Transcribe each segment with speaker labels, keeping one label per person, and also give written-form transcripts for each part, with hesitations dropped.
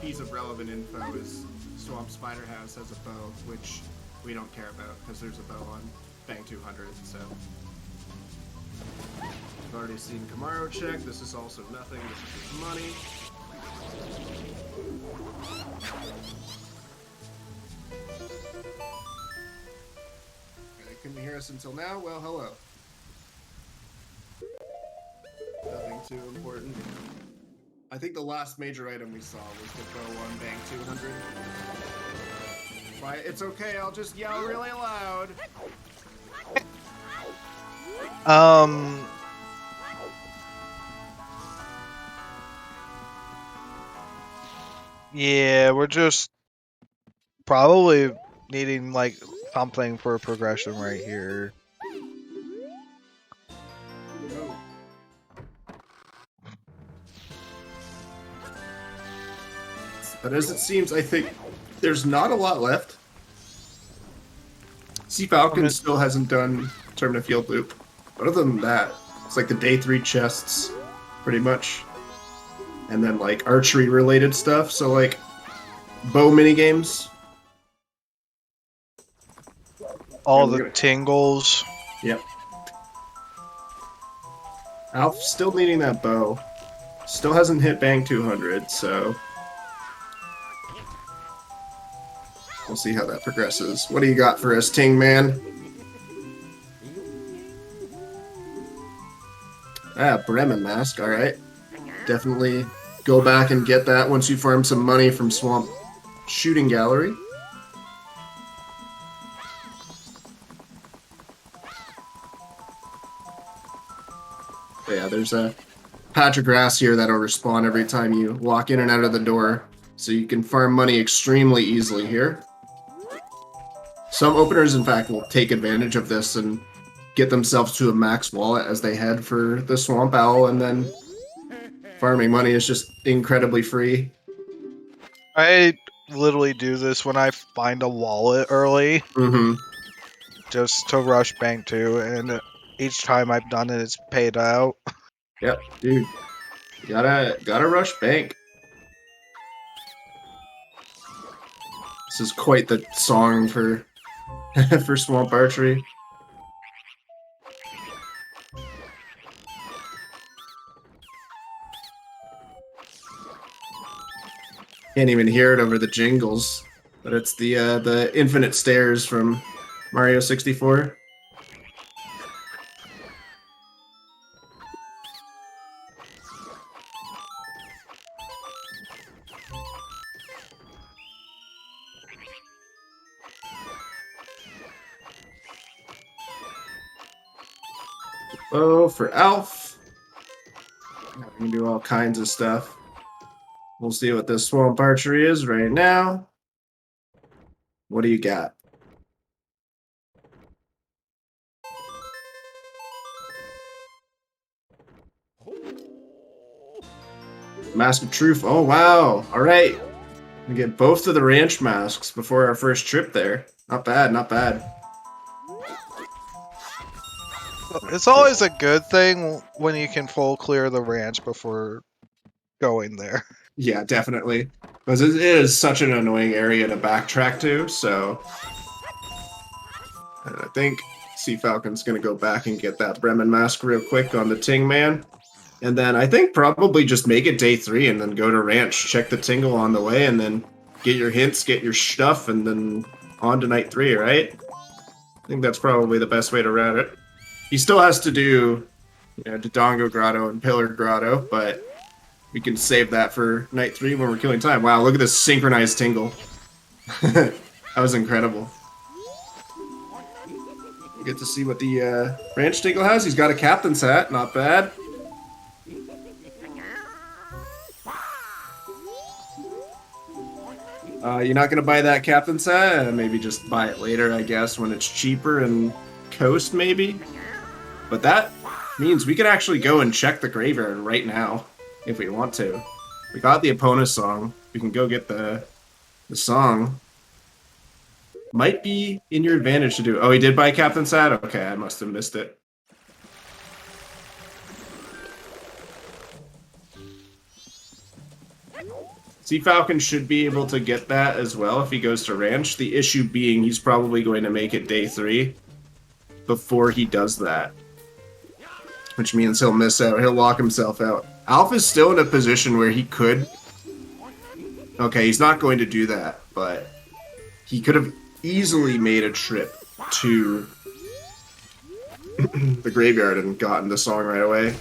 Speaker 1: Piece of relevant info is Swamp Spider House has a bow, which we don't care about because there's a bow on Bang 200. So we've already seen Kamaro check. This is also nothing. This is just money. They couldn't hear us until now. Well, hello. Nothing too important. I think the last major item we saw was the bow on Bang 200. But it's okay, I'll just yell really loud.
Speaker 2: Yeah, we're just probably needing like something for a progression right here.
Speaker 1: But as it seems, I think there's not a lot left. Cfalcon still hasn't done Termina Field Loop. But other than that, it's like the day 3 chests, pretty much. And then like archery related stuff, so like bow minigames.
Speaker 2: All the tingles.
Speaker 1: Yep. Alf still needing that bow. Still hasn't hit Bang 200, so we'll see how that progresses. What do you got for us, Ting Man? Ah, Bremen Mask, alright. Definitely go back and get that once you farm some money from Swamp Shooting Gallery. But yeah, there's a patch of grass here that'll respawn every time you walk in and out of the door. So you can farm money extremely easily here. Some openers, in fact, will take advantage of this and get themselves to a max wallet as they head for the Swamp Owl, and then farming money is just incredibly free.
Speaker 2: I literally do this when I find a wallet early.
Speaker 1: Mm-hmm.
Speaker 2: Just to rush Bank 2, and each time I've done it, it's paid out.
Speaker 1: Yep, dude. You gotta rush Bank. This is quite the song for for Swamp Archery. Can't even hear it over the jingles, but it's the infinite stairs from Mario 64. Oh, for Alf. We can do all kinds of stuff. We'll see what this Swamp Archery is right now. What do you got? Mask of Truth. Oh, wow. All right. We get both of the ranch masks before our first trip there. Not bad, not bad.
Speaker 2: It's always a good thing when you can full clear the ranch before going there.
Speaker 1: Yeah, definitely. Because it is such an annoying area to backtrack to, so and I think Cfalcon's going to go back and get that Bremen Mask real quick on the Ting Man. And then I think probably just make it day 3 and then go to ranch, check the tingle on the way, and then get your hints, get your stuff, and then on to night 3, right? I think that's probably the best way to route it. He still has to do, you know, Dodongo Grotto and Pillar Grotto, but we can save that for night 3 when we're killing time. Wow, look at this synchronized tingle. That was incredible. You get to see what the ranch tingle has. He's got a captain's hat, not bad. You're not gonna buy that captain set? Maybe just buy it later, I guess, when it's cheaper and coast, maybe? But that means we could actually go and check the graveyard right now, if we want to. We got the opponent's song. We can go get the song. Might be in your advantage to do. Oh, he did buy captain set? Okay, I must have missed it. Cfalcon should be able to get that as well if he goes to Ranch. The issue being he's probably going to make it day 3 before he does that. Which means he'll miss out. He'll lock himself out. Alpha's still in a position where he could... Okay, he's not going to do that, but he could have easily made a trip to the graveyard and gotten the song right away.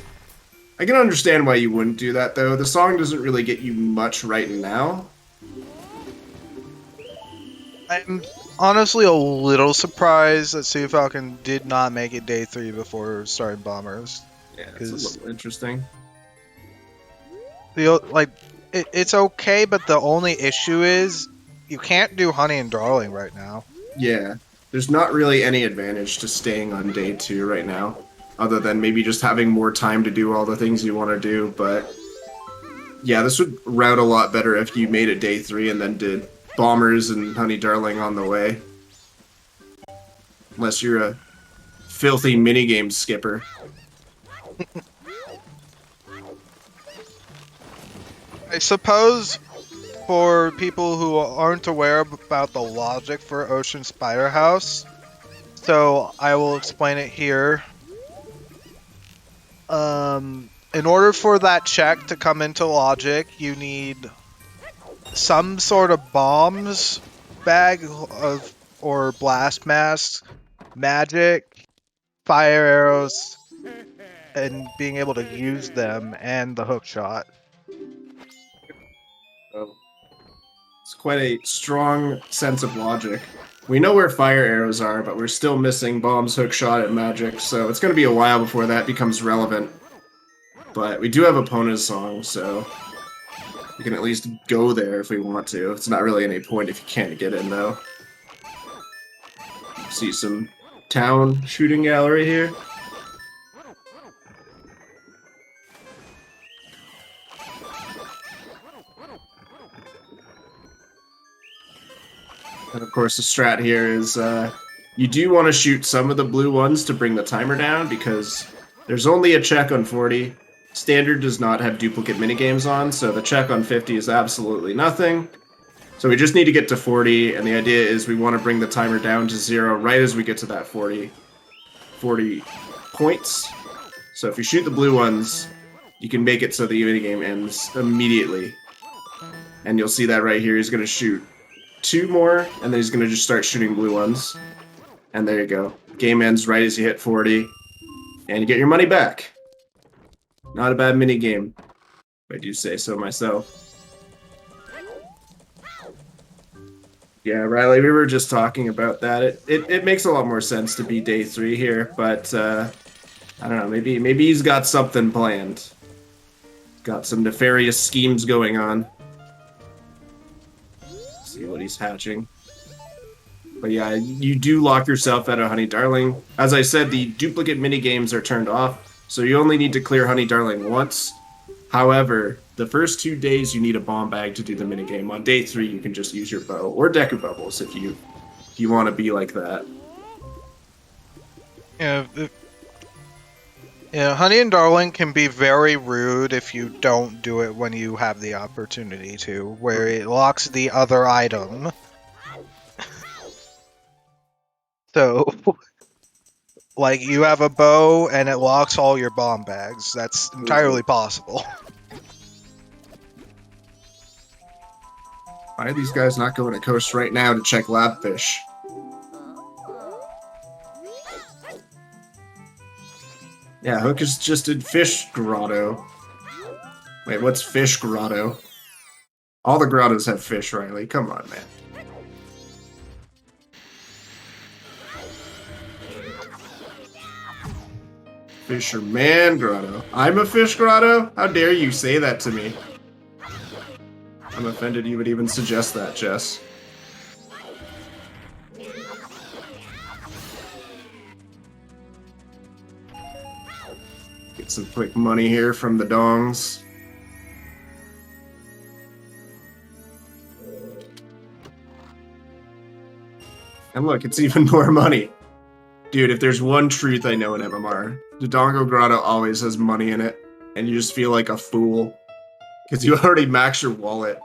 Speaker 1: I can understand why you wouldn't do that, though. The song doesn't really get you much right now.
Speaker 2: I'm honestly a little surprised that Cfalcon did not make it day 3 before starting Bombers.
Speaker 1: Yeah, it's a little interesting.
Speaker 2: It's okay, but the only issue is you can't do Honey and Darling right now.
Speaker 1: Yeah, there's not really any advantage to staying on day 2 right now, other than maybe just having more time to do all the things you want to do, but yeah, this would route a lot better if you made it day 3 and then did Bombers and Honey Darling on the way. Unless you're a filthy minigame skipper.
Speaker 2: I suppose for people who aren't aware about the logic for Ocean Spider House, so I will explain it here. In order for that check to come into logic, you need some sort of bombs bag of or blast mask, magic, fire arrows, and being able to use them, and the hook shot.
Speaker 1: Oh. It's quite a strong sense of logic. We know where fire arrows are, but we're still missing bombs, hook shot, and magic, so it's going to be a while before that becomes relevant. But we do have opponent's song, so we can at least go there if we want to. It's not really any point if you can't get in, though. See some town shooting gallery here. And of course the strat here is you do want to shoot some of the blue ones to bring the timer down because there's only a check on 40. Standard does not have duplicate minigames on, so the check on 50 is absolutely nothing. So we just need to get to 40, and the idea is we want to bring the timer down to 0 right as we get to that 40 points. So if you shoot the blue ones, you can make it so the minigame ends immediately. And you'll see that right here. He's going to shoot 2 more, and then he's going to just start shooting blue ones. And there you go. Game ends right as you hit 40, and you get your money back. Not a bad minigame, if I do say so myself. Yeah, Riley, we were just talking about that. It makes a lot more sense to be day 3 here, but I don't know, maybe he's got something planned. Got some nefarious schemes going on. See what he's hatching. But yeah, you do lock yourself out of Honey Darling. As I said, the duplicate minigames are turned off, so you only need to clear Honey Darling once. However, the first 2 days you need a bomb bag to do the minigame. On day 3, you can just use your bow or Deku Bubbles if you want to be like that.
Speaker 2: Yeah, Honey and Darling can be very rude if you don't do it when you have the opportunity to, where it locks the other item. So, like, you have a bow and it locks all your bomb bags. That's entirely possible.
Speaker 1: Why are these guys not going to coast right now to check Labfish? Yeah, Hook is just in Fish Grotto. Wait, what's Fish Grotto? All the grottos have fish, Riley. Come on, man. Fisherman Grotto. I'm a Fish Grotto? How dare you say that to me? I'm offended you would even suggest that, Jess. Get some quick money here from the dongs. And look, it's even more money. Dude, if there's one truth I know in MMR, the Dodongo Grotto always has money in it, and you just feel like a fool. Because you already max your wallet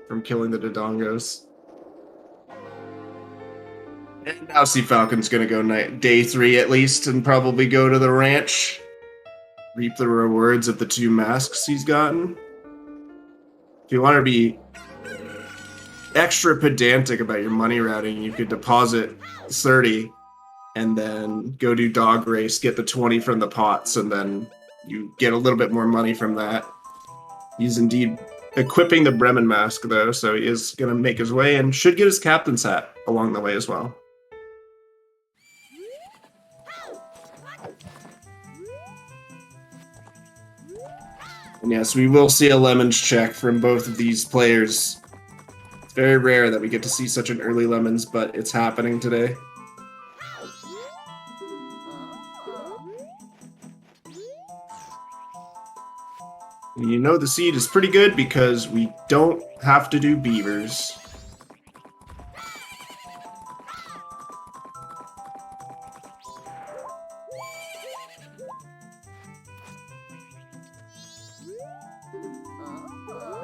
Speaker 1: from killing the Dodongos. And now Cfalcon's gonna go day 3 at least, and probably go to the ranch. Reap the rewards of the 2 masks he's gotten. If you want to be extra pedantic about your money routing, you could deposit 30 and then go do dog race, get the 20 from the pots, and then you get a little bit more money from that. He's indeed equipping the Bremen mask though, so he is going to make his way and should get his captain's hat along the way as well. And yes, we will see a lemons check from both of these players. It's very rare that we get to see such an early lemons, but it's happening today. And you know the seed is pretty good because we don't have to do beavers.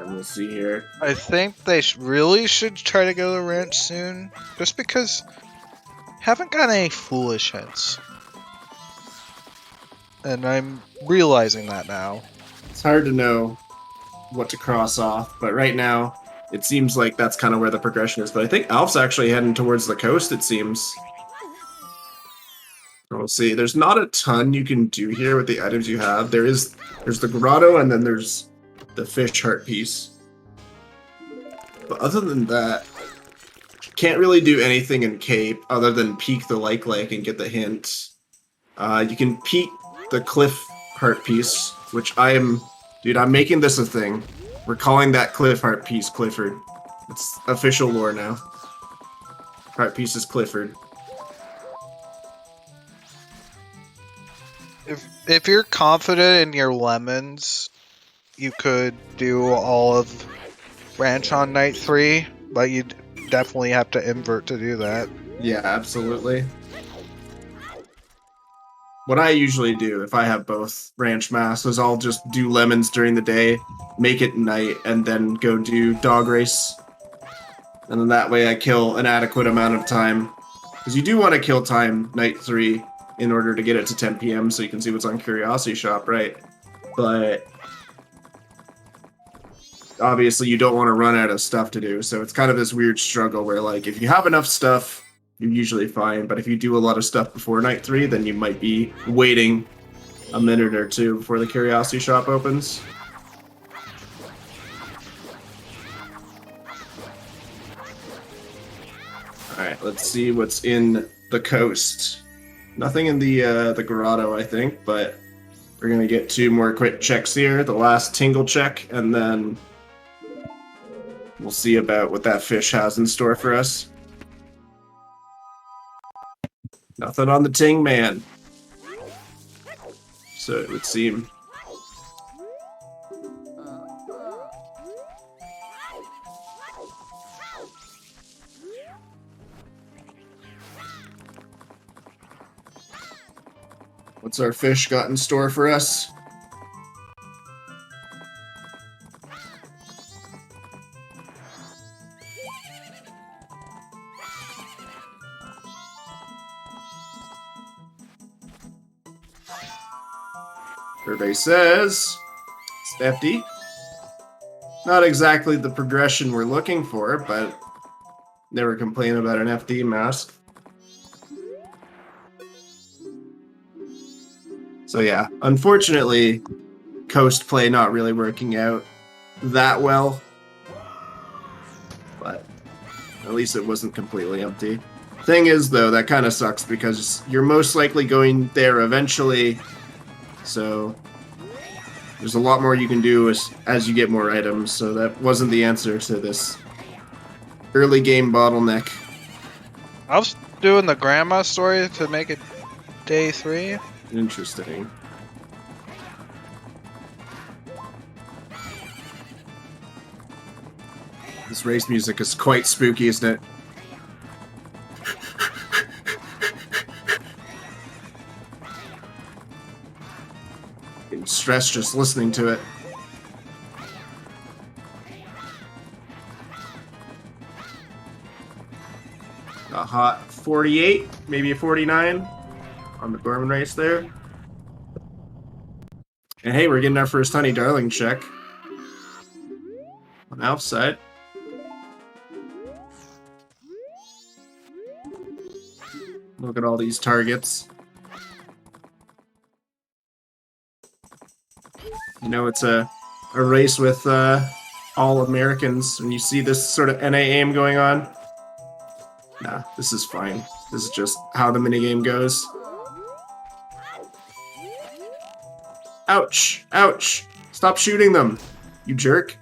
Speaker 1: We'll see here.
Speaker 2: I think they really should try to go to the ranch soon, just because I haven't got any foolish hints. And I'm realizing that now.
Speaker 1: It's hard to know what to cross off, but right now it seems like that's kind of where the progression is. But I think Alf's actually heading towards the coast, it seems. We'll see. There's not a ton you can do here with the items you have. There's the grotto, and then there's the fish heart piece. But other than that, can't really do anything in Cape other than peek the like and get the hint. You can peek the cliff heart piece, which I'm making this a thing. We're calling that cliff heart piece Clifford. It's official lore now. Heart piece is Clifford.
Speaker 2: If you're confident in your lemons, you could do all of ranch on night 3, but you'd definitely have to invert to do that.
Speaker 1: Yeah, absolutely. What I usually do if I have both ranch masks is I'll just do lemons during the day, make it night, and then go do dog race. And then that way I kill an adequate amount of time. Because you do want to kill time night 3 in order to get it to 10 PM so you can see what's on Curiosity Shop, right? But obviously you don't want to run out of stuff to do, so it's kind of this weird struggle where, like, if you have enough stuff, you're usually fine, but if you do a lot of stuff before night 3, then you might be waiting a minute or two before the Curiosity Shop opens. Alright, let's see what's in the coast. Nothing in the grotto, I think, but we're going to get 2 more quick checks here. The last tingle check, and then we'll see about what that fish has in store for us. Nothing on the ting man. So it would seem. What's our fish got in store for us? Survey says it's FD. Not exactly the progression we're looking for, but never complain about an FD mask. So yeah, unfortunately, coast play not really working out that well. But at least it wasn't completely empty. Thing is, though, that kind of sucks because you're most likely going there eventually. So There's a lot more you can do as you get more items, so that wasn't the answer to this early game bottleneck.
Speaker 2: I was doing the grandma story to make it day 3.
Speaker 1: Interesting. This race music is quite spooky, isn't it? Getting stressed just listening to it. A hot 48, maybe a 49 on the Gorman race there. And hey, we're getting our first Honey Darling check on Alf's side. Look at all these targets. You know, it's a race with all Americans. When you see this sort of NA aim going on, nah, this is fine. This is just how the minigame goes. Ouch! Ouch! Stop shooting them, you jerk.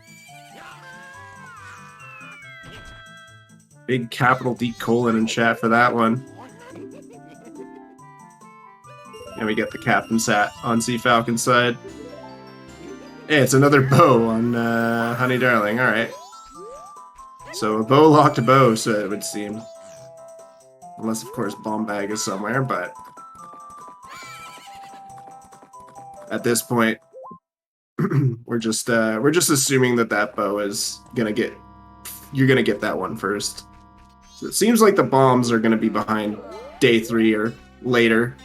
Speaker 1: Big capital D colon in chat for that one. And we get the captain's hat on Cfalcon's side. Hey, it's another bow on Honey Darling, alright. So a bow locked a bow, so it would seem. Unless, of course, bomb bag is somewhere, but at this point, we're just assuming that bow is gonna get. You're gonna get that one first. So it seems like the bombs are gonna be behind day 3 or later.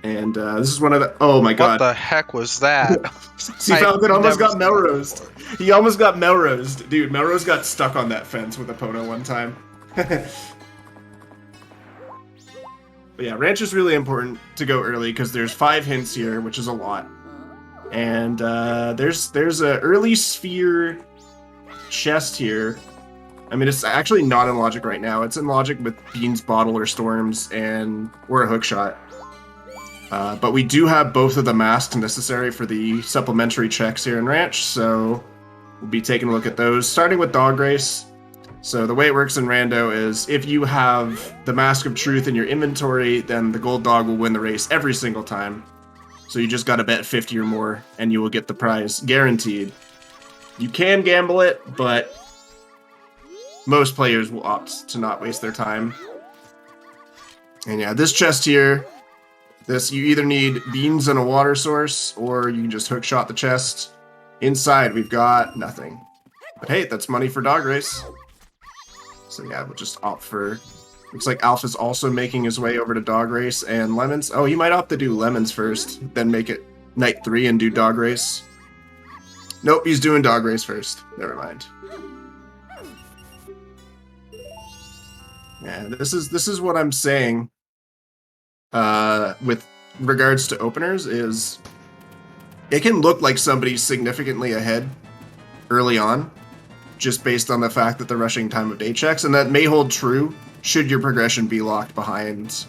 Speaker 1: And this is one of the. Oh my god!
Speaker 2: What the heck was that?
Speaker 1: Cfalcon almost got Melrosed. He almost got Melrosed, dude. Melrose got stuck on that fence with a Pono one time. But yeah, ranch is really important to go early because there's 5 hints here, which is a lot. And there's a early sphere chest here. I mean, it's actually not in logic right now. It's in logic with Bean's Bottle or Storms or a hookshot. But we do have both of the masks necessary for the supplementary checks here in ranch, so we'll be taking a look at those, starting with Dog Race. So the way it works in Rando is if you have the Mask of Truth in your inventory, then the gold dog will win the race every single time. So you just gotta bet 50 or more, and you will get the prize guaranteed. You can gamble it, but most players will opt to not waste their time. And yeah, this chest here, you either need beans and a water source, or you can just hookshot the chest. Inside, we've got nothing. But hey, that's money for Dog Race. So yeah, we'll just opt for... Looks like Alpha's also making his way over to Dog Race and Lemons. Oh, he might opt to do Lemons first, then make it Night 3 and do Dog Race. Nope, he's doing Dog Race first. Never mind. Yeah, this is what I'm saying with regards to openers is it can look like somebody's significantly ahead early on, just based on the fact that the rushing time of day checks, and that may hold true should your progression be locked behind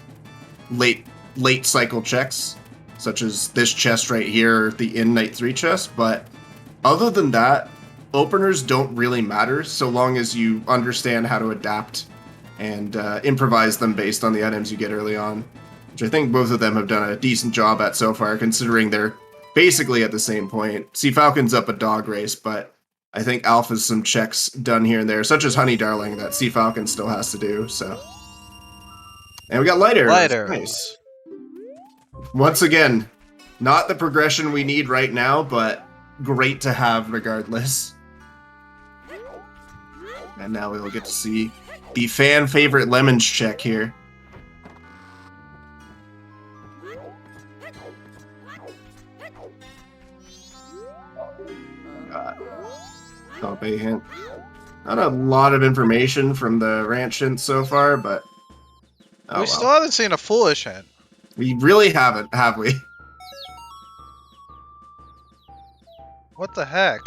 Speaker 1: late cycle checks, such as this chest right here, the in Night 3 chest. But other than that, openers don't really matter so long as you understand how to adapt and improvise them based on the items you get early on, which I think both of them have done a decent job at so far, considering they're basically at the same point. Cfalcon's up a Dog Race, but I think Alpha's some checks done here and there, such as Honey Darling, that Cfalcon still has to do, so. And we got light arrows.
Speaker 2: Light arrows.
Speaker 1: Nice. Once again, not the progression we need right now, but great to have regardless. And now we will get to see the fan favorite Lemons check here. Top A hint. Not a lot of information from the ranch hint so far, but
Speaker 2: We still haven't seen a foolish hint.
Speaker 1: We really haven't, have we?
Speaker 2: What the heck?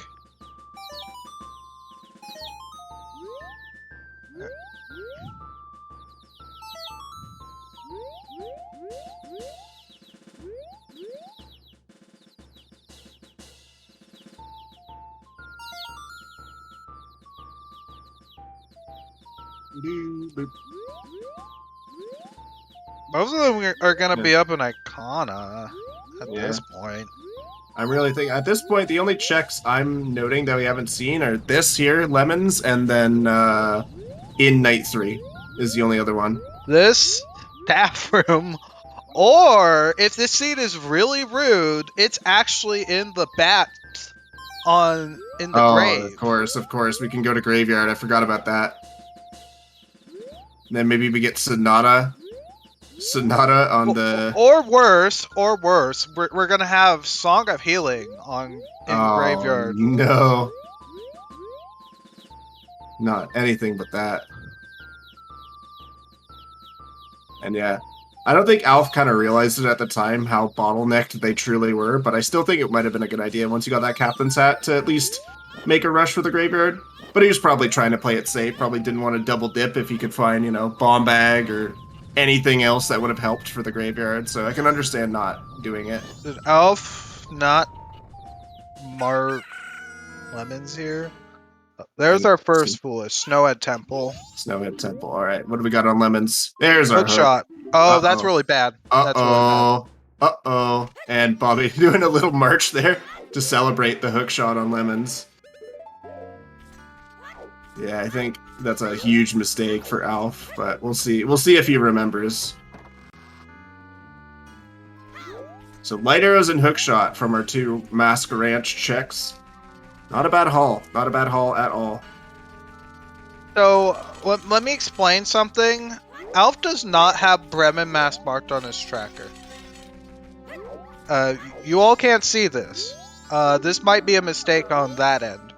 Speaker 2: Most of them are going to be up in Icona at this point.
Speaker 1: I'm really thinking, at this point, the only checks I'm noting that we haven't seen are this here, Lemons, and then in Night 3 is the only other one.
Speaker 2: This staff room, or if this scene is really rude, it's actually in the bat in the grave.
Speaker 1: Of course. We can go to Graveyard. I forgot about that. And then maybe we get Sonata on the...
Speaker 2: Or worse, we're gonna have Song of Healing in Graveyard.
Speaker 1: No. Not anything but that. And yeah, I don't think Alf kind of realized it at the time how bottlenecked they truly were, but I still think it might have been a good idea once you got that captain's hat to at least make a rush for the Graveyard. But he was probably trying to play it safe, probably didn't want to double dip if he could find, Bomb Bag or anything else that would have helped for the Graveyard, so I can understand not doing it.
Speaker 2: Did Alf not mark Lemons here? There's our first foolish. Snowhead Temple.
Speaker 1: Snowhead Temple. All right. What do we got on Lemons? There's our
Speaker 2: hook shot. Oh, that's really bad.
Speaker 1: Uh-oh. And Bobby doing a little march there to celebrate the hook shot on Lemons. Yeah, I think that's a huge mistake for Alf, but we'll see. We'll see if he remembers. So Light Arrows and hook shot from our two Mask Ranch checks. Not a bad haul. Not a bad haul at all.
Speaker 2: So, let me explain something. Alf does not have Bremen Mask marked on his tracker. You all can't see this. This might be a mistake on that end.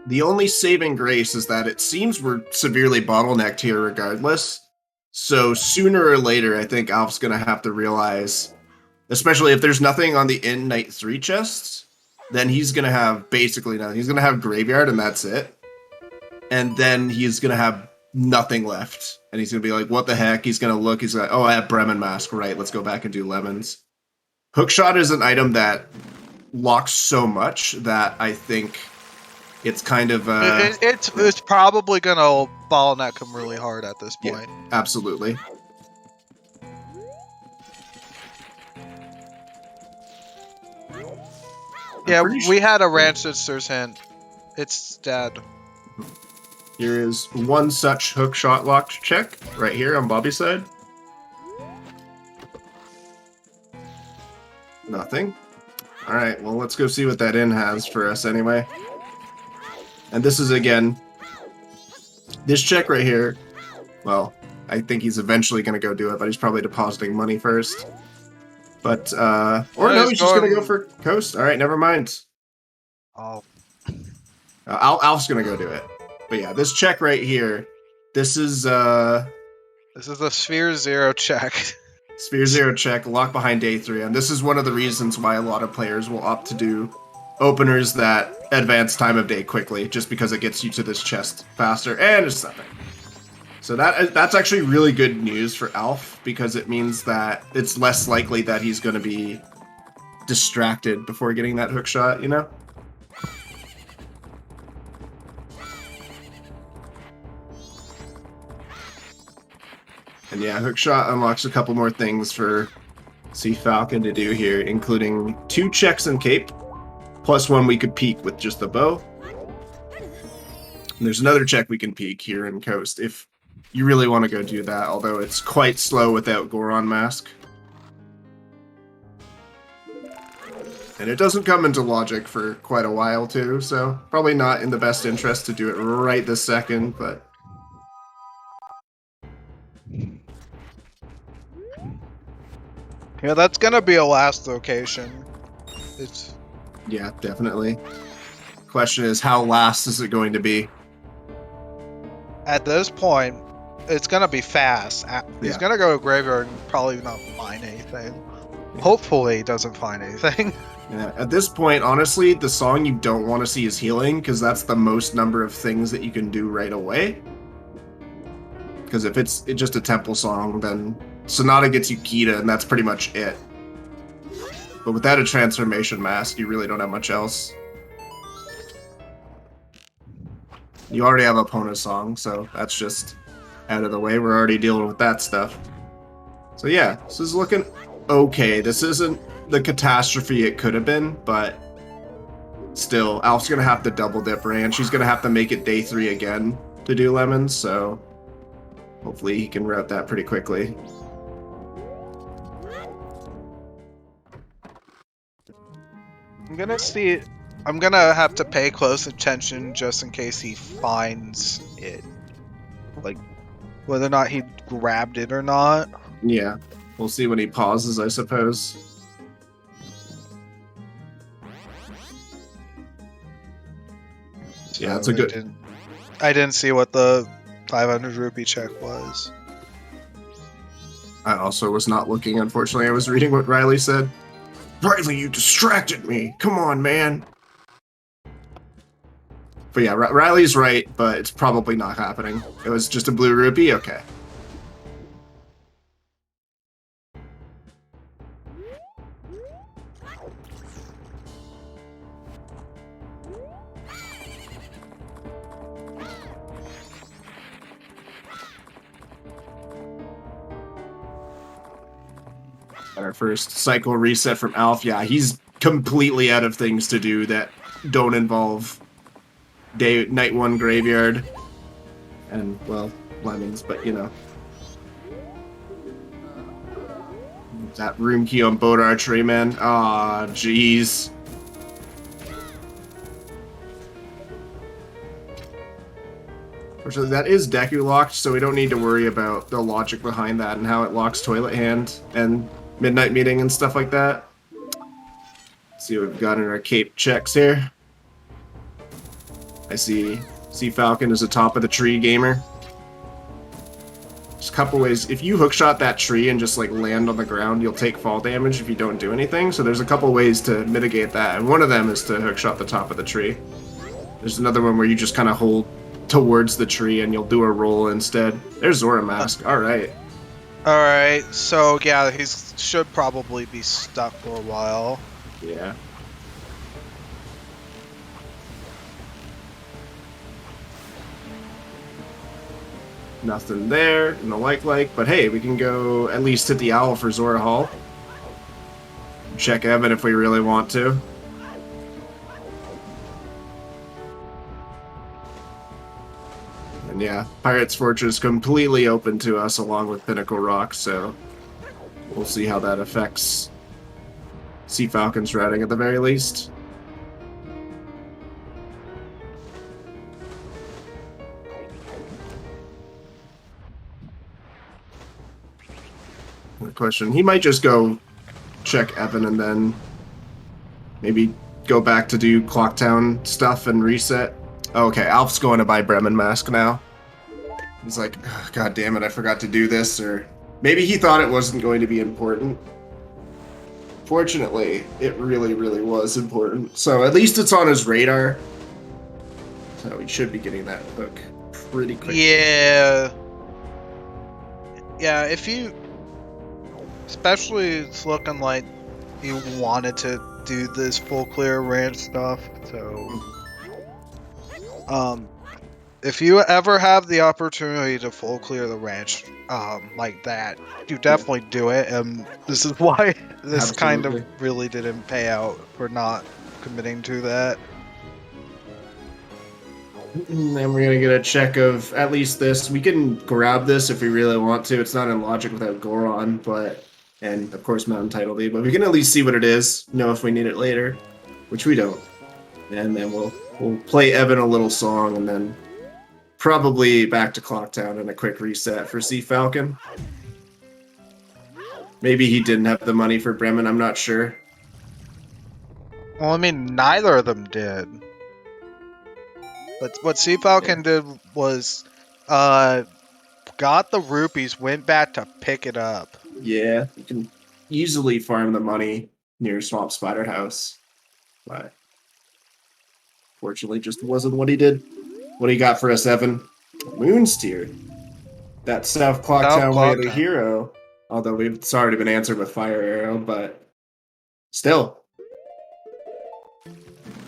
Speaker 1: The only saving grace is that it seems we're severely bottlenecked here regardless. So sooner or later, I think Alf's going to have to realize... Especially if there's nothing on the in Night 3 chests, then he's going to have basically nothing. He's going to have Graveyard and that's it. And then he's going to have nothing left. And he's going to be like, what the heck? He's going to look. He's like, oh, I have Bremen Mask. Right, let's go back and do Lemons. Hookshot is an item that locks so much that I think it's kind of...
Speaker 2: It's probably going to bottleneck him really hard at this point.
Speaker 1: Yeah, absolutely.
Speaker 2: Yeah, we had a Ranch Sisters hint. It's dead.
Speaker 1: Here is one such hook shot locked check right here on Bobby's side. Nothing. Alright, well, let's go see what that inn has for us anyway. And this is, again, this check right here. Well, I think he's eventually going to go do it, but he's probably depositing money first. But, or no, he's just going to go for Coast. All right, never mind.
Speaker 2: Oh.
Speaker 1: Alf's going to go do it. But yeah, this check right here, this is a
Speaker 2: Sphere Zero check.
Speaker 1: Sphere Zero check, lock behind day 3. And this is one of the reasons why a lot of players will opt to do openers that advance time of day quickly, just because it gets you to this chest faster. And it's nothing. So that's actually really good news for Alf, because it means that it's less likely that he's going to be distracted before getting that hook shot, And yeah, hook shot unlocks a couple more things for Cfalcon to do here, including 2 checks and cape, plus 1 we could peek with just the bow. And there's another check we can peek here in Coast if you really want to go do that, although it's quite slow without Goron Mask. And it doesn't come into logic for quite a while too, so probably not in the best interest to do it right this second, but...
Speaker 2: Yeah, that's gonna be a last location.
Speaker 1: Yeah, definitely. Question is, how last is it going to be?
Speaker 2: At this point, it's gonna be fast. He's gonna go to Graveyard and probably not find anything. Yeah. Hopefully he doesn't find anything.
Speaker 1: Yeah, at this point, honestly, the song you don't want to see is Healing, because that's the most number of things that you can do right away. Because if it's just a temple song, then Sonata gets you Kita, and that's pretty much it. But without a transformation mask, you really don't have much else. You already have a Pona song, so that's just out of the way. We're already dealing with that stuff. So yeah, this is looking okay. This isn't the catastrophe it could have been, but still, Alf's gonna have to double dip Ranch. She's gonna have to make it day 3 again to do lemons, so hopefully he can route that pretty quickly.
Speaker 2: I'm gonna have to pay close attention just in case he finds it. Like, whether or not he grabbed it or not.
Speaker 1: Yeah, we'll see when he pauses, I suppose.
Speaker 2: So
Speaker 1: Yeah, it's a good...
Speaker 2: I didn't see what the 500 rupee check was.
Speaker 1: I also was not looking, unfortunately. I was reading what Riley said. Riley, you distracted me! Come on, man! But yeah, Riley's right, but it's probably not happening. It was just a blue rupee? Okay. Our first cycle reset from Alf. Yeah, he's completely out of things to do that don't involve night 1 graveyard and, well, lemons, but you know. That room key on boat archery, man. Aw, jeez. Fortunately, that is Deku locked, so we don't need to worry about the logic behind that and how it locks Toilet Hand and Midnight Meeting and stuff like that. Let's see what we've got in our cape checks here. I see Cfalcon is a top of the tree gamer. There's a couple ways. If you hookshot that tree and just like land on the ground, you'll take fall damage if you don't do anything. So there's a couple ways to mitigate that, and one of them is to hookshot the top of the tree. There's another one where you just kind of hold towards the tree and you'll do a roll instead. There's Zora Mask. All right.
Speaker 2: Alright, so yeah, he should probably be stuck for a while.
Speaker 1: Yeah. Nothing there, and the like, but hey, we can go at least hit the owl for Zora Hall. Check Evan if we really want to. And yeah, Pirate's Fortress completely open to us along with Pinnacle Rock, so we'll see how that affects Cfalcon's routing at the very least. Good question. He might just go check Evan and then maybe go back to do Clocktown stuff and reset. Okay, Alf's going to buy Bremen Mask now. He's like, oh, God damn it, I forgot to do this, or maybe he thought it wasn't going to be important. Fortunately, it really, really was important. So at least it's on his radar. So he should be getting that hook pretty quickly.
Speaker 2: Yeah. Yeah, if you... Especially it's looking like you wanted to do this full clear ranch stuff, so... if you ever have the opportunity to full clear the ranch, like that, you definitely do it, and this is why this kind of really didn't pay out for not committing to that.
Speaker 1: And then we're gonna get a check of at least this. We can grab this if we really want to. It's not in logic without Goron, but... And, of course, Mountain Title D, but we can at least see what it is, know if we need it later, which we don't. And then we'll play Evan a little song, and then probably back to Clocktown and a quick reset for Cfalcon. Maybe he didn't have the money for Bremen, I'm not sure.
Speaker 2: Well, I mean, neither of them did. But what Cfalcon did was, got the rupees, went back to pick it up.
Speaker 1: Yeah, you can easily farm the money near Swamp Spider House. But fortunately, just wasn't what he did. What he got for us, Evan? Moonsteer. That South Clocktown way of the hero. Although it's already been answered with Fire Arrow, but still.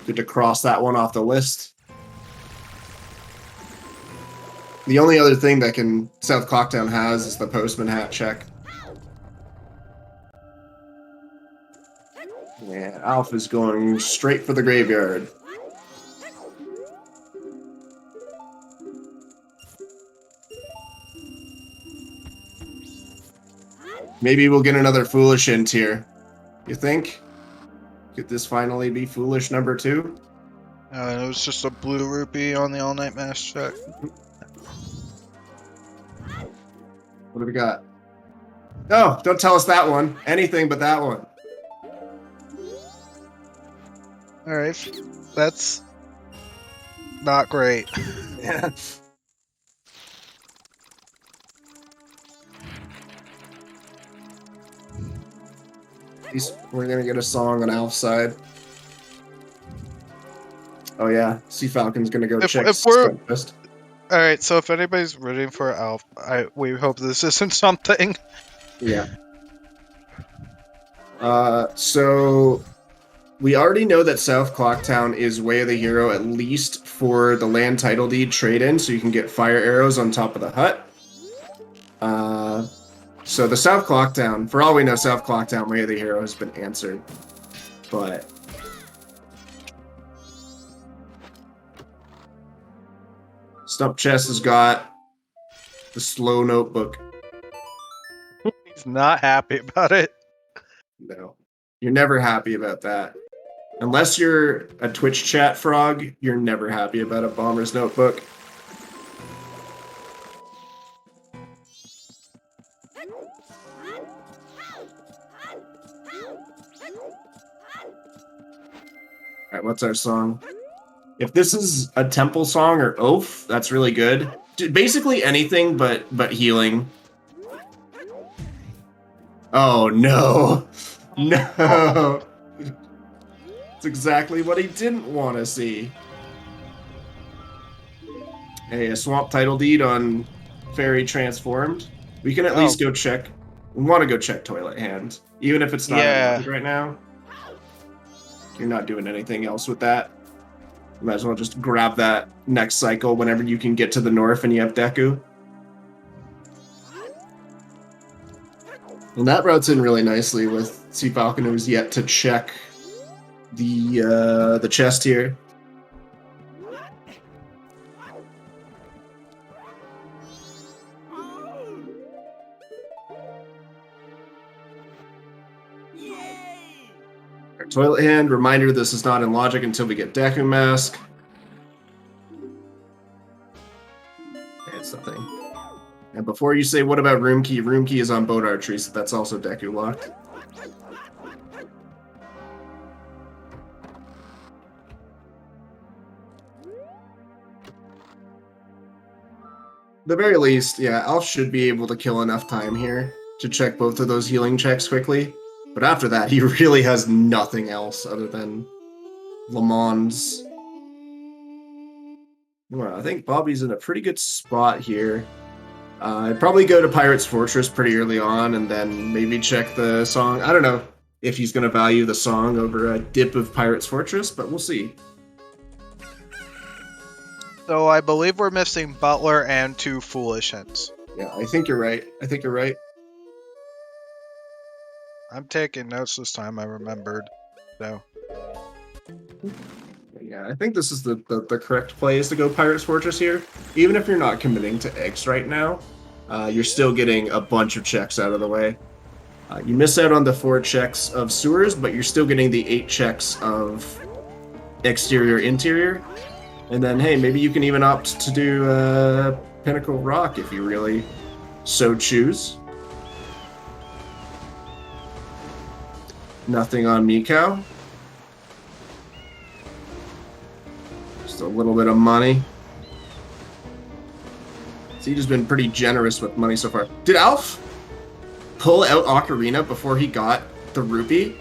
Speaker 1: Good to cross that one off the list. The only other thing that South Clocktown has is the postman hat check. Yeah, Alf is going straight for the graveyard. Maybe we'll get another foolish hint here. You think? Could this finally be foolish number 2?
Speaker 2: It was just a blue rupee on the all-night mass check.
Speaker 1: What do we got? No, don't tell us that one. Anything but that one.
Speaker 2: Alright, that's not great.
Speaker 1: Yeah. At least we're gonna get a song on Alf's side. Oh yeah, Cfalcon's gonna go check Skunkfest.
Speaker 2: Alright, so if anybody's rooting for Alf, we hope this isn't something.
Speaker 1: Yeah. So we already know that South Clocktown is Way of the Hero, at least for the land title deed trade-in, so you can get fire arrows on top of the hut. So the South Clocktown, for all we know, South Clocktown Way of the Hero has been answered. But Stump Chest has got the slow notebook.
Speaker 2: He's not happy about it.
Speaker 1: No. You're never happy about that. Unless you're a Twitch chat frog, you're never happy about a bomber's notebook. Alright, what's our song? If this is a temple song or oath, that's really good. Basically anything but healing. Oh no! No! It's exactly what he didn't want to see. Hey, a swamp title deed on Fairy Transformed. We can at least go check. We want to go check Toilet Hand. Even if it's not unlocked right now. You're not doing anything else with that. You might as well just grab that next cycle whenever you can get to the north and you have Deku. And that routes in really nicely with Cfalcon, who's yet to check the chest here. Our Toilet Hand, reminder this is not in logic until we get Deku Mask. It's nothing. And before you say, what about Room Key? Room Key is on Boat Archery, so that's also Deku locked. At the very least, yeah, Alf should be able to kill enough time here to check both of those healing checks quickly. But after that, he really has nothing else other than Le Mans. Well, I think Bobby's in a pretty good spot here. I'd probably go to Pirate's Fortress pretty early on and then maybe check the song. I don't know if he's going to value the song over a dip of Pirate's Fortress, but we'll see.
Speaker 2: So I believe we're missing Butler and 2 Foolish Hints.
Speaker 1: Yeah, I think you're right. I think you're right.
Speaker 2: I'm taking notes this time, I remembered. So.
Speaker 1: Yeah, I think this is the correct play is to go Pirate's Fortress here. Even if you're not committing to eggs right now, you're still getting a bunch of checks out of the way. You miss out on the 4 checks of sewers, but you're still getting the 8 checks of exterior-interior. And then, hey, maybe you can even opt to do Pinnacle Rock if you really so choose. Nothing on Mikau. Just a little bit of money. Siege's been pretty generous with money so far. Did Alf pull out Ocarina before he got the rupee?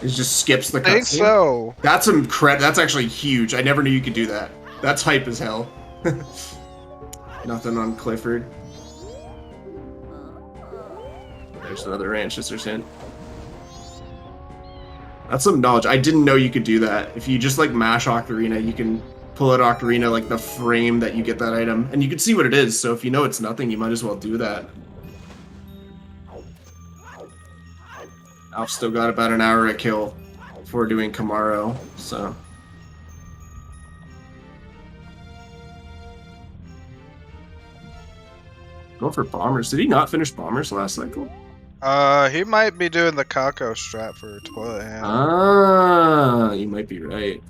Speaker 1: It just skips the cutscene?
Speaker 2: I think so.
Speaker 1: That's that's actually huge. I never knew you could do that. That's hype as hell. Nothing on Clifford. There's another Ranchester's hint. That's some knowledge. I didn't know you could do that. If you just like mash Ocarina, you can pull out Ocarina, like the frame that you get that item, and you can see what it is. So if you know it's nothing, you might as well do that. I've still got about an hour to kill before doing Kamaro, so. Go for Bombers. Did he not finish Bombers last cycle?
Speaker 2: He might be doing the Kako strat for Toilet Hand.
Speaker 1: Ah, you might be right.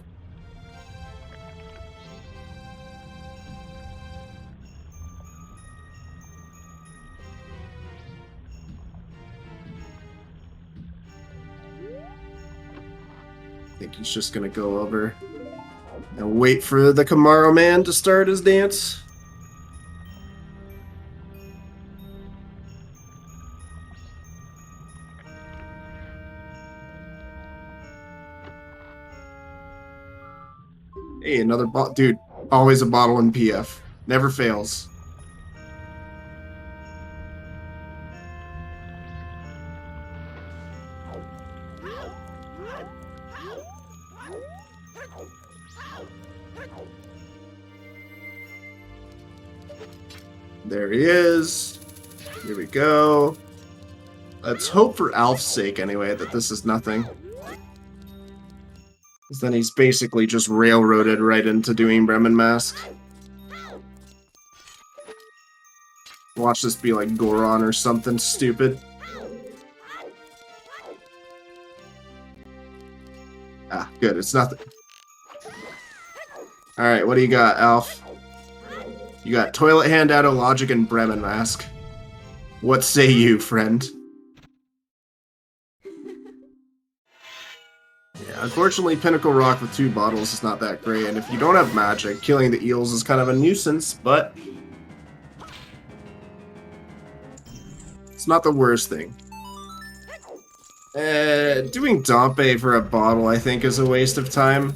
Speaker 1: I think he's just gonna go over and wait for the Kamaro man to start his dance. Hey, another bot. Dude, always a bottle in PF. Never fails. There he is. Here we go. Let's hope for Alf's sake, anyway, that this is nothing. Because then he's basically just railroaded right into doing Bremen Mask. Watch this be like Goron or something stupid. Ah, good, it's nothing. Alright, what do you got, Alf? You got Toilet Hand, Auto Logic, and Bremen Mask. What say you, friend? Yeah, unfortunately, Pinnacle Rock with 2 bottles is not that great, and if you don't have magic, killing the eels is kind of a nuisance, but it's not the worst thing. Doing Dompe for a bottle, I think, is a waste of time.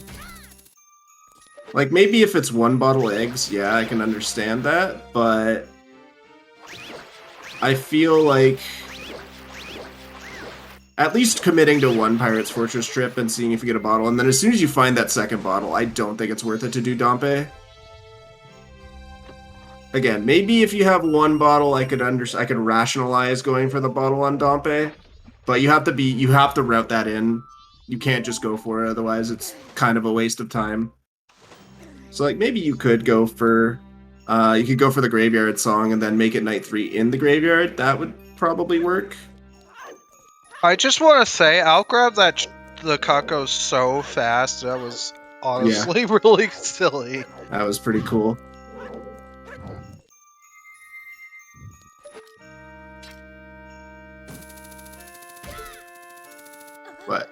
Speaker 1: Like, maybe if it's 1 bottle eggs, yeah, I can understand that, but I feel like at least committing to 1 Pirate's Fortress trip and seeing if you get a bottle, and then as soon as you find that 2nd bottle, I don't think it's worth it to do Dompe. Again, maybe if you have 1 bottle, I could rationalize going for the bottle on Dompe, but you have to route that in. You can't just go for it, otherwise it's kind of a waste of time. So, like, maybe you could go for the Graveyard Song and then make it night 3 in the graveyard. That would probably work.
Speaker 2: I just want to say, I'll grab the Kako so fast. That was honestly really silly.
Speaker 1: That was pretty cool. But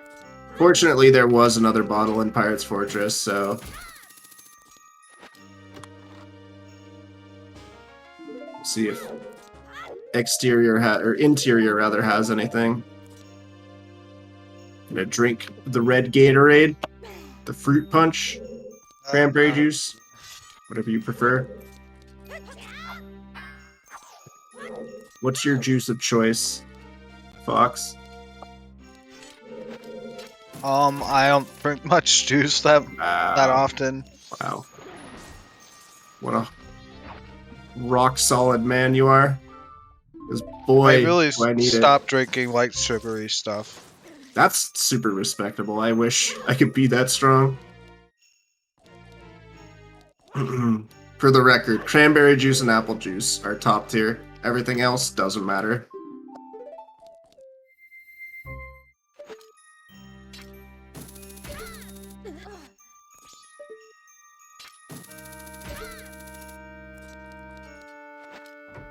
Speaker 1: fortunately, there was another bottle in Pirate's Fortress, so see if interior rather has anything. Gonna drink the red Gatorade, the fruit punch, cranberry juice, whatever you prefer. What's your juice of choice, Fox?
Speaker 2: I don't drink much juice that often.
Speaker 1: Wow. What a rock solid man you are. Because boy,
Speaker 2: I really
Speaker 1: do I need
Speaker 2: stopped drinking light sugary stuff.
Speaker 1: That's super respectable. I wish I could be that strong. For the record, cranberry juice and apple juice are top tier. Everything else doesn't matter.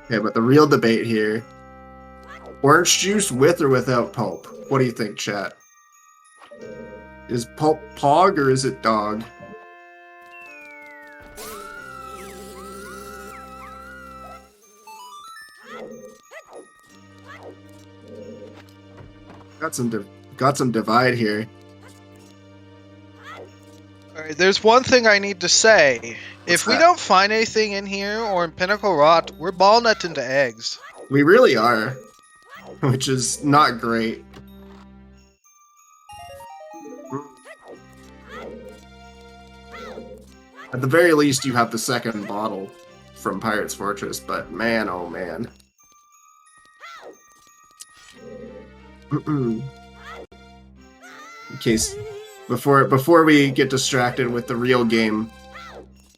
Speaker 1: Okay, but the real debate here, orange juice with or without pulp? What do you think, chat? Is pulp pog or is it dog? Got some divide here.
Speaker 2: Alright, there's one thing I need to say. If we don't find anything in here or in Pinnacle Rot, we're ball netting to eggs.
Speaker 1: We really are, which is not great. At the very least, you have the second bottle from Pirate's Fortress, but man, oh man. In case, before we get distracted with the real game,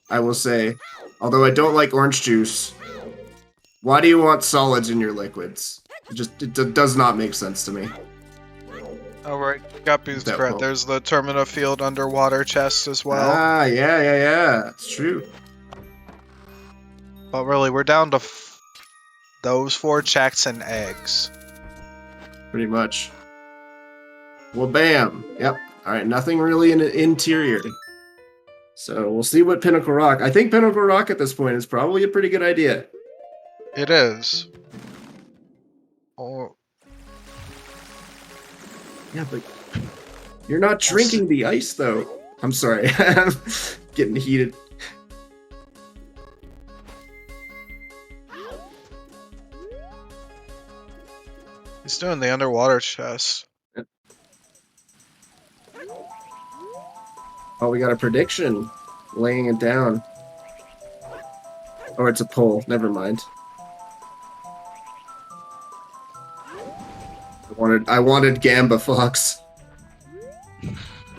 Speaker 1: I will say, although I don't like orange juice, why do you want solids in your liquids? It does not make sense to me.
Speaker 2: Oh, right. Guppy's correct. There's the Termina Field underwater chest as well.
Speaker 1: Ah, yeah. It's true.
Speaker 2: But really, we're down to those 4 checks and eggs.
Speaker 1: Pretty much. Well, bam. Yep. All right, nothing really in the interior. So we'll see what Pinnacle Rock. I think Pinnacle Rock at this point is probably a pretty good idea.
Speaker 2: It is. Oh.
Speaker 1: Yeah, but you're not drinking the ice, though. I'm sorry. I'm getting heated.
Speaker 2: He's doing the underwater chest.
Speaker 1: Oh, we got a prediction. Laying it down. Oh, it's a poll. Never mind. I wanted Gamba Fox.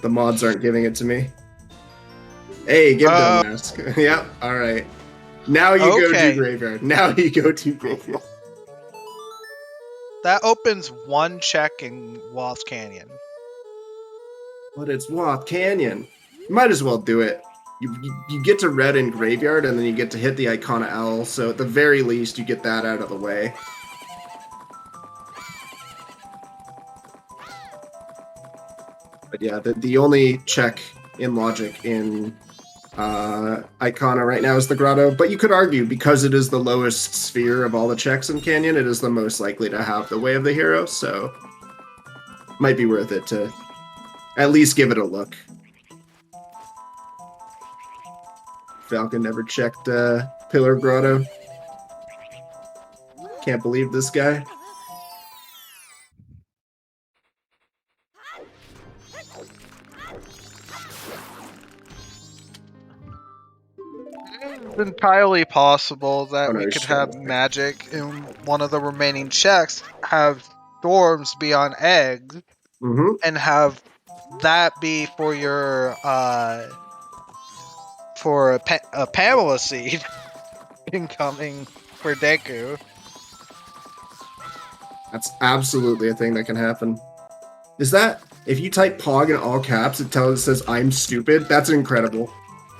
Speaker 1: The mods aren't giving it to me. Hey, give them a mask. Yep, alright. Now you go to Graveyard. Now you go to Graveyard.
Speaker 2: That opens 1 check in Lost Canyon.
Speaker 1: But it's Wath Canyon. You might as well do it. You get to red in Graveyard, and then you get to hit the Icona Owl, so at the very least, you get that out of the way. But yeah, the only check in logic in Icona right now is the Grotto, but you could argue, because it is the lowest sphere of all the checks in Canyon, it is the most likely to have the Way of the Hero, so might be worth it to at least give it a look. Falcon never checked Pillar Grotto. Can't believe this guy.
Speaker 2: It's entirely possible that we could have magic in one of the remaining checks, have storms be on eggs, and have that be for your for a Pamela seed incoming for Deku.
Speaker 1: That's absolutely a thing that can happen. Is that, if you type Pog in all caps, it says I'm stupid? That's incredible.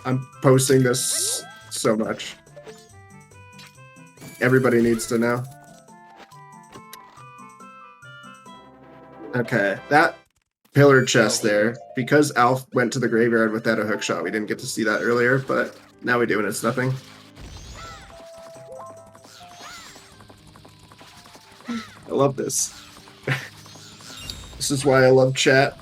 Speaker 1: I'm posting this so much. Everybody needs to know. Okay, that pillar chest there, because Alf went to the graveyard without a hookshot, we didn't get to see that earlier, but now we do and it's nothing. I love this. This is why I love chat.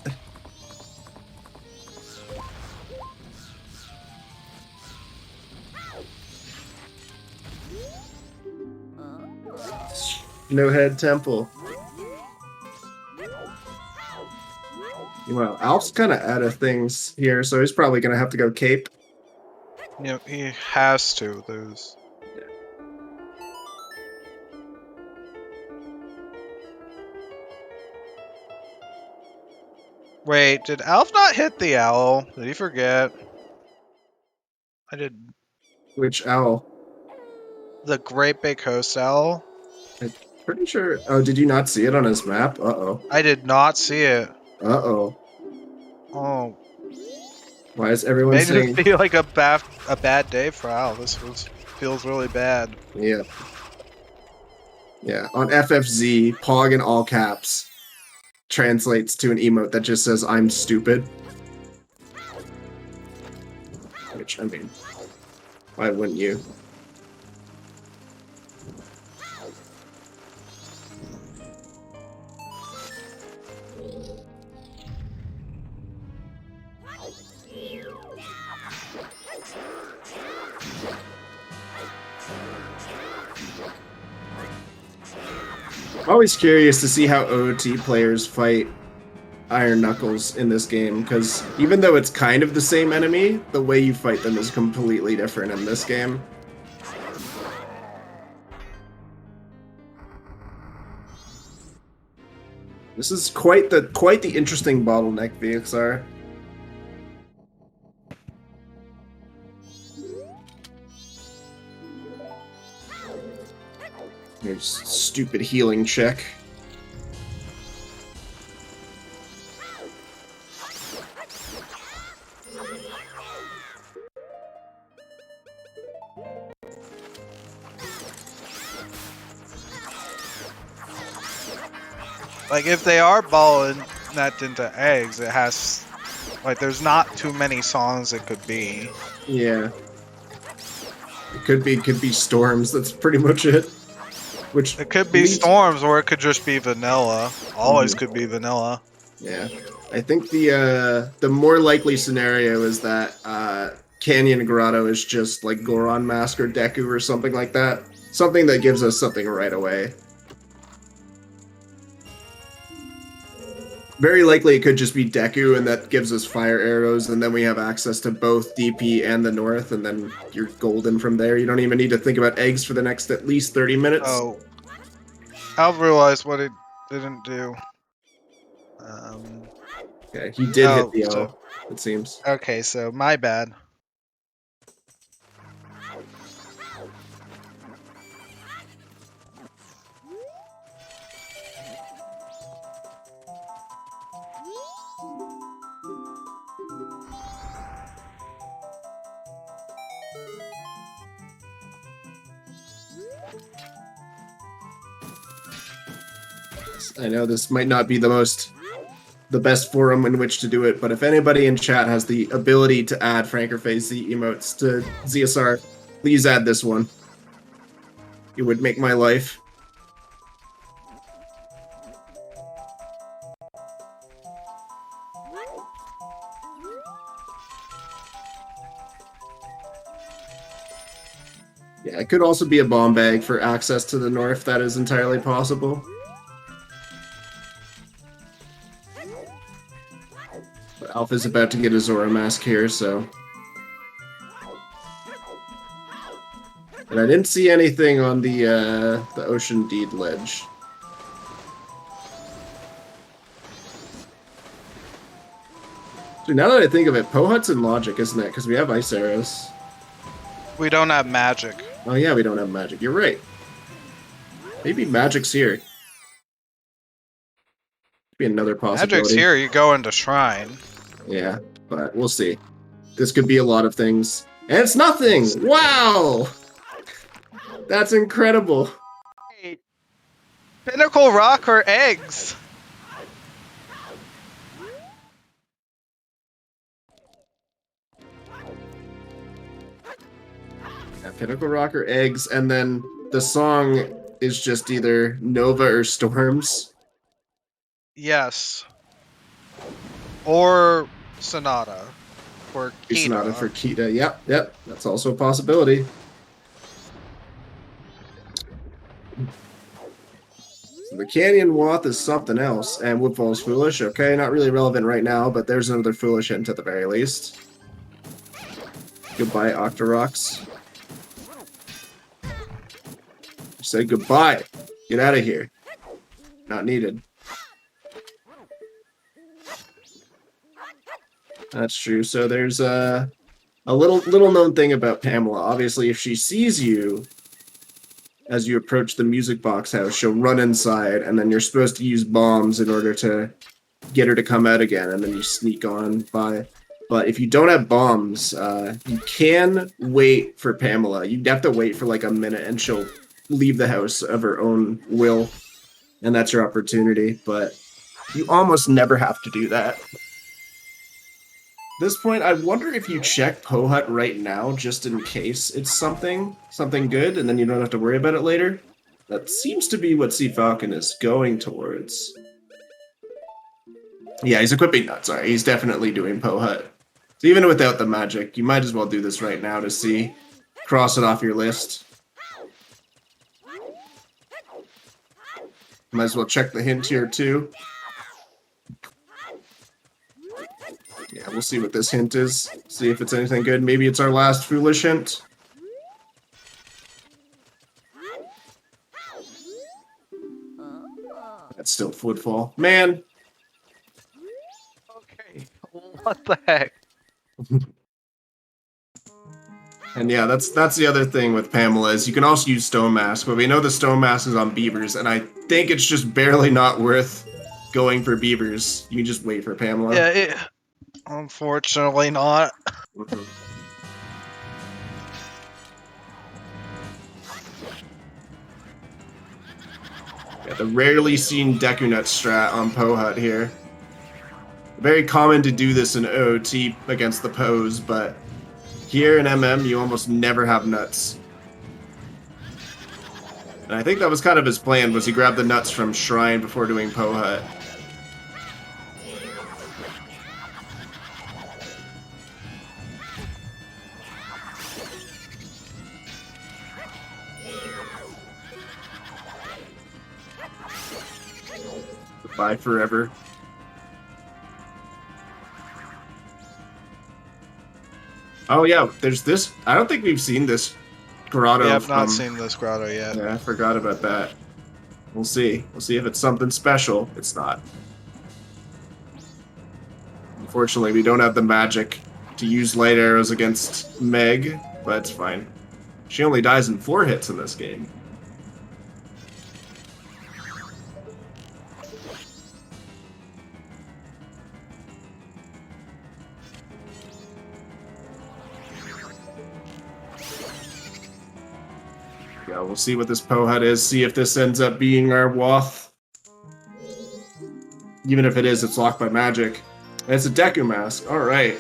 Speaker 1: No head temple. Well, Alf's kind of out of things here, so he's probably going to have to go cape.
Speaker 2: Yeah, he has to lose. Wait, did Alf not hit the owl? Did he forget? I did.
Speaker 1: Which owl?
Speaker 2: The Great Big Host Owl.
Speaker 1: I'm pretty sure. Oh, did you not see it on his map? Uh-oh.
Speaker 2: I did not see it.
Speaker 1: Uh-oh.
Speaker 2: Oh.
Speaker 1: Why is everyone saying...
Speaker 2: Made it feel like a bad day for Al. This feels really bad.
Speaker 1: Yeah. Yeah, on FFZ, Pog in all caps translates to an emote that just says, I'm stupid. Which, I mean, why wouldn't you? Always curious to see how OOT players fight Iron Knuckles in this game, because even though it's kind of the same enemy, the way you fight them is completely different in this game. This is quite the interesting bottleneck, VXR. There's stupid healing check.
Speaker 2: Like, if they are balling that into eggs, it has... Like, there's not too many songs it could be.
Speaker 1: Yeah. It could be storms, that's pretty much it. Which
Speaker 2: it could be storms, or it could just be vanilla. Always could be vanilla.
Speaker 1: Yeah. I think the more likely scenario is that Canyon Grotto is just like Goron Mask or Deku or something like that. Something that gives us something right away. Very likely it could just be Deku, and that gives us fire arrows, and then we have access to both DP and the North, and then you're golden from there. You don't even need to think about eggs for the next at least 30 minutes.
Speaker 2: Oh. I've realized what it didn't do.
Speaker 1: Okay, he did hit the O, it seems.
Speaker 2: Okay, so my bad.
Speaker 1: I know this might not be the best forum in which to do it, but if anybody in chat has the ability to add Frankerface Z emotes to ZSR, please add this one. It would make my life. Yeah, it could also be a bomb bag for access to the North. That is entirely possible. But Alpha's about to get a Zora mask here, so... And I didn't see anything on the Ocean Deed ledge. Dude, now that I think of it, Pohut's in logic, isn't it? Because we have ice arrows.
Speaker 2: We don't have magic.
Speaker 1: Oh yeah, we don't have magic. You're right. Maybe magic's here. Could be another possibility.
Speaker 2: Magic's here, you go into Shrine.
Speaker 1: Yeah, but we'll see. This could be a lot of things. And it's nothing! Wow! That's incredible.
Speaker 2: Hey, Pinnacle Rock or eggs?
Speaker 1: Yeah, Pinnacle Rock or eggs, and then the song is just either Nova or Storms.
Speaker 2: Yes. Or Sonata. For Kita.
Speaker 1: Sonata for Kita. Yep. That's also a possibility. So the Canyon Wath is something else, and Woodfall's Foolish. Okay, not really relevant right now, but there's another Foolish hint at the very least. Goodbye, Octoroks. Say goodbye. Get out of here. Not needed. That's true. So there's a little known thing about Pamela. Obviously, if she sees you as you approach the music box house, she'll run inside, and then you're supposed to use bombs in order to get her to come out again, and then you sneak on by. But if you don't have bombs, you can wait for Pamela. You'd have to wait for like a minute, and she'll leave the house of her own will, and that's your opportunity. But you almost never have to do that. At this point, I wonder if you check Pohut right now, just in case it's something good, and then you don't have to worry about it later. That seems to be what Cfalcon is going towards. Yeah, he's equipping that. Sorry, he's definitely doing Pohut. So even without the magic, you might as well do this right now to see. Cross it off your list. Might as well check the hint here, too. Yeah, we'll see what this hint is. See if it's anything good. Maybe it's our last foolish hint. That's still footfall. Man!
Speaker 2: Okay, what the heck?
Speaker 1: And yeah, that's the other thing with Pamela is you can also use Stone Mask, but we know the Stone Mask is on beavers, and I think it's just barely not worth going for beavers. You can just wait for Pamela.
Speaker 2: Yeah, unfortunately not.
Speaker 1: Mhm. Yeah, the rarely seen Deku Nut strat on Pohut here. Very common to do this in OOT against the Poes, but here in MM you almost never have nuts. And I think that was kind of his plan, was he grabbed the nuts from Shrine before doing Pohut. Goodbye forever. Oh yeah, there's this. I don't think we've seen this grotto.
Speaker 2: We have
Speaker 1: from...
Speaker 2: not seen this grotto yet.
Speaker 1: Yeah, I forgot about that. We'll see. We'll see if it's something special. It's not. Unfortunately, we don't have the magic to use light arrows against Meg, but it's fine. She only dies in 4 hits in this game. Yeah, we'll see what this Pohut is, see if this ends up being our Woth. Even if it is, it's locked by magic. And it's a Deku Mask, alright.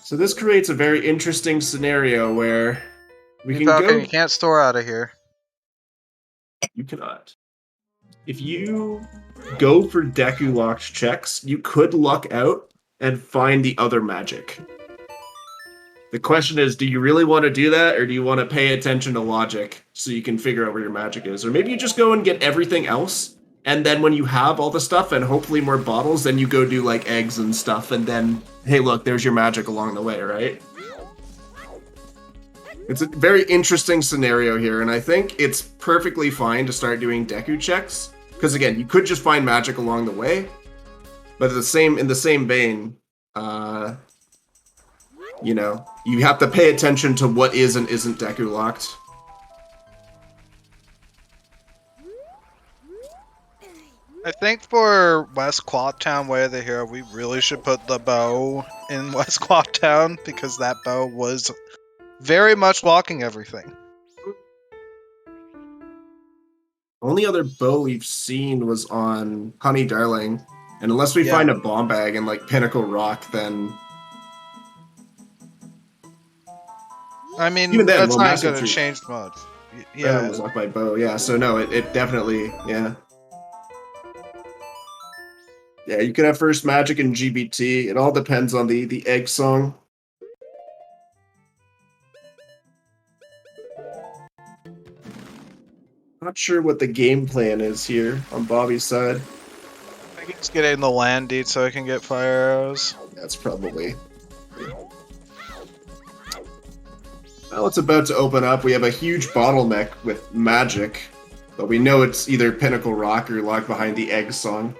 Speaker 1: So this creates a very interesting scenario where we can
Speaker 2: Falcon,
Speaker 1: go...
Speaker 2: you can't store out of here.
Speaker 1: You cannot. If you go for Deku locked checks, you could luck out and find the other magic. The question is, do you really want to do that, or do you want to pay attention to logic so you can figure out where your magic is? Or maybe you just go and get everything else, and then when you have all the stuff and hopefully more bottles, then you go do like eggs and stuff, and then, hey look, there's your magic along the way, right? It's a very interesting scenario here, and I think it's perfectly fine to start doing Deku checks, because again, you could just find magic along the way, but in the same vein, you know, you have to pay attention to what is and isn't Deku locked.
Speaker 2: I think for West Quaptown Way of the Hero, we really should put the bow in West Quaptown, because that bow was very much locking everything.
Speaker 1: Only other bow we've seen was on Honey Darling, and unless we find a bomb bag in like Pinnacle Rock, then
Speaker 2: I mean,
Speaker 1: even then,
Speaker 2: that's
Speaker 1: well,
Speaker 2: not
Speaker 1: Master
Speaker 2: going to
Speaker 1: Tree-
Speaker 2: change much.
Speaker 1: Venom
Speaker 2: Yeah,
Speaker 1: was locked by bow. Yeah, so no, it definitely, yeah. Yeah, you can have first magic in GBT. It all depends on the egg song. Not sure what the game plan is here on Bobby's side.
Speaker 2: I think he's getting the land deed so I can get fire arrows.
Speaker 1: That's probably... Well, it's about to open up. We have a huge bottleneck with magic, but we know it's either Pinnacle Rock or locked behind the egg song.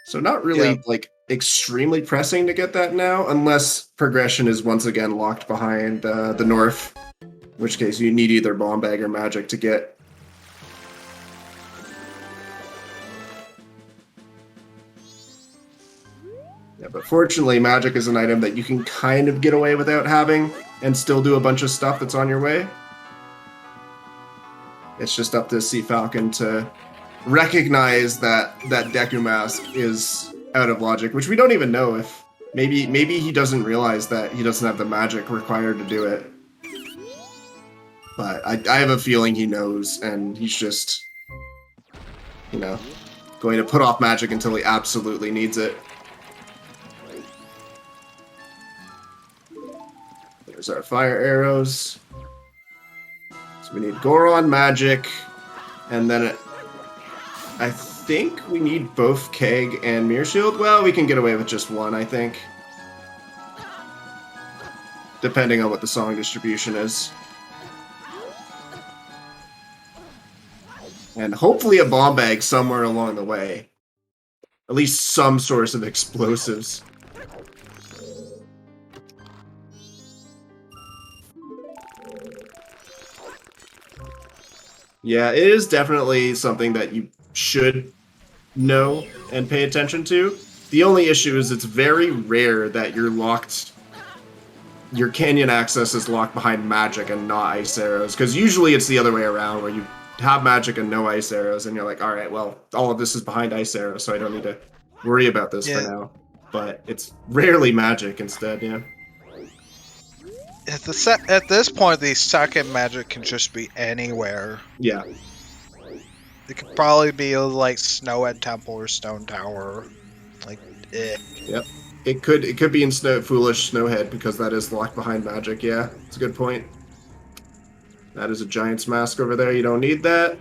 Speaker 1: So not really, like, extremely pressing to get that now, unless progression is once again locked behind the north, in which case you need either bomb bag or magic to get. Yeah, but fortunately, magic is an item that you can kind of get away without having, and still do a bunch of stuff that's on your way. It's just up to Cfalcon to recognize that Deku Mask is out of logic, which we don't even know if... Maybe he doesn't realize that he doesn't have the magic required to do it. But I have a feeling he knows, and he's just, you know, going to put off magic until he absolutely needs it. There's our fire arrows. So we need Goron magic, and then I think we need both Keg and Mirror Shield. Well, we can get away with just one, I think. Depending on what the song distribution is. And hopefully a bomb bag somewhere along the way. At least some source of explosives. Yeah, it is definitely something that you should know and pay attention to. The only issue is it's very rare that you're locked... Your canyon access is locked behind magic and not ice arrows. Because usually it's the other way around, where you have magic and no ice arrows, and you're like, alright, well, all of this is behind ice arrows, so I don't need to worry about this for now. But it's rarely magic instead, yeah.
Speaker 2: At this point, the second magic can just be anywhere.
Speaker 1: Yeah.
Speaker 2: It could probably be like Snowhead Temple or Stone Tower. Like,
Speaker 1: Yep. It could be in Foolish Snowhead, because that is locked behind magic, yeah. It's a good point. That is a Giant's Mask over there, you don't need that.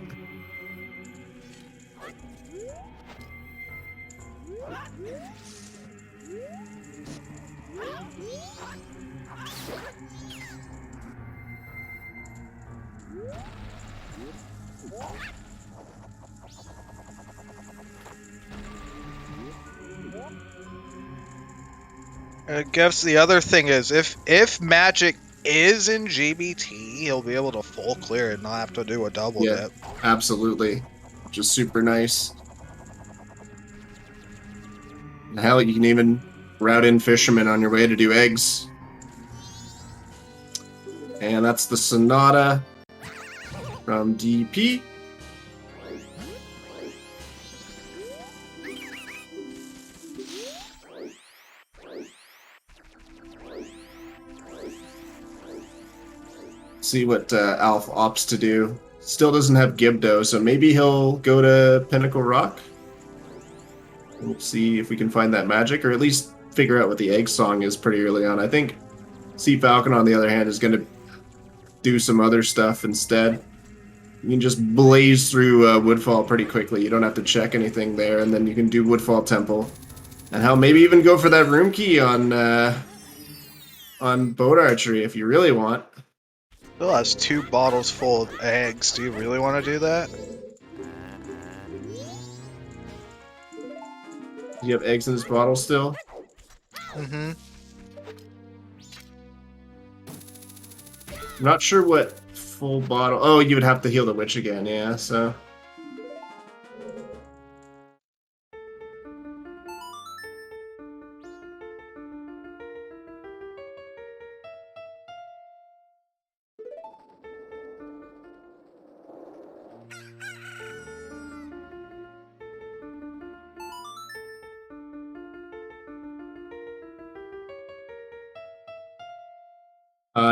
Speaker 2: I guess the other thing is, if magic is in GBT, he'll be able to full clear and not have to do a double dip.
Speaker 1: Absolutely. Which is super nice. And hell, you can even route in Fisherman on your way to do eggs. And that's the Sonata from DP. See what Alf opts to do. Still doesn't have Gibdo, so maybe he'll go to Pinnacle Rock. We'll see if we can find that magic, or at least figure out what the egg song is pretty early on. I think Cfalcon, on the other hand, is going to do some other stuff instead. You can just blaze through Woodfall pretty quickly. You don't have to check anything there, and then you can do Woodfall Temple. And hell, maybe even go for that room key on boat archery if you really want.
Speaker 2: Still has 2 bottles full of eggs. Do you really want to do that?
Speaker 1: Do you have eggs in this bottle still?
Speaker 2: Mm-hmm.
Speaker 1: I'm not sure what full bottle... Oh, you would have to heal the witch again, yeah, so...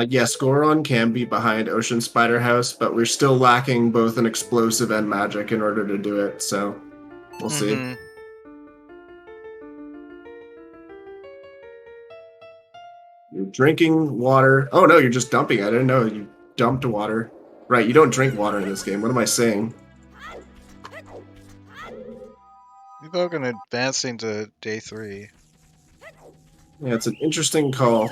Speaker 1: Yes, Goron can be behind Ocean Spider House, but we're still lacking both an explosive and magic in order to do it, so we'll see. You're drinking water. Oh no, you're just dumping. I didn't know you dumped water. Right, you don't drink water in this game. What am I saying?
Speaker 2: People are going to advancing to day 3.
Speaker 1: Yeah, it's an interesting call.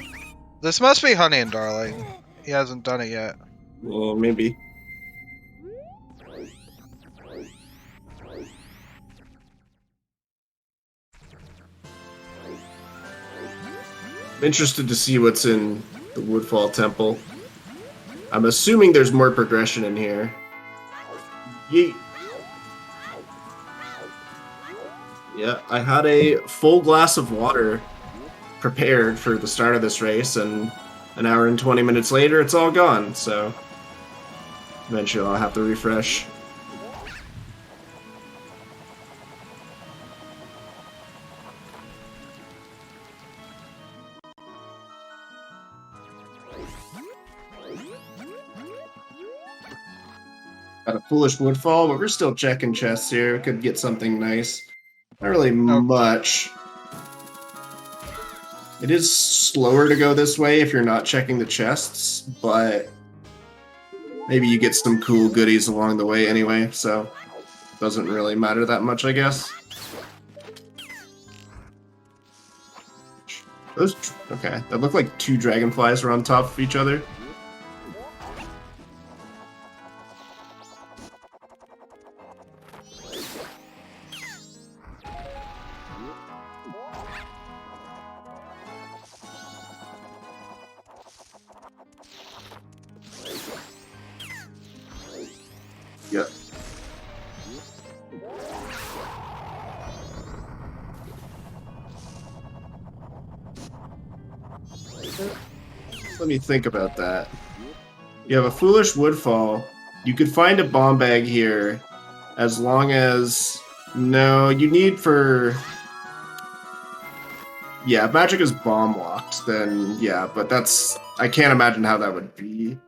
Speaker 2: This must be Honey and Darling. He hasn't done it yet.
Speaker 1: Yeah, maybe. I'm interested to see what's in the Woodfall Temple. I'm assuming there's more progression in here. Yeet. Yeah, I had a full glass of water prepared for the start of this race, and an hour and 20 minutes later, it's all gone, so eventually I'll have to refresh. Got a foolish Woodfall, but we're still checking chests here. Could get something nice. Not really much. It is slower to go this way if you're not checking the chests, but maybe you get some cool goodies along the way anyway, so doesn't really matter that much, I guess. Those okay, that looked like two dragonflies were on top of each other. Yep. Let me think about that. You have a foolish woodfall. You could find a bomb bag here, as long as no, you need for yeah, if magic is bomb locked, then yeah, but that's I can't imagine how that would be.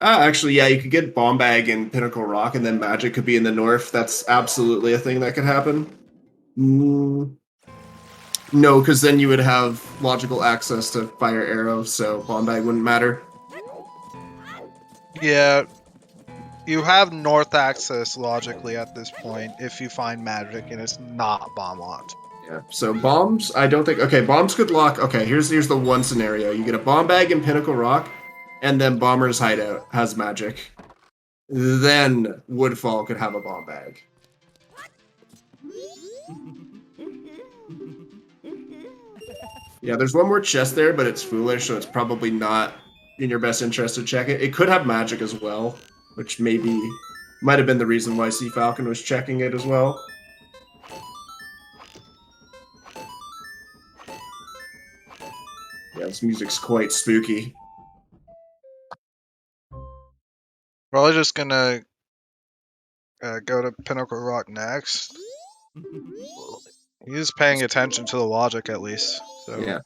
Speaker 1: Actually, yeah, you could get bomb bag in Pinnacle Rock, and then magic could be in the north. That's absolutely a thing that could happen. No, because then you would have logical access to fire arrow, so bomb bag wouldn't matter.
Speaker 2: Yeah, you have north access logically at this point if you find magic and it's not bomb locked.
Speaker 1: Yeah. So bombs, I don't think. Okay, bombs could lock. Okay, here's the one scenario: you get a bomb bag in Pinnacle Rock, and then Bomber's Hideout has magic. Then Woodfall could have a bomb bag. Yeah, there's one more chest there, but it's foolish, so it's probably not in your best interest to check it. It could have magic as well, which maybe might have been the reason why Cfalcon was checking it as well. Yeah, this music's quite spooky.
Speaker 2: Probably just gonna go to Pinnacle Rock next. He's paying attention to the logic at least. So.
Speaker 1: Yeah.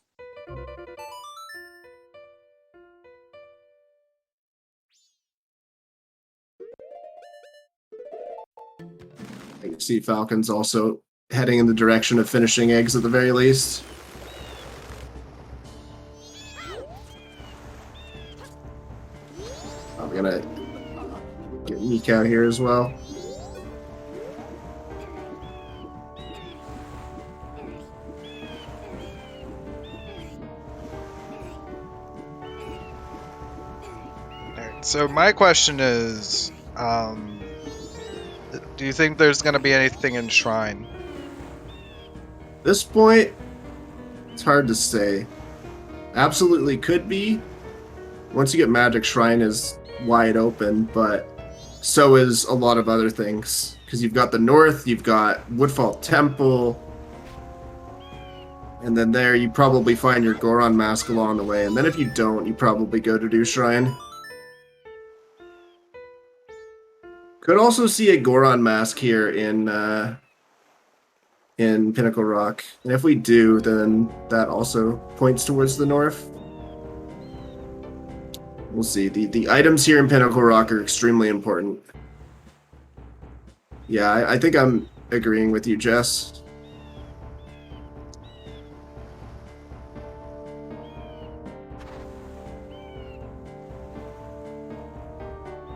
Speaker 1: I think Cfalcon's also heading in the direction of finishing eggs at the very least. I'm gonna get Meek out here as well.
Speaker 2: So my question is, do you think there's going to be anything in Shrine?
Speaker 1: At this point, it's hard to say. Absolutely could be. Once you get Magic, Shrine is wide open, but so is a lot of other things. Because you've got the North, you've got Woodfall Temple, and then there you probably find your Goron Mask along the way. And then if you don't, you probably go to do Shrine. Could also see a Goron Mask here in Pinnacle Rock. And if we do, then that also points towards the north. We'll see. The items here in Pinnacle Rock are extremely important. Yeah, I think I'm agreeing with you, Jess.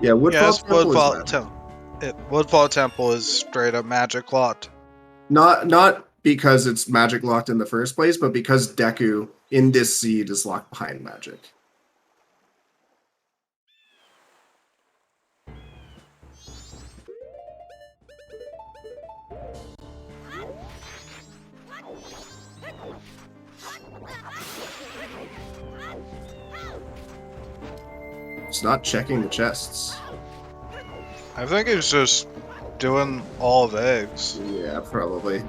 Speaker 1: Yeah, Woodfall Temple
Speaker 2: Woodfall Temple is straight up magic locked.
Speaker 1: Not because it's magic locked in the first place, but because Deku in this seed is locked behind magic. It's not checking the chests.
Speaker 2: I think it's just doing all of eggs.
Speaker 1: Yeah, probably.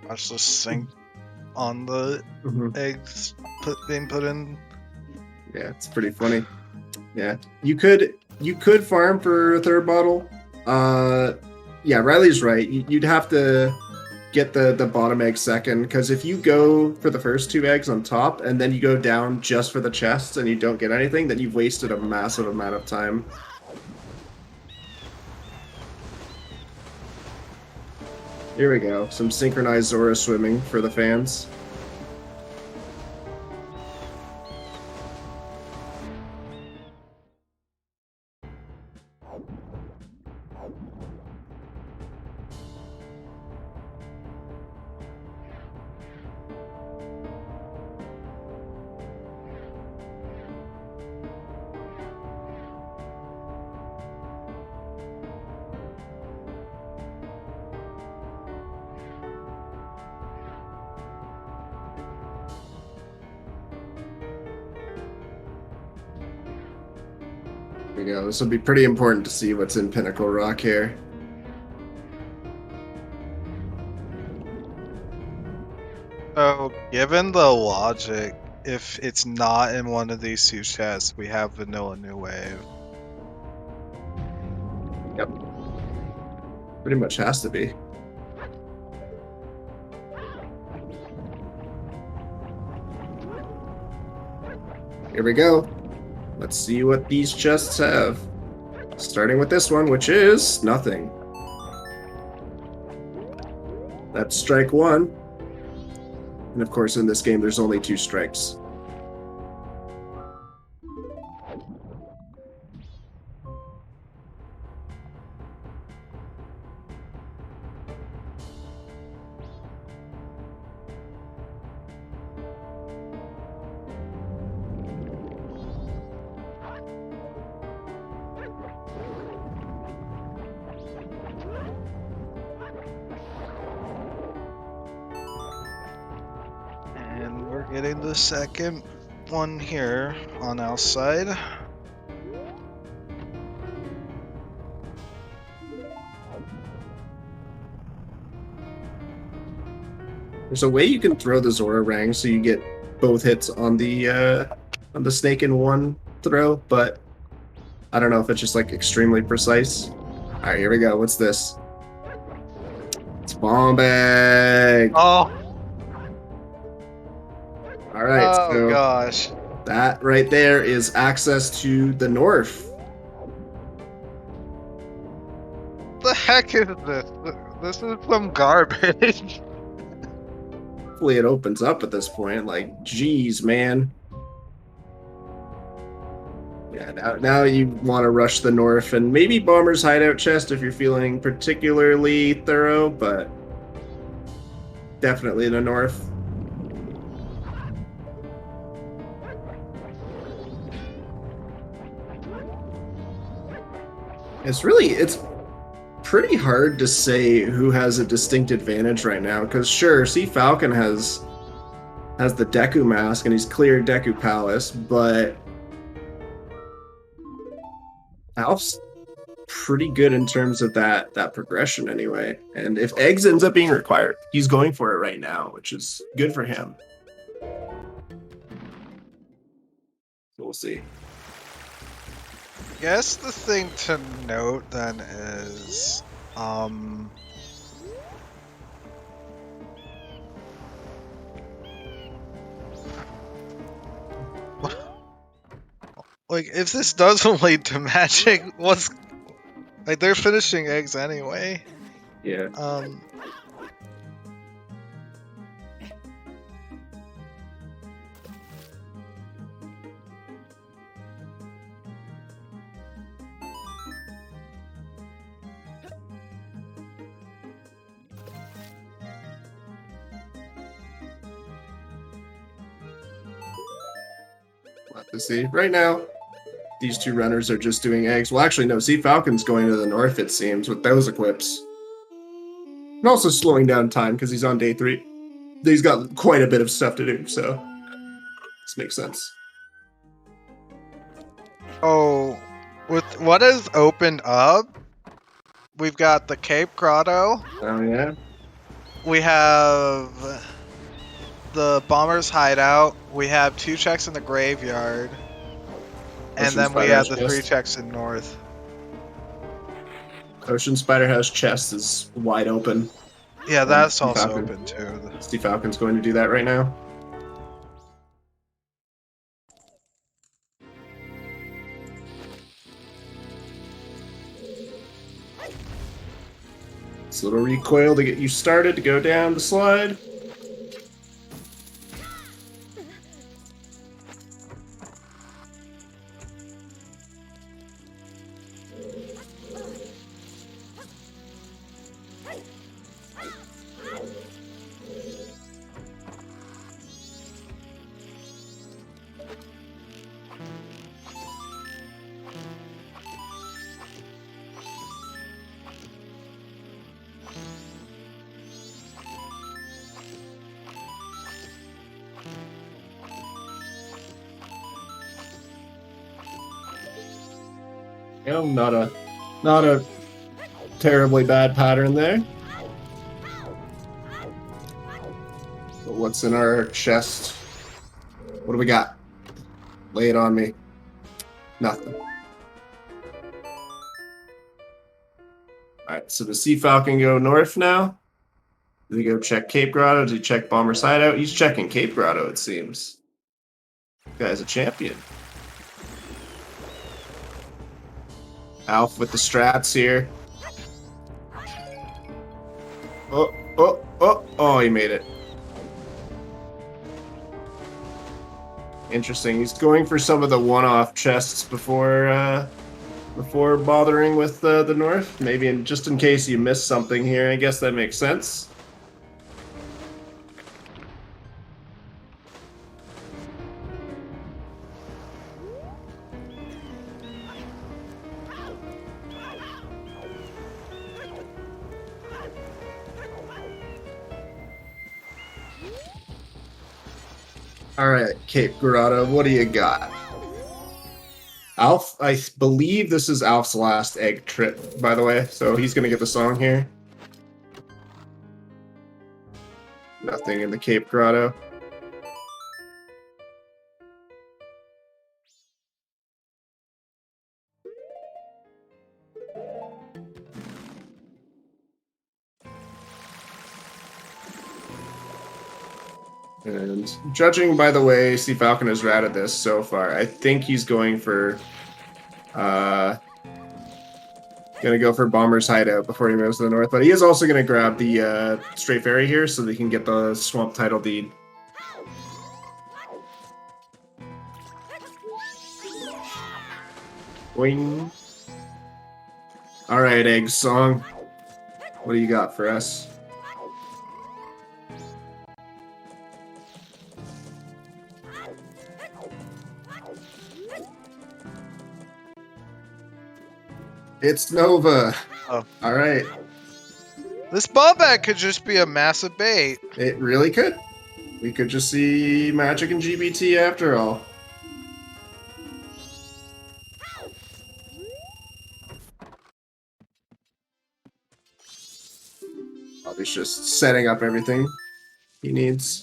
Speaker 2: Watch the sink on the eggs being put in.
Speaker 1: Yeah, it's pretty funny. Yeah, you could farm for a third bottle. Yeah, Riley's right. You'd have to get the bottom egg second, because if you go for the first 2 eggs on top and then you go down just for the chests and you don't get anything, then you've wasted a massive amount of time. Here we go. Some synchronized Zora swimming for the fans. Here we go. This will be pretty important to see what's in Pinnacle Rock here.
Speaker 2: So, given the logic, if it's not in one of these two chests, we have Vanilla New Wave.
Speaker 1: Yep. Pretty much has to be. Here we go. Let's see what these chests have. Starting with this one, which is nothing. That's strike one. And of course, in this game, there's only 2 strikes.
Speaker 2: And we're getting the second one here on our side.
Speaker 1: There's a way you can throw the Zora Rang so you get both hits on the snake in one throw, but I don't know if it's just like extremely precise. All right, here we go. What's this? It's bomb bag.
Speaker 2: Oh!
Speaker 1: All right,
Speaker 2: Oh
Speaker 1: so
Speaker 2: gosh.
Speaker 1: that right there is access to the north.
Speaker 2: What the heck is this? This is some garbage.
Speaker 1: Hopefully it opens up at this point. Like, geez, man. Yeah, now you want to rush the north and maybe Bomber's Hideout chest if you're feeling particularly thorough, but definitely the north. It's pretty hard to say who has a distinct advantage right now, because sure, Cfalcon has the Deku mask and he's cleared Deku Palace, but Alf's pretty good in terms of that progression anyway. And if eggs ends up being required, he's going for it right now, which is good for him. So we'll see.
Speaker 2: I guess the thing to note then is, like, if this doesn't lead to magic, what's, like, they're finishing eggs anyway.
Speaker 1: Yeah. We'll have to see. Right now, these 2 runners are just doing eggs. Well, actually, no. Cfalcon's going to the north, it seems, with those equips. And also slowing down time because he's on day 3. He's got quite a bit of stuff to do, so this makes sense.
Speaker 2: Oh, with what is opened up, we've got the Cape Grotto.
Speaker 1: Oh, yeah?
Speaker 2: We have the Bomber's Hideout. We have 2 checks in the graveyard. And then we have the 3 checks in north.
Speaker 1: Ocean Spider House chest is wide open.
Speaker 2: Yeah, that's also
Speaker 1: Cfalcon.
Speaker 2: open too.
Speaker 1: Cfalcon's going to do that right now. This little recoil to get you started to go down the slide. You know, not a terribly bad pattern there. But what's in our chest? What do we got? Lay it on me. Nothing. Alright, so does Cfalcon go north now? Does he go check Cape Grotto? Does he check Bomber's Hideout? He's checking Cape Grotto, it seems. Guy's a champion. Alf with the strats here. Oh, he made it. Interesting. He's going for some of the one-off chests before bothering with the north. Maybe just in case you missed something here. I guess that makes sense. Alright, Cape Grotto, what do you got? Alf, I believe this is Alf's last egg trip, by the way, so he's gonna get the song here. Nothing in the Cape Grotto. And judging by the way Cfalcon has routed this so far, I think he's going for Bomber's Hideout before he moves to the north. But he is also gonna grab the straight ferry here so they can get the swamp title deed. Boing. Alright, Egg Song. What do you got for us? It's Nova.
Speaker 2: Oh.
Speaker 1: Alright.
Speaker 2: This bomb bag could just be a massive bait.
Speaker 1: It really could. We could just see Magic and GBT after all. He's just setting up everything he needs.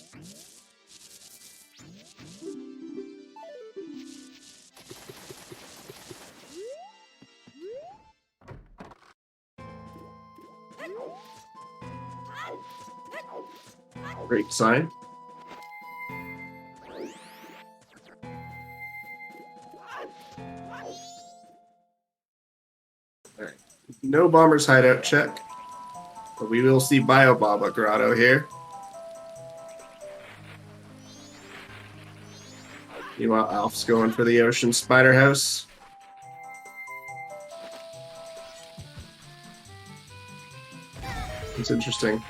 Speaker 1: Great sign. Alright. No Bomber's Hideout check. But we will see Biobaba Grotto here. Meanwhile, Alf's going for the Ocean Spider House. It's interesting.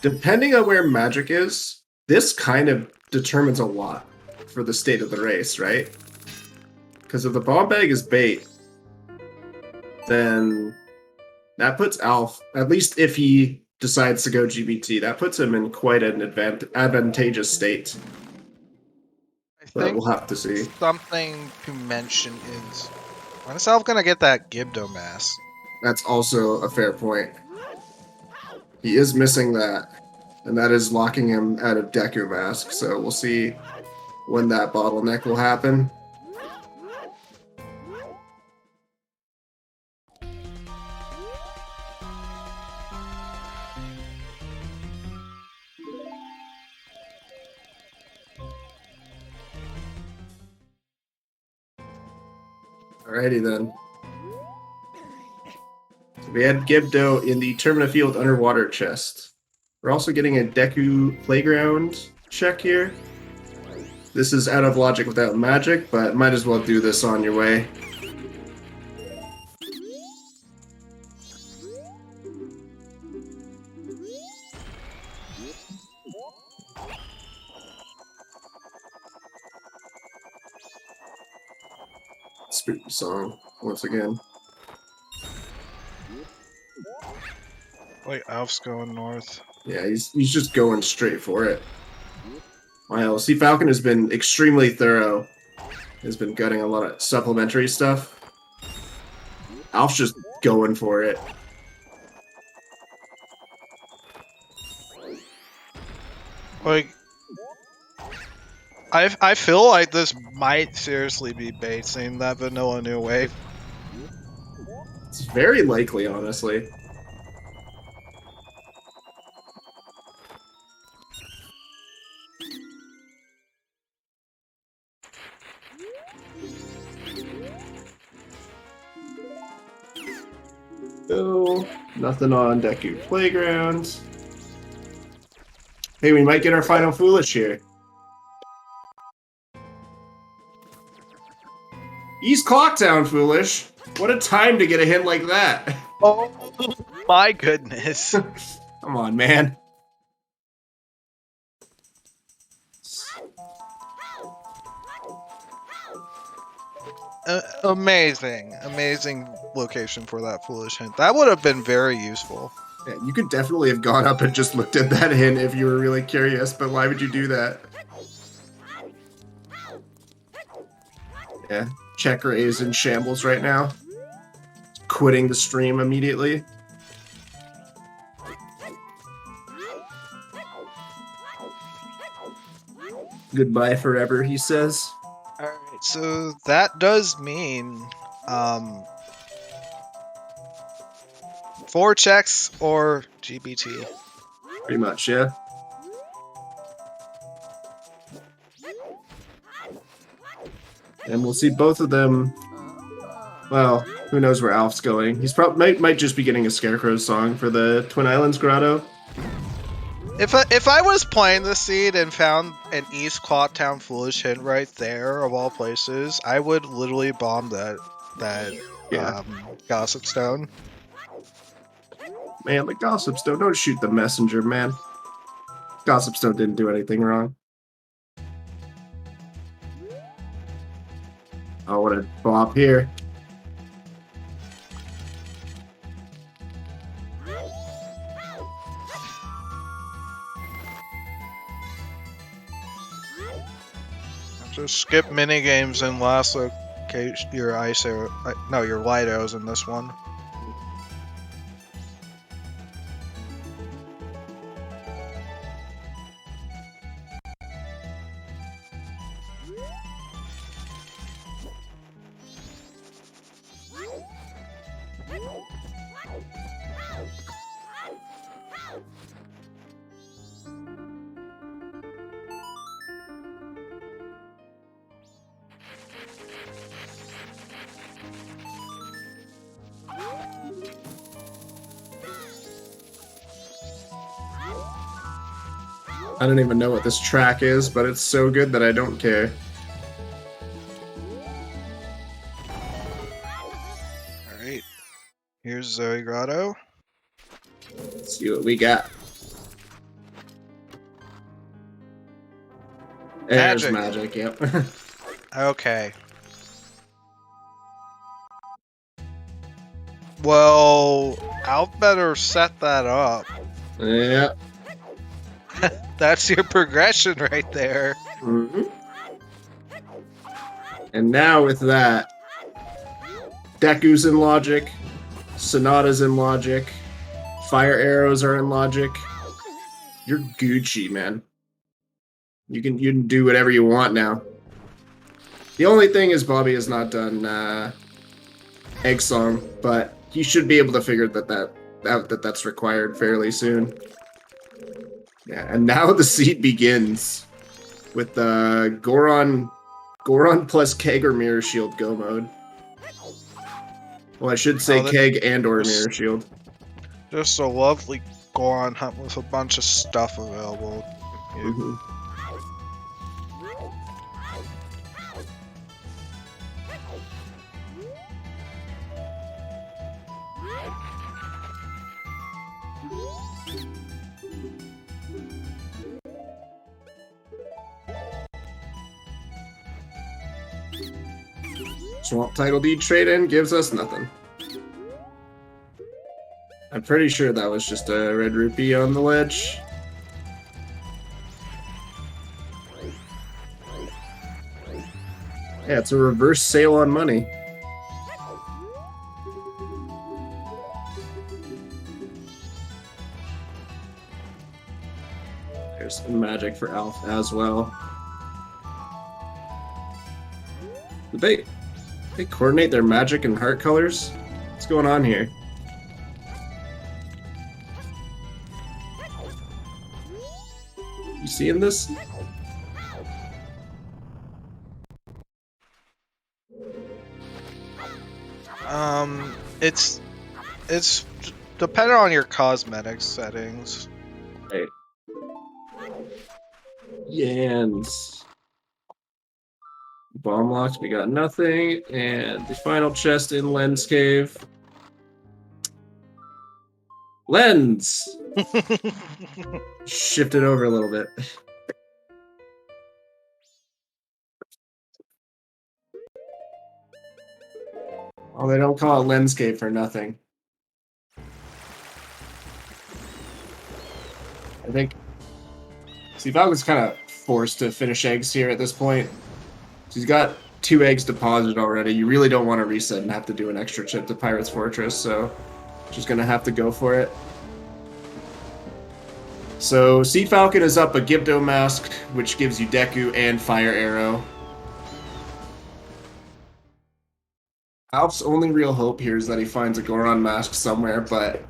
Speaker 1: Depending on where Magic is, this kind of determines a lot for the state of the race, right? Because if the bomb bag is bait, then that puts Alf, at least if he decides to go GBT, that puts him in quite an advantageous state.
Speaker 2: I think
Speaker 1: we'll have to see.
Speaker 2: Something to mention is, when is Alf gonna get that Gibdo mask?
Speaker 1: That's also a fair point. He is missing that, and that is locking him out of Deku Mask, so we'll see when that bottleneck will happen. Alrighty then. So we had Gibdo in the Termina Field underwater chest. We're also getting a Deku Playground check here. This is out of logic without magic, but might as well do this on your way. Spooky song, once again.
Speaker 2: Wait, Alf's going north.
Speaker 1: Yeah, he's just going straight for it. Wow, Cfalcon has been extremely thorough. Has been gutting a lot of supplementary stuff. Alf's just going for it.
Speaker 2: Like, I feel like this might seriously be basing that vanilla new wave.
Speaker 1: It's very likely, honestly. Oh, nothing on Deku Playground. Hey, we might get our final Foolish here. East Clocktown, Foolish. What a time to get a hit like that.
Speaker 2: Oh my goodness.
Speaker 1: Come on, man.
Speaker 2: Amazing location for that foolish hint. That would have been very useful.
Speaker 1: Yeah, you could definitely have gone up and just looked at that hint if you were really curious, but why would you do that? Yeah, Checker is in shambles right now. Quitting the stream immediately. Goodbye forever, he says.
Speaker 2: Alright, so that does mean 4 checks or GBT.
Speaker 1: Pretty much, yeah. And we'll see both of them. Well, who knows where Alf's going. He's probably might just be getting a Scarecrow song for the Twin Islands Grotto.
Speaker 2: If I was playing the seed and found an East Clocktown Foolish hint right there of all places, I would literally bomb that Gossip Stone.
Speaker 1: Man, the Gossip Stone, don't shoot the messenger, man. Gossip Stone didn't do anything wrong. Oh, what a bop here.
Speaker 2: Just skip minigames and last locate your your light arrows in this one.
Speaker 1: I don't even know what this track is, but it's so good that I don't care.
Speaker 2: Alright. Here's Zoe Grotto.
Speaker 1: Let's see what we got. There's magic, yep.
Speaker 2: Okay. Well, I'll better set that up.
Speaker 1: Yeah.
Speaker 2: That's your progression right there.
Speaker 1: Mm-hmm. And now with that, Deku's in logic, Sonata's in logic, Fire Arrows are in logic. You're Gucci, man. You can do whatever you want now. The only thing is Bobby has not done Egg Song, but he should be able to figure that's required fairly soon. Yeah, and now the seed begins with Goron plus Kegger Mirror Shield go mode. Well, I should say
Speaker 2: Oh, that-
Speaker 1: keg and or mirror shield.
Speaker 2: Just a lovely Goron hunt with a bunch of stuff available.
Speaker 1: Mhm. Swamp title deed trade-in gives us nothing. I'm pretty sure that was just a red rupee on the ledge. Yeah, it's a reverse sale on money. There's some magic for Alf as well. Did they coordinate their magic and heart colors? What's going on here? You seeing this?
Speaker 2: It's dependent on your cosmetic settings.
Speaker 1: Right. Yans. Bomb locks, we got nothing. And the final chest in Lens Cave. Lens! Shift it over a little bit. Oh, they don't call it Lens Cave for nothing. I think Cfalcon's kind of forced to finish eggs here at this point. He's got 2 eggs deposited already. You really don't want to reset and have to do an extra trip to Pirate's Fortress, so just gonna have to go for it. So Cfalcon is up a Gibdo Mask, which gives you Deku and Fire Arrow. Alf's only real hope here is that he finds a Goron Mask somewhere, but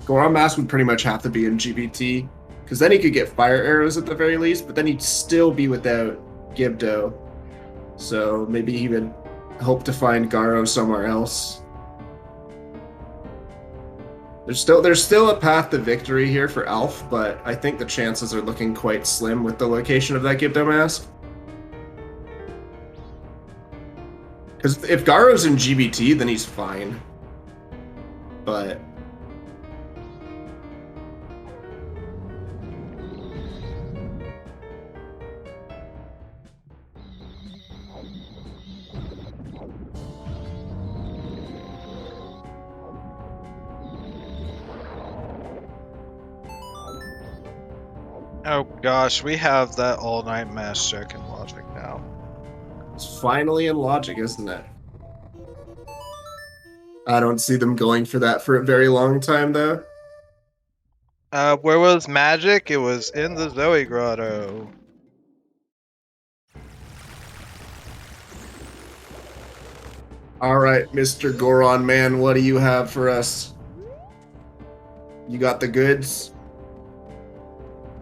Speaker 1: Goron Mask would pretty much have to be in GBT, because then he could get Fire Arrows at the very least, but then he'd still be without Gibdo. So maybe he would hope to find Garo somewhere else. There's still a path to victory here for Alf, but I think the chances are looking quite slim with the location of that Gibdo Mask. Because if Garo's in GBT, then he's fine. But
Speaker 2: Oh gosh, we have that all-night mass check in Logic now.
Speaker 1: it's finally in Logic, isn't it? I don't see them going for that for a very long time, though.
Speaker 2: Where was Magic? It was in the Zoe Grotto.
Speaker 1: All right, Mr. Goron Man, what do you have for us? You got the goods?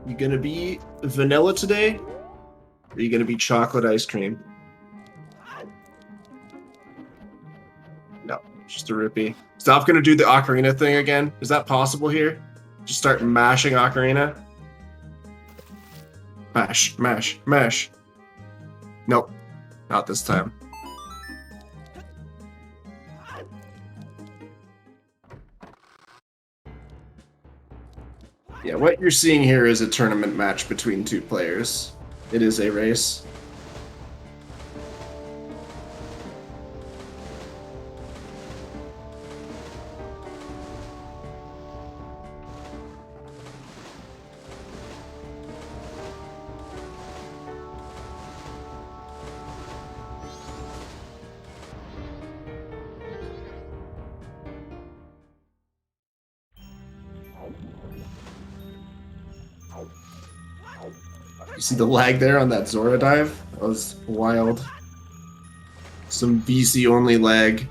Speaker 1: You gonna be vanilla today? Or are you gonna be chocolate ice cream? No, just a rupee. Is Alf gonna do the ocarina thing again? Is that possible here? Just start mashing ocarina? Mash, mash, mash. Nope, not this time. Yeah, what you're seeing here is a tournament match between 2 players. It is a race. You see the lag there on that Zora dive? That was wild. Some BC only lag.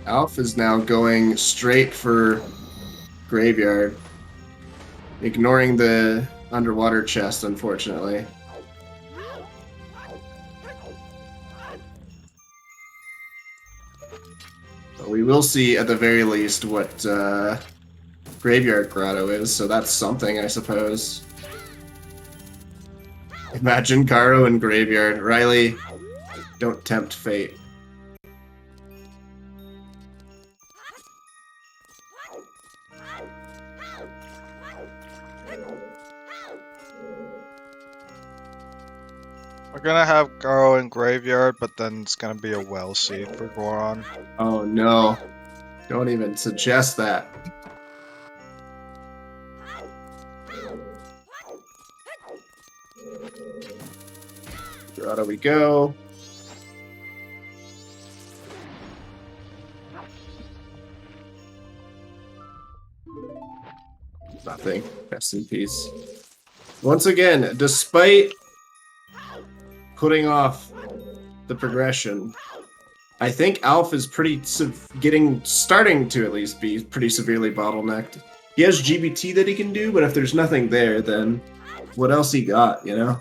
Speaker 1: Alf is now going straight for Graveyard, ignoring the underwater chest, unfortunately. We will see at the very least what Graveyard Grotto is, so that's something, I suppose. Imagine Garo and Graveyard. Riley, don't tempt fate.
Speaker 2: We're gonna have Garo in Graveyard, but then it's gonna be a well seed for Goron.
Speaker 1: Oh no. Don't even suggest that. Grotto we go. Nothing. Rest in peace. Once again, despite putting off the progression, I think Alf is starting to at least be pretty severely bottlenecked. He has GBT that he can do, but if there's nothing there, then what else he got, you know?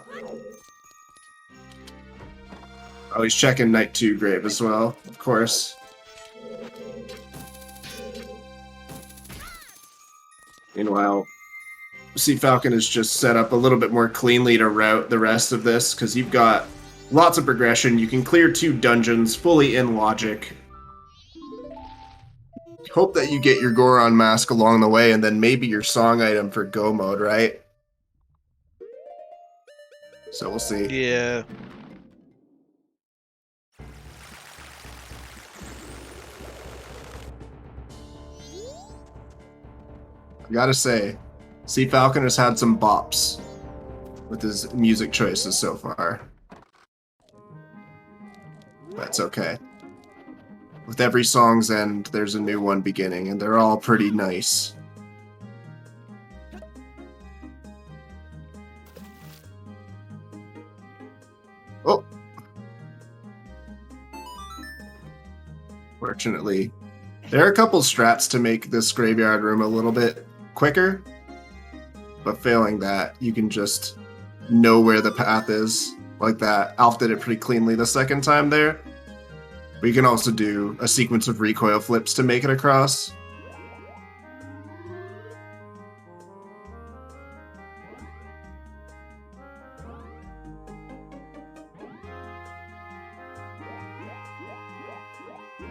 Speaker 1: Oh, he's checking Night 2 Grave as well, of course. Meanwhile, Cfalcon is just set up a little bit more cleanly to route the rest of this, because you've got lots of progression. You can clear 2 dungeons fully in logic. Hope that you get your Goron mask along the way, and then maybe your song item for Go mode, right? So we'll see.
Speaker 2: Yeah.
Speaker 1: I gotta say, Cfalcon has had some bops with his music choices so far. That's okay. With every song's end, there's a new one beginning, and they're all pretty nice. Oh! Fortunately, there are a couple strats to make this graveyard room a little bit quicker, but failing that, you can just know where the path is, like that. Alf did it pretty cleanly the second time there. But you can also do a sequence of recoil flips to make it across.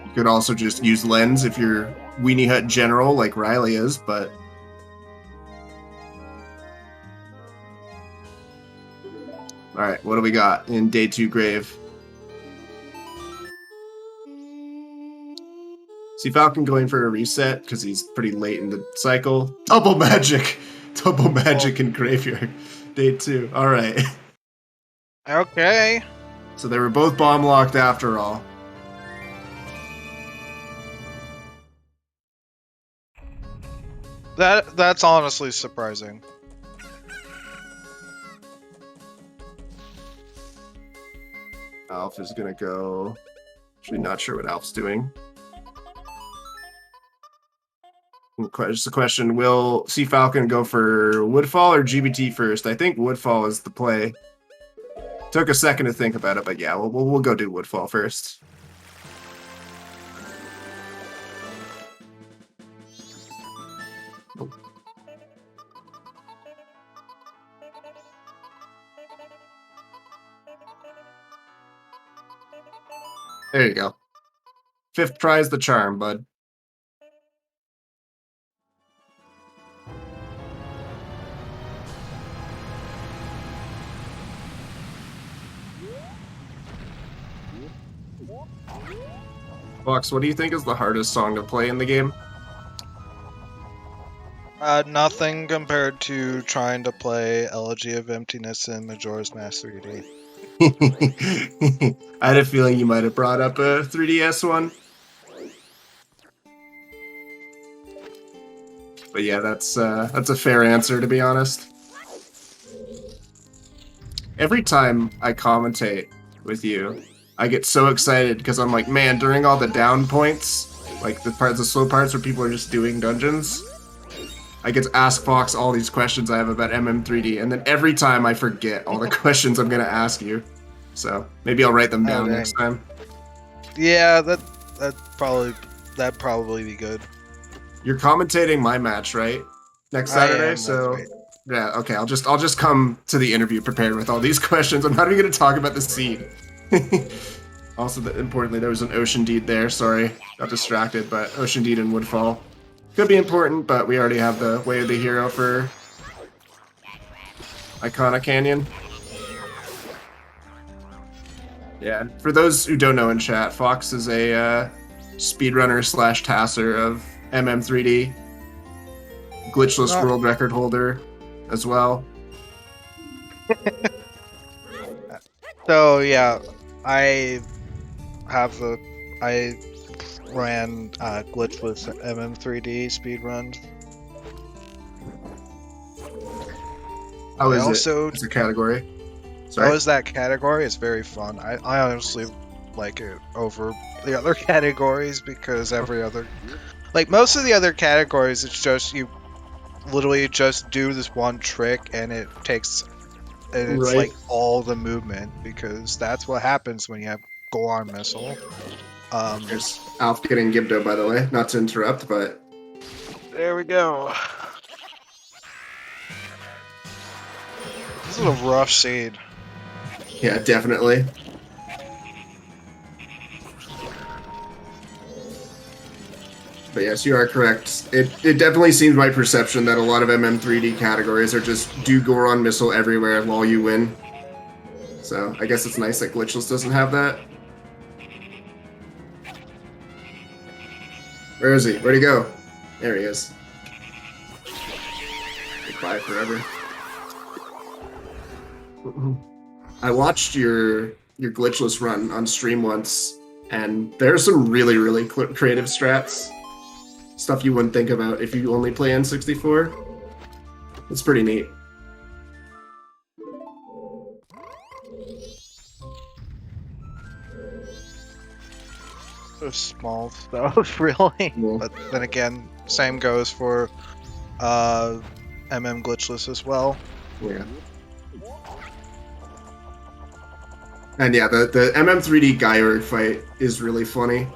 Speaker 1: You could also just use Lens if you're Weenie Hut General like Riley is, but alright, what do we got in Day 2 Grave? Cfalcon going for a reset because he's pretty late in the cycle. Double magic! Double magic in Graveyard. Day 2. Alright.
Speaker 2: Okay.
Speaker 1: So they were both bomb locked after all.
Speaker 2: That's honestly surprising.
Speaker 1: Alf is gonna go. Actually, not sure what Alf's doing. Just a question: will Cfalcon go for Woodfall or GBT first? I think Woodfall is the play. Took a second to think about it, but yeah, we'll go do Woodfall first. There you go. 5th try's the charm, bud. Fox, what do you think is the hardest song to play in the game?
Speaker 2: Nothing compared to trying to play Elegy of Emptiness in Majora's Mask 3D.
Speaker 1: I had a feeling you might have brought up a 3DS one. But yeah, that's a fair answer, to be honest. Every time I commentate with you, I get so excited because I'm like, man, during all the down points, like the slow parts where people are just doing dungeons, I get to ask Fox all these questions I have about MM3D, and then every time I forget all the questions I'm gonna ask you. So maybe I'll write them down next time.
Speaker 2: Yeah, that'd probably That'd probably be good.
Speaker 1: You're commentating my match, right? Next
Speaker 2: I
Speaker 1: Saturday,
Speaker 2: am,
Speaker 1: so
Speaker 2: that's right.
Speaker 1: yeah, okay. I'll just come to the interview prepared with all these questions. I'm not even going to talk about the seed. Also, importantly, there was an Ocean Deed there. Sorry, got distracted, but Ocean Deed and Woodfall could be important, but we already have the Way of the Hero for Icona Canyon. Yeah, for those who don't know in chat, Fox is a speedrunner slash tasser of MM3D, glitchless
Speaker 2: Oh.
Speaker 1: world record holder as well.
Speaker 2: So yeah, I I ran glitchless MM3D speedruns.
Speaker 1: How
Speaker 2: I
Speaker 1: is
Speaker 2: also
Speaker 1: it as a category?
Speaker 2: How
Speaker 1: Sorry?
Speaker 2: is that category? It's very fun. I honestly like it over the other categories because most of the other categories, it's just you literally just do this one trick and it's
Speaker 1: Right.
Speaker 2: like all the movement because that's what happens when you have Goron Missile.
Speaker 1: There's Alf getting Gibdo, by the way. Not to interrupt, but
Speaker 2: There we go. This is a rough seed.
Speaker 1: yeah, definitely. But yes, you are correct. It definitely seems my perception that a lot of MM3D categories are just do Goron Missile everywhere while you win. So I guess it's nice that Glitchless doesn't have that. Where is he? Where'd he go? There he is. Goodbye forever. I watched your Glitchless run on stream once, and there's some really, really creative strats. Stuff you wouldn't think about if you only play N64. It's pretty neat.
Speaker 2: Just small stuff, really.
Speaker 1: Cool.
Speaker 2: But then again, same goes for MM glitchless as well.
Speaker 1: Yeah. And yeah, the MM3D Gyurg fight is really funny.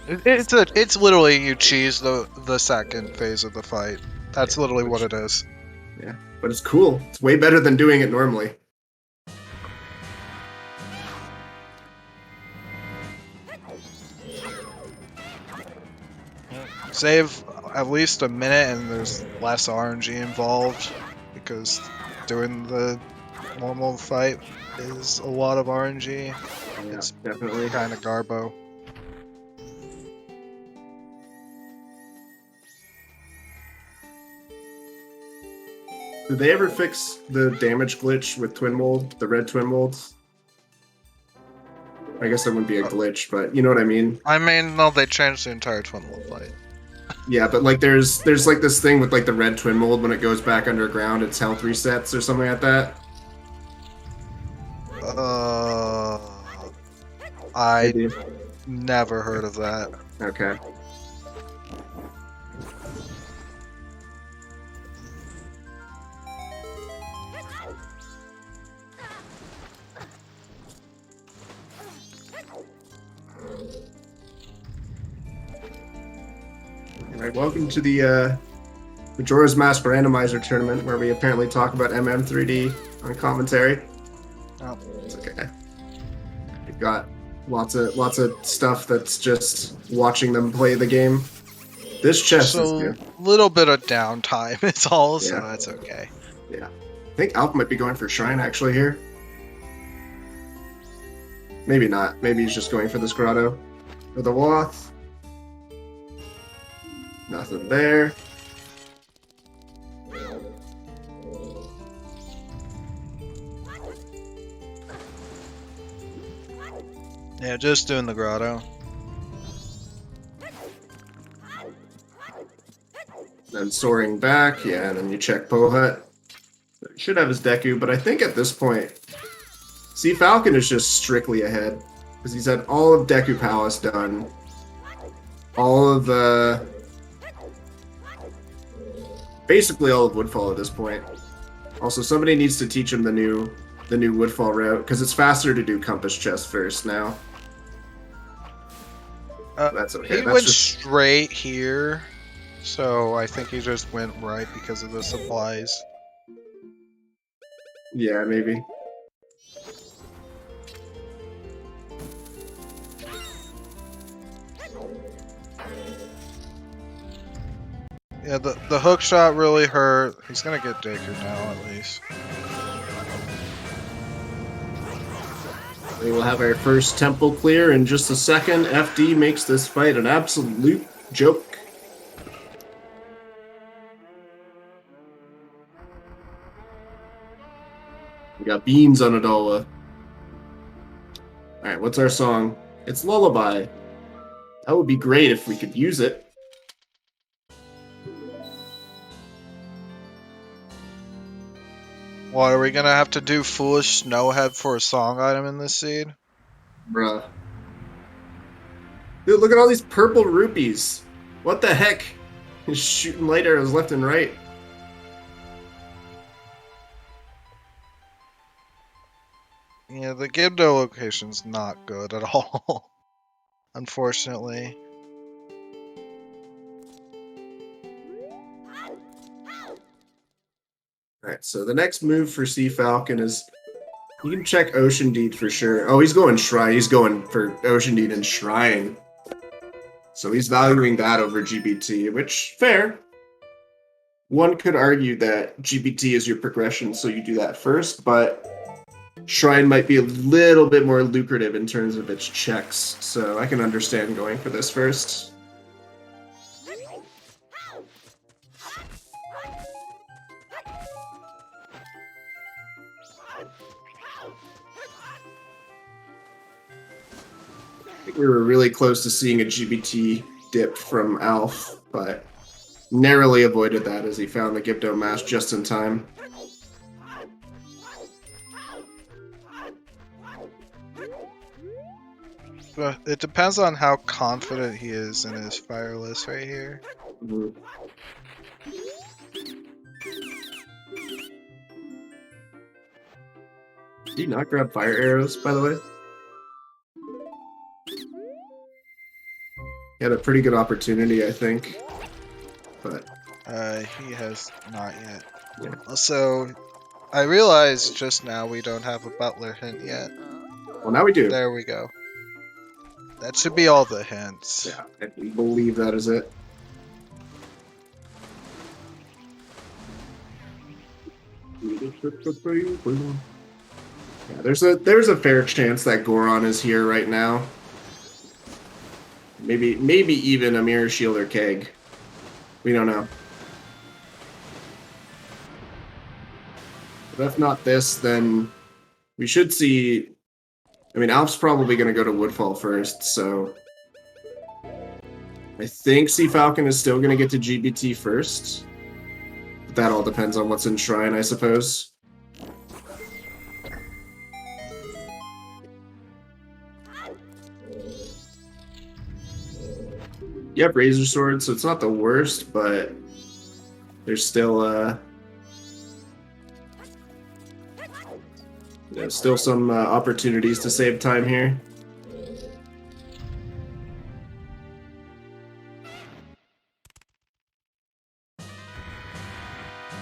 Speaker 2: It's literally you cheese the second phase of the fight. That's literally what it is.
Speaker 1: Yeah, but it's cool. It's way better than doing it normally.
Speaker 2: Save at least a minute and there's less RNG involved because doing the normal fight is a lot of RNG.
Speaker 1: Yeah,
Speaker 2: It's
Speaker 1: definitely.
Speaker 2: kind of garbo.
Speaker 1: Did they ever fix the damage glitch with twin mold, the red twin molds? I guess that wouldn't be a glitch, but you know what I mean.
Speaker 2: I mean, no, they changed the entire twin mold fight.
Speaker 1: Yeah, but like there's like this thing with like the red twin mold when it goes back underground, its health resets or something like that.
Speaker 2: I
Speaker 1: Maybe.
Speaker 2: never heard of that.
Speaker 1: Okay. Alright, welcome to the Majora's Mask Randomizer tournament, where we apparently talk about MM3D on commentary.
Speaker 2: Oh.
Speaker 1: It's okay. We've got lots of stuff that's just watching them play the game. This chest is
Speaker 2: So,
Speaker 1: good.
Speaker 2: little bit of downtime, it's all, so
Speaker 1: Yeah.
Speaker 2: that's okay.
Speaker 1: Yeah. I think Alp might be going for Shrine actually here. Maybe not. Maybe he's just going for this grotto. For the Woth. Nothing there.
Speaker 2: Yeah, just doing the grotto.
Speaker 1: Then soaring back, yeah, and then you check Pohut. He should have his Deku, but I think at this point, Cfalcon is just strictly ahead. Because he's had all of Deku Palace done. All of the... Basically all of Woodfall at this point. Also, somebody needs to teach him the new Woodfall route, because it's faster to do Compass Chest first now. That's okay.
Speaker 2: He
Speaker 1: That's
Speaker 2: went
Speaker 1: just
Speaker 2: straight here, so I think he just went right because of the supplies.
Speaker 1: yeah, maybe.
Speaker 2: Yeah, the hook shot really hurt. He's gonna get Dacre now, at least.
Speaker 1: We will have our first temple clear in just a second. FD makes this fight an absolute joke. We got beans on Adola. Alright, what's our song? It's Lullaby. That would be great if we could use it.
Speaker 2: What, are we gonna have to do Foolish Snowhead for a song item in this seed?
Speaker 1: Bruh. Dude, look at all these purple rupees. What the heck? He's shooting light arrows left and right.
Speaker 2: Yeah, the Gibdo location's not good at all. Unfortunately.
Speaker 1: Alright, so the next move for Cfalcon is you can check Ocean Deed for sure. Oh, he's going Shrine. He's going for Ocean Deed and Shrine. So he's valuing that over GBT, which, fair. One could argue that GBT is your progression, so you do that first, but Shrine might be a little bit more lucrative in terms of its checks, so I can understand going for this first. I think we were really close to seeing a GBT dip from Alf, but narrowly avoided that as he found the Gibdo Mask just in time.
Speaker 2: But it depends on how confident he is in his Fireless right here.
Speaker 1: Mhm. Did he not grab fire arrows, by the way? He had a pretty good opportunity, I think. But
Speaker 2: He has not yet.
Speaker 1: yeah.
Speaker 2: Also, I realized just now we don't have a Butler hint yet.
Speaker 1: Well, now we do.
Speaker 2: There we go. That should be all the hints.
Speaker 1: Yeah, I believe that is it. Yeah, there's a fair chance that Goron is here right now. Maybe even a Mirror Shield or Keg. We don't know. But if not this, then we should see. I mean, Alp's probably going to go to Woodfall first, so I think Cfalcon is still going to get to GBT first. But that all depends on what's in Shrine, I suppose. Yep, Razor Sword, so it's not the worst, but there's still still some opportunities to save time here.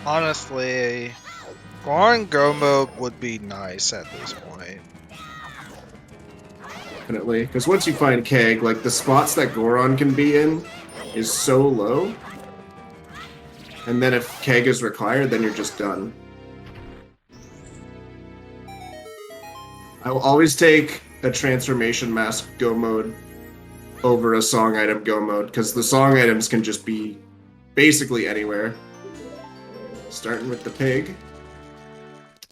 Speaker 2: Honestly, Goron Go mode would be nice at this point.
Speaker 1: Definitely, because once you find Keg, like the spots that Goron can be in is so low, and then if Keg is required, then you're just done. I will always take a Transformation Mask Go mode over a Song Item Go mode, because the Song Items can just be basically anywhere. Starting with the pig.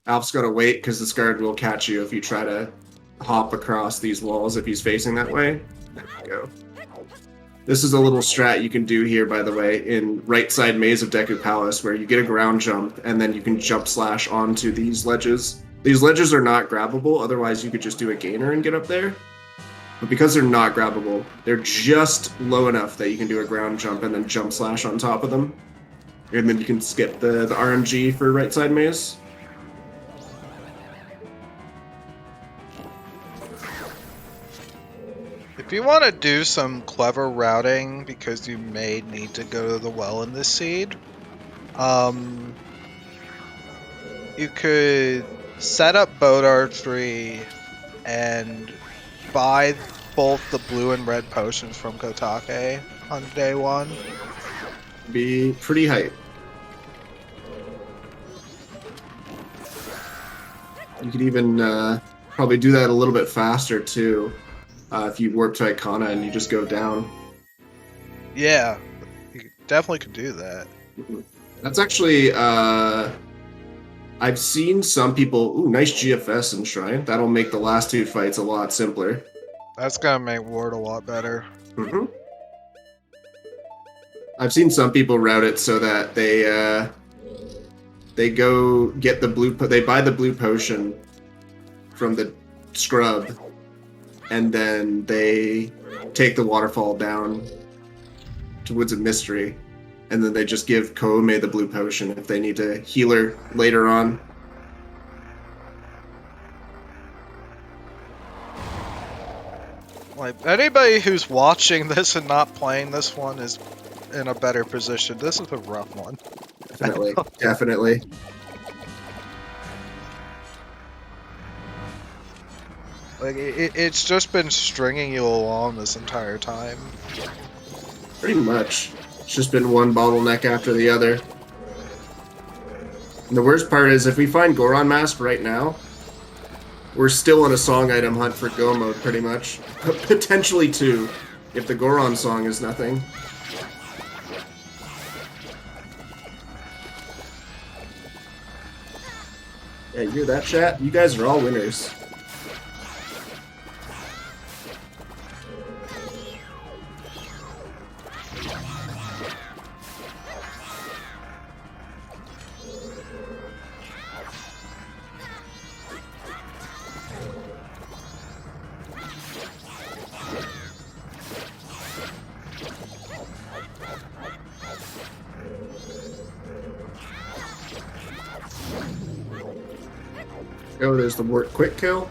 Speaker 1: Alp's gotta wait, because this guard will catch you if you try to hop across these walls if he's facing that way. There we go. This is a little strat you can do here, by the way, in right side Maze of Deku Palace, where you get a ground jump, and then you can jump slash onto these ledges. These ledges are not grabbable, otherwise you could just do a gainer and get up there. But because they're not grabbable, they're just low enough that you can do a ground jump and then jump slash on top of them. And then you can skip the RNG for right side Maze.
Speaker 2: It If you want to do some clever routing, because you may need to go to the well in this seed, you could set up boat archery and buy both the blue and red potions from Kotake on day one.
Speaker 1: Be pretty hype. You could even probably do that a little bit faster too, if you warp to Icona and you just go down.
Speaker 2: Yeah, you definitely could do that.
Speaker 1: That's actually, I've seen some people. Ooh, nice GFS in Shrine. That'll make the last two fights a lot simpler.
Speaker 2: That's gonna make Ward a lot better.
Speaker 1: Mm-hmm. I've seen some people route it so that they go get the blue. They buy the blue potion from the scrub, and then they take the waterfall down to Woods of Mystery, and then they just give Koome the blue potion if they need to heal her later on.
Speaker 2: Like, anybody who's watching this and not playing this one is in a better position. This is a rough one.
Speaker 1: Definitely, definitely.
Speaker 2: Like, it's just been stringing you along this entire time.
Speaker 1: Pretty much. It's just been one bottleneck after the other. And the worst part is, if we find Goron Mask right now, we're still on a song item hunt for Go mode, pretty much. Potentially two, if the Goron song is nothing. Yeah, you hear that, chat? You guys are all winners. Oh, there's the Wart quick kill.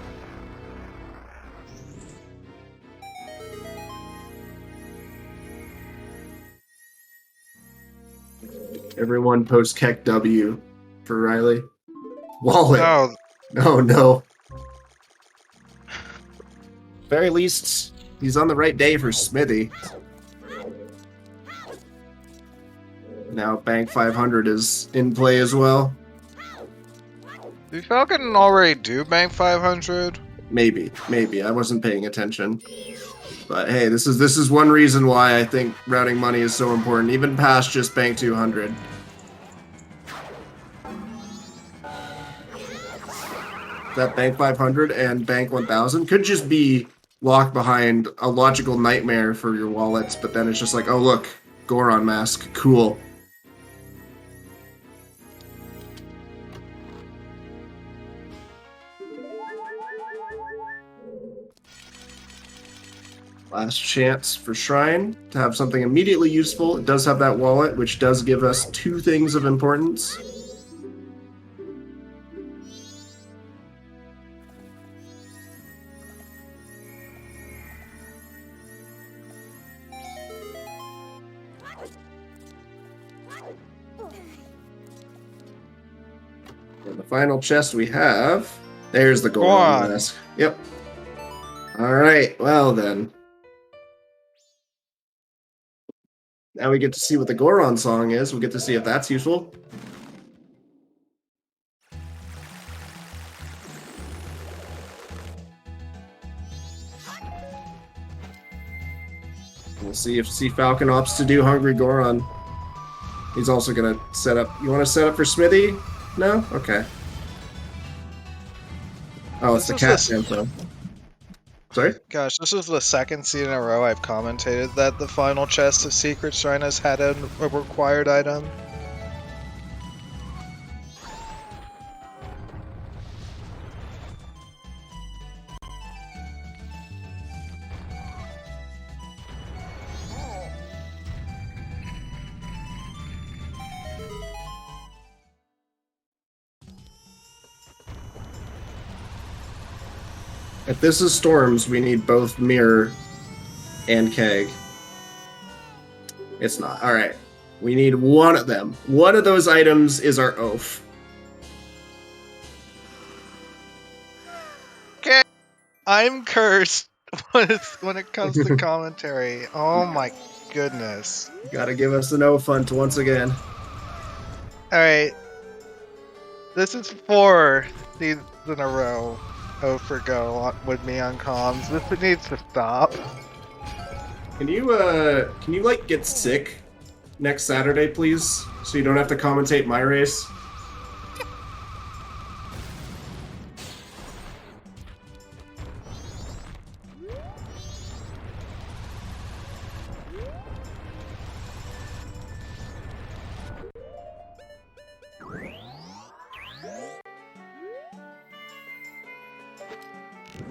Speaker 1: Everyone post Keck W for Riley. Wallet.
Speaker 2: No,
Speaker 1: Oh no. Very least, he's on the right day for Smithy. Now Bank 500 is in play as well.
Speaker 2: did Falcon already do Bank 500?
Speaker 1: Maybe. I wasn't paying attention. But hey, this is one reason why I think routing money is so important, even past just Bank 200. That Bank 500 and Bank 1000 could just be locked behind a logical nightmare for your wallets, but then it's just like, oh look, Goron Mask, cool. Last chance for Shrine to have something immediately useful. It does have that wallet, which does give us two things of importance. And the final chest we have, there's the Goron Mask. Yep. Alright, well then. Now we get to see what the Goron song is. We'll get to see if that's useful. We'll see if Cfalcon opts to do Hungry Goron. He's also gonna set up. You want to set up for Smithy? No? Okay. Oh, it's the cat info. Sorry?
Speaker 2: Gosh, this is the second seed in a row I've commentated that the final chest of Secret Shrine has had a required item.
Speaker 1: If this is Storms, we need both mirror and keg. It's not. All right. We need one of them. One of those items is our oaf.
Speaker 2: Okay, I'm cursed when it comes to commentary. Oh my goodness.
Speaker 1: You gotta give us an oaf hunt once again.
Speaker 2: Alright. This is 4 seasons in a row. Oh, for go with me on comms. This needs to stop.
Speaker 1: Can you like get sick next Saturday, please? So you don't have to commentate my race?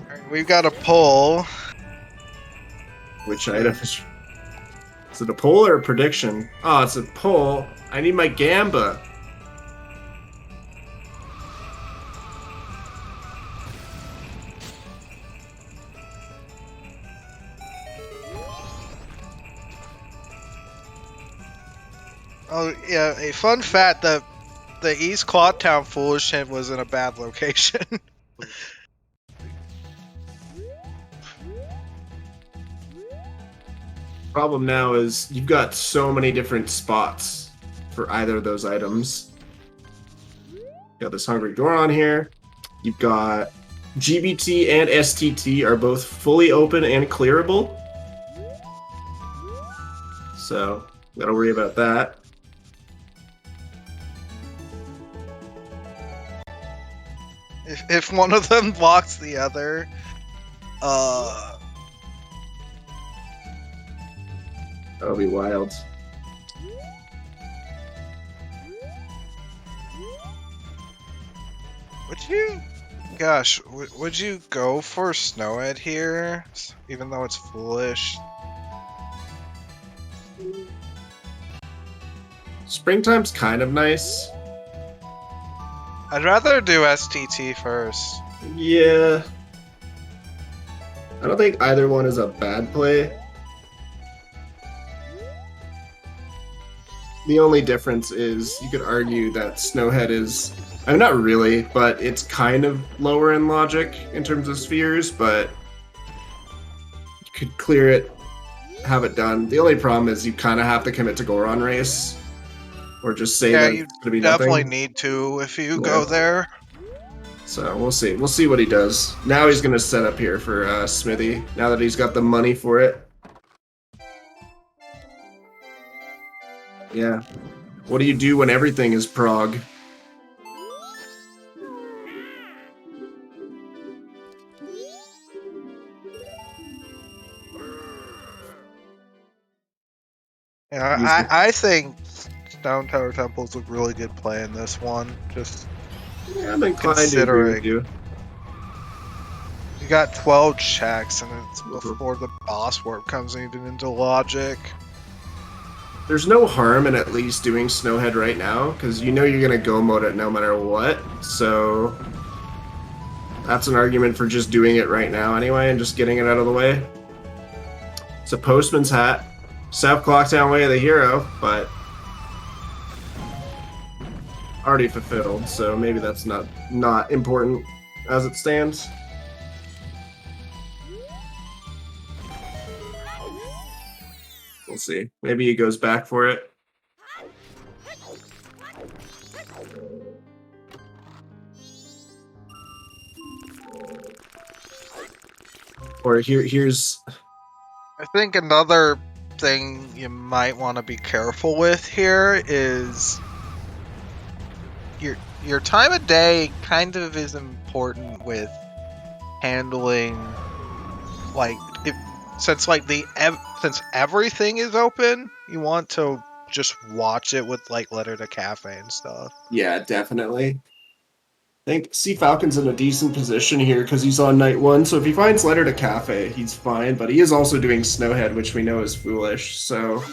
Speaker 2: Alright, we've got a poll.
Speaker 1: Which item is it a poll or a prediction? Oh, it's a poll. I need my Gamba.
Speaker 2: Oh, yeah, a fun fact that the East Cloudtown Foolish Hint was in a bad location.
Speaker 1: Problem now is you've got so many different spots for either of those items. You got this Hungry Goron here. You've got GBT and STT are both fully open and clearable. So, gotta worry about that.
Speaker 2: If one of them blocks the other,
Speaker 1: That'll be wild.
Speaker 2: would you go for Snowhead here, even though it's foolish?
Speaker 1: Springtime's kind of nice.
Speaker 2: I'd rather do STT first.
Speaker 1: Yeah. I don't think either one is a bad play. The only difference is you could argue that Snowhead is, I mean, not really, but it's kind of lower in logic in terms of spheres, but you could clear it, have it done. The only problem is you kind of have to commit to Goron race, or just say that
Speaker 2: you
Speaker 1: it's going to be
Speaker 2: definitely
Speaker 1: nothing.
Speaker 2: need to if you go there.
Speaker 1: So we'll see. We'll see what he does. Now he's going to set up here for Smithy, now that he's got the money for it. Yeah. What do you do when everything is prog?
Speaker 2: Yeah, I think Stone Tower Temple's a really good play in this one. Just
Speaker 1: Yeah, I'm inclined to agree with you.
Speaker 2: you got 12 checks, and it's before the boss warp comes even into logic.
Speaker 1: There's no harm in at least doing Snowhead right now, because you know you're going to go mode it no matter what, so that's an argument for just doing it right now anyway, and just getting it out of the way. It's a Postman's Hat. South Clocktown Way of the Hero, but already fulfilled, so maybe that's not important as it stands. We'll see. Maybe he goes back for it. Or here's...
Speaker 2: I think another thing you might want to be careful with here is your time of day kind of is important with handling, like, since everything is open, you want to just watch it with like Letter to Cafe and stuff.
Speaker 1: Yeah, definitely. I think Cfalcon's in a decent position here because he's on night 1, so if he finds Letter to Cafe, he's fine, but he is also doing Snowhead, which we know is foolish, so...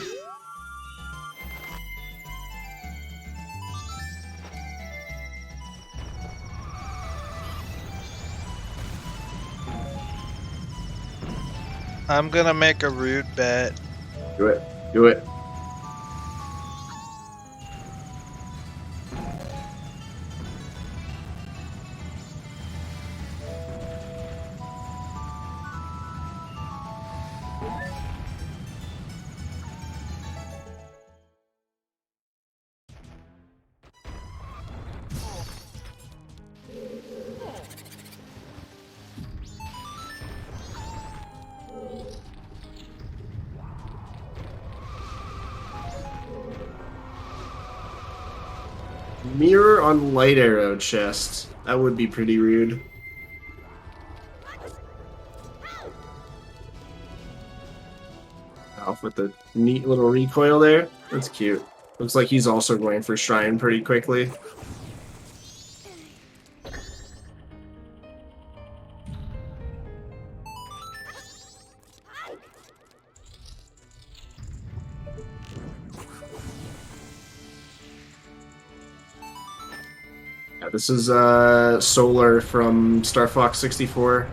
Speaker 2: I'm gonna make a rude bet.
Speaker 1: Do it. Do it. Mirror on light arrow chest. That would be pretty rude. Alf with the neat little recoil there. That's cute. Looks like he's also going for Shrine pretty quickly. Yeah, this is Solar from Star Fox 64.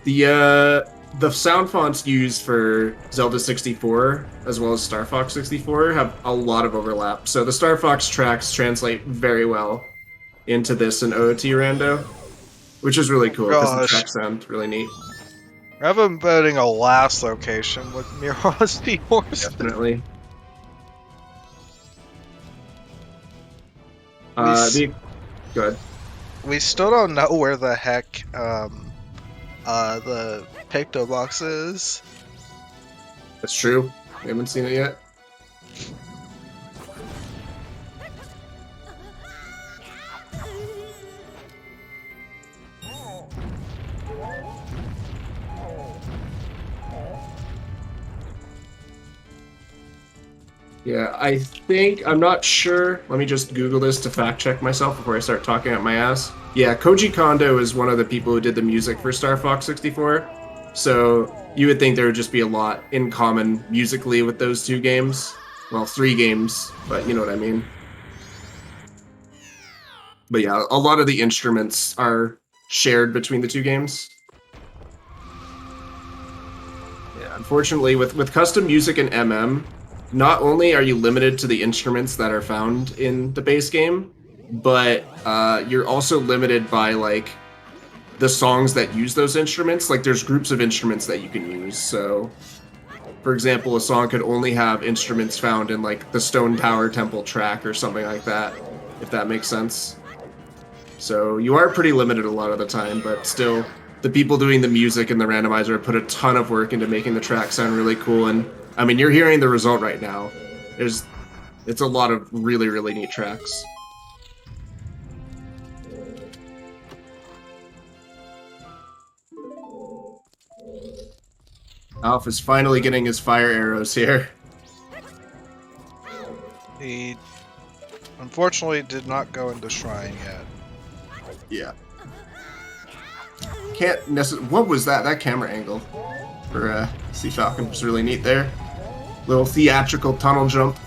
Speaker 1: The sound fonts used for Zelda 64 as well as Star Fox 64 have a lot of overlap. So the Star Fox tracks translate very well into this and OOT Rando, which is really cool because the tracks sound really neat.
Speaker 2: I have him voting a last location with Majora Seahorse.
Speaker 1: Definitely. Go ahead.
Speaker 2: We still don't know where the heck the Picto box is.
Speaker 1: That's true. We haven't seen it yet. Yeah, I'm not sure. Let me just Google this to fact check myself before I start talking out my ass. Yeah, Koji Kondo is one of the people who did the music for Star Fox 64. So you would think there would just be a lot in common musically with those two games. Well, 3 games, but you know what I mean. But yeah, a lot of the instruments are shared between the 2 games. Yeah, unfortunately, with custom music and MM, not only are you limited to the instruments that are found in the base game, but you're also limited by like the songs that use those instruments. Like there's groups of instruments that you can use. So, for example, a song could only have instruments found in like the Stone Tower Temple track or something like that, if that makes sense. So you are pretty limited a lot of the time, but still, the people doing the music and the randomizer put a ton of work into making the track sound really cool. And I mean, you're hearing the result right now. It's a lot of really, really neat tracks. Alf is finally getting his fire arrows here.
Speaker 2: He unfortunately did not go into Shrine yet.
Speaker 1: Yeah. Can't necessarily. What was that? That camera angle for Cfalcon was really neat there. Little theatrical tunnel jump.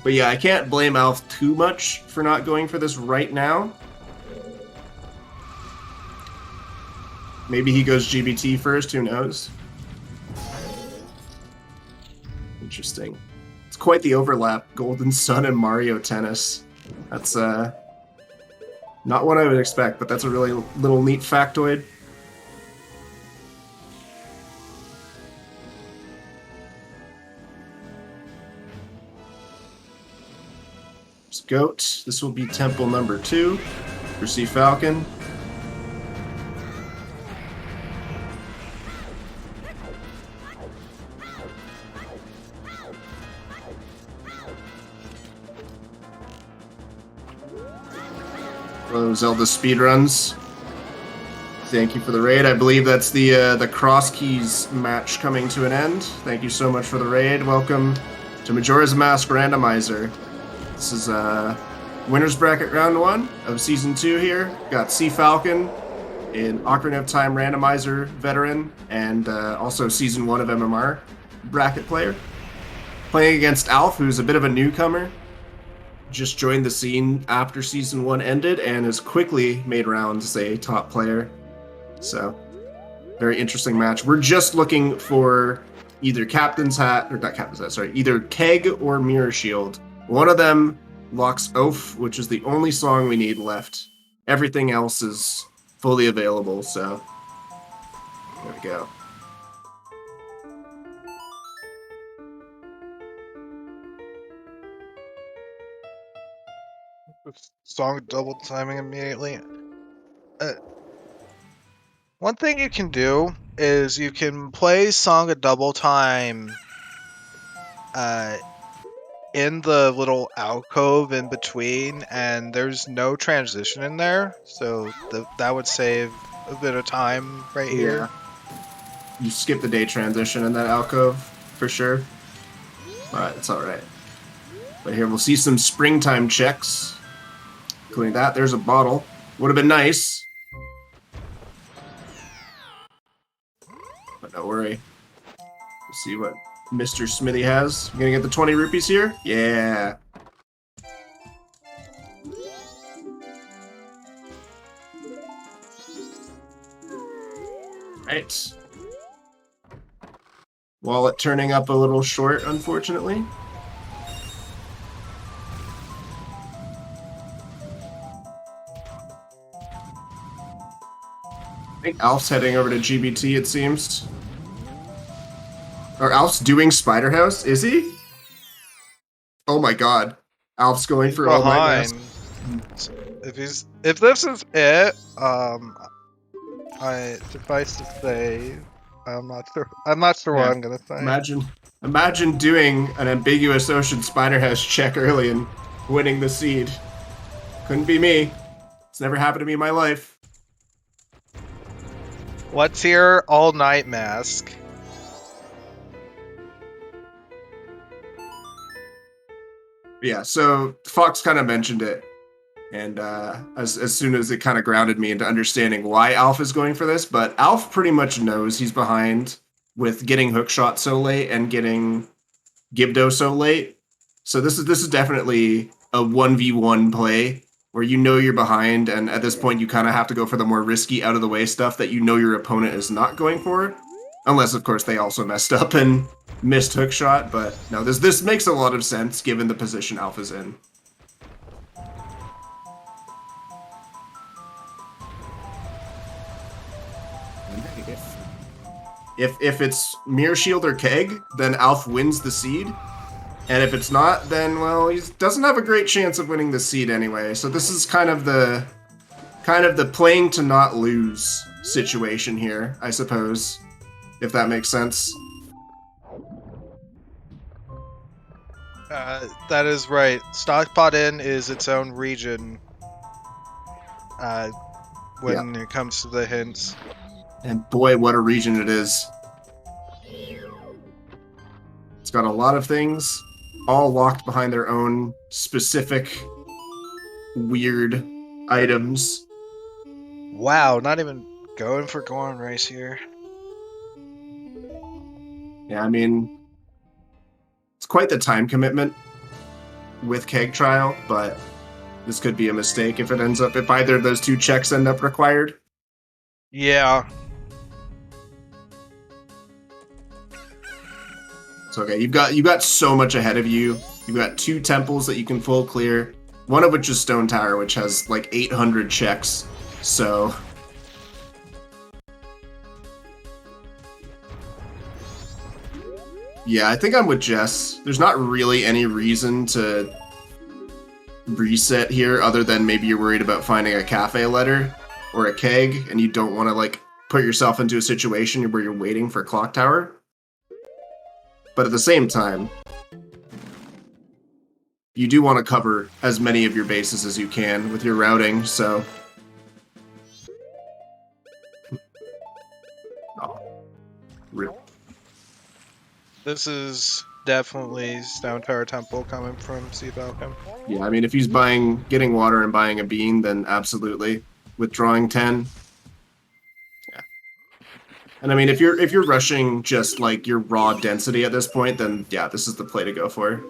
Speaker 1: But yeah, I can't blame Alf too much for not going for this right now. Maybe he goes GBT first, who knows? Interesting. It's quite the overlap, Golden Sun and Mario Tennis. That's not what I would expect, but that's a really little neat factoid. Goat. This will be temple number 2 for Cfalcon. Hello, ZeldaSpeedRuns. Thank you for the raid. I believe that's the Cross Keys match coming to an end. Thank you so much for the raid. Welcome to Majora's Mask Randomizer. This is winner's bracket round 1 of season 2 here. Got Cfalcon, an Ocarina of Time randomizer veteran, and also season 1 of MMR bracket player. Playing against Alf, who's a bit of a newcomer. Just joined the scene after season 1 ended and has quickly made rounds as a top player. So, Very interesting match. We're just looking for either Captain's Hat, or not Captain's Hat, sorry, either Keg or Mirror Shield. One of them locks Oaf, which is the only song we need left. Everything else is fully available, so there we go.
Speaker 2: Song double timing immediately. One thing you can do is you can play Song of Double Time in the little alcove in between, and there's no transition in there, so that would save a bit of time right here.
Speaker 1: Yeah. You skip the day transition in that alcove, for sure. But it's alright. But here we'll see some springtime checks. Including that, there's a bottle. Would have been nice. But don't worry. We'll see what Mr. Smithy has. You gonna get the 20 rupees here? Yeah. Right. Wallet turning up a little short, unfortunately. I think Alf's heading over to GBT, it seems. Or Alf's doing Spider House? Is he? Oh my god. Alf's going for All Night Mask.
Speaker 2: If this is it, I suffice to say, I'm not sure what I'm gonna say.
Speaker 1: Imagine doing an ambiguous Ocean Spider House check early and winning the seed. Couldn't be me. It's never happened to me in my life.
Speaker 2: What's your All Night Mask?
Speaker 1: Yeah, so Fox kind of mentioned it. And as soon as it kind of grounded me into understanding why Alf is going for this, but Alf pretty much knows he's behind with getting Hookshot so late and getting Gibdo so late. So this is definitely a 1v1 play where you know you're behind, and at this point you kind of have to go for the more risky out of the way stuff that you know your opponent is not going for. Unless, of course, they also messed up and missed Hookshot, but no, this makes a lot of sense given the position Alpha's in. If it's Mirror Shield or Keg, then Alf wins the seed. And if it's not, then, well, he doesn't have a great chance of winning the seed anyway. So this is kind of the playing to not lose situation here, I suppose. If that makes sense.
Speaker 2: That is right. Stockpot Inn is its own region when it comes to the hints.
Speaker 1: And boy, what a region it is. It's got a lot of things, all locked behind their own specific weird items.
Speaker 2: Wow, not even going for Gorn Race here.
Speaker 1: Yeah, I mean, it's quite the time commitment with Keg Trial, but this could be a mistake if either of those two checks end up required.
Speaker 2: Yeah.
Speaker 1: It's okay. You've got so much ahead of you. You've got two temples that you can full clear. One of which is Stone Tower, which has like 800 checks. So yeah, I think I'm with Jess. There's not really any reason to reset here other than maybe you're worried about finding a cafe letter or a keg and you don't want to like put yourself into a situation where you're waiting for Clock Tower. But at the same time, you do want to cover as many of your bases as you can with your routing, so... Oh. Rip.
Speaker 2: This is definitely Stone Tower Temple coming from Cfalcon.
Speaker 1: Yeah, I mean, if he's getting water and buying a bean, then absolutely. Withdrawing 10. Yeah. And I mean, if you're rushing just like your raw density at this point, then yeah, this is the play to go for.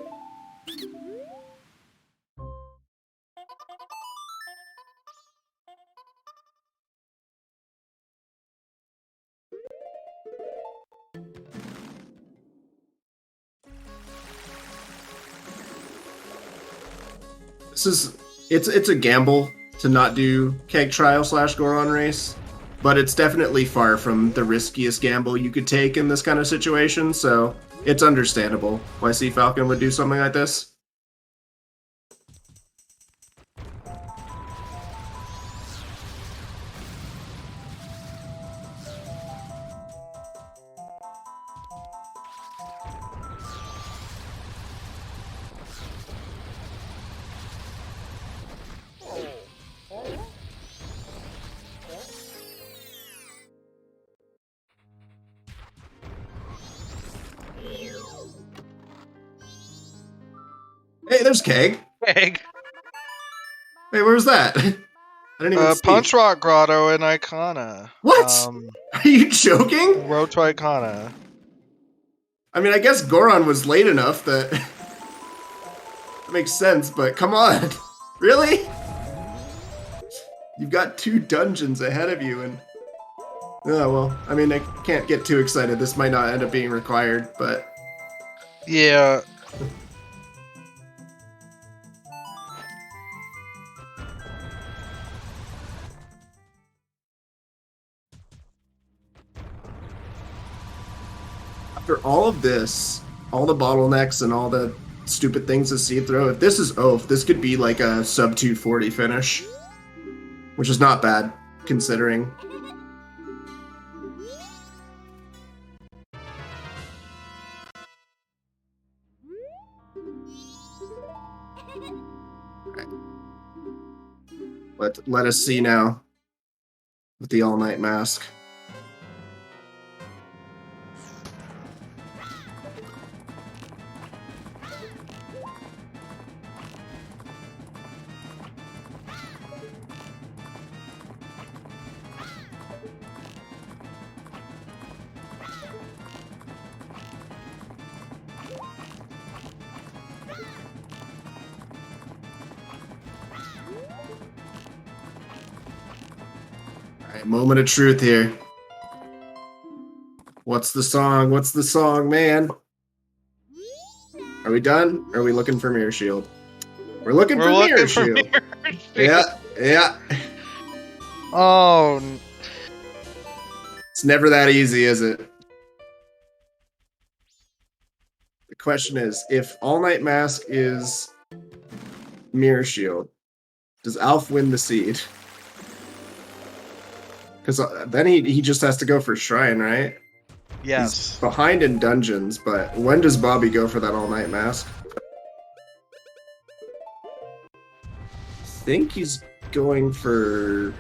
Speaker 1: It's a gamble to not do Keg Trial / Goron Race, but it's definitely far from the riskiest gamble you could take in this kind of situation, so it's understandable why Cfalcon would do something like this. Hey, there's Keg.
Speaker 2: Egg.
Speaker 1: Hey, where was that? I didn't even see.
Speaker 2: Punch Rock Grotto and Icona.
Speaker 1: What? Are you joking?
Speaker 2: Road to Icona.
Speaker 1: I mean, I guess Goron was late enough that it makes sense, but come on. Really? You've got 2 dungeons ahead of you, and... Oh, well, I mean, I can't get too excited. This might not end up being required, but...
Speaker 2: Yeah.
Speaker 1: After all of this, all the bottlenecks and all the stupid things to see through, if this is Oath, this could be like a sub 240 finish. Which is not bad, considering. Right. Let us see now with the all-night mask. Moment of truth here. What's the song? What's the song, man? Are we done? Or are we looking for Mirror Shield? We're looking for Mirror Shield. Yeah, yeah.
Speaker 2: Oh.
Speaker 1: It's never that easy, is it? The question is, if All Night Mask is Mirror Shield, does Alf win the seed? Because then he just has to go for Shrine, right?
Speaker 2: Yes.
Speaker 1: He's behind in dungeons, but when does Bobby go for that all-night mask? I think he's going for...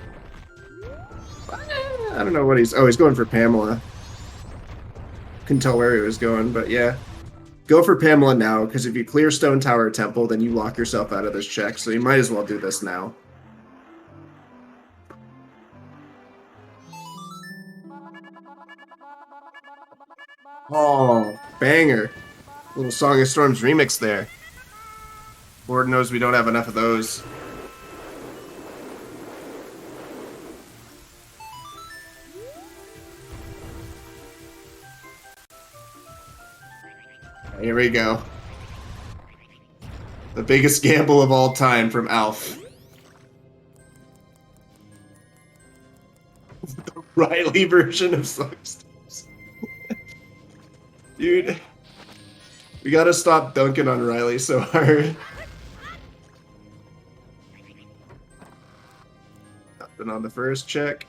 Speaker 1: I don't know what he's... Oh, he's going for Pamela. Couldn't tell where he was going, but yeah. Go for Pamela now, because if you clear Stone Tower Temple, then you lock yourself out of this check, so you might as well do this now. Oh, banger. Little Song of Storms remix there. Lord knows we don't have enough of those. Here we go. The biggest gamble of all time from Alf. The Riley version of Song of Storms. Dude, we gotta stop dunking on Riley so hard. Nothing on the first check.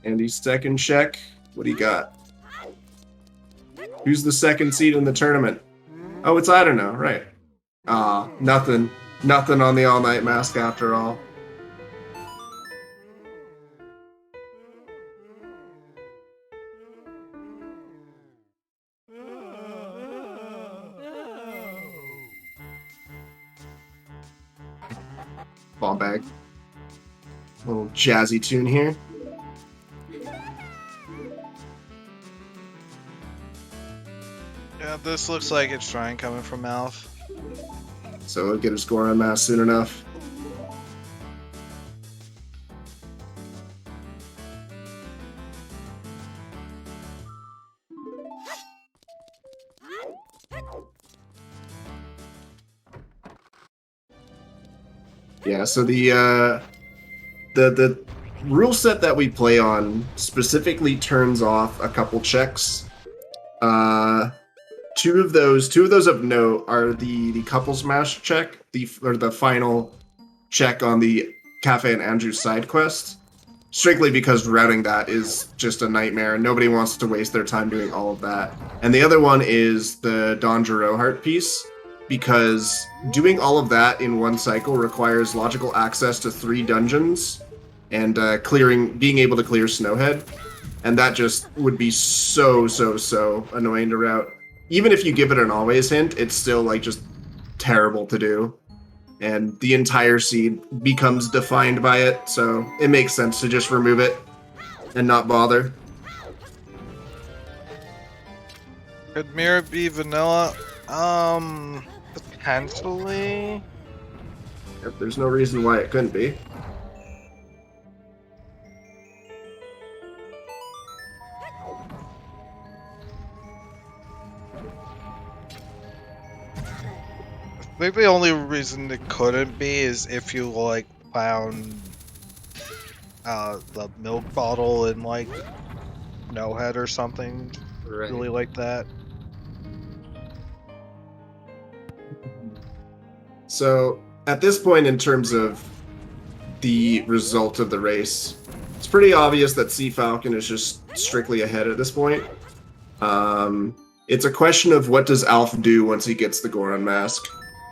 Speaker 1: Andy's second check. What do you got? Who's the second seed in the tournament? Oh, it's I don't know, right. Nothing. Nothing on the all-night mask after all. Ball bag. Little jazzy tune here.
Speaker 2: Yeah, this looks like it's Shrine coming from Alf.
Speaker 1: So we'll get a score on mass soon enough. Yeah, so the rule set that we play on specifically turns off a couple checks. Two of those of note are the couple smash check, the final check on the Cafe and Andrew side quest. Strictly because routing that is just a nightmare, and nobody wants to waste their time doing all of that. And the other one is the Don Giro heart piece, because doing all of that in one cycle requires logical access to 3 dungeons and being able to clear Snowhead, and that just would be so annoying to route. Even if you give it an always hint, it's still like just terrible to do. And the entire seed becomes defined by it, so it makes sense to just remove it and not bother.
Speaker 2: Could Mirror be vanilla? Potentially.
Speaker 1: Yep, there's no reason why it couldn't be.
Speaker 2: I think the only reason it couldn't be is if you like found the milk bottle in like No Head or something really like that.
Speaker 1: So at this point, in terms of the result of the race, it's pretty obvious that Cfalcon is just strictly ahead at this point. It's a question of what does Alf do once he gets the Goron mask.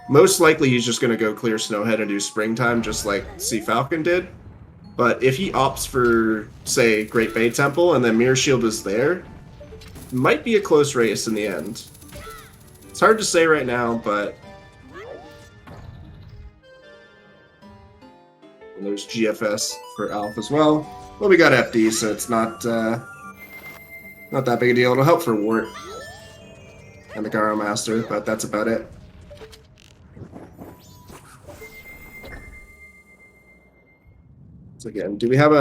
Speaker 1: Most likely he's just going to go clear Snowhead and do Springtime just like Cfalcon did. But if he opts for, say, Great Bay Temple and then Mirror Shield is there, it might be a close race in the end. It's hard to say right now, but... And there's GFS for Alf as well. Well, we got FD, so it's not that big a deal. It'll help for Wart and the Garo Master, but that's about it. So again, do we have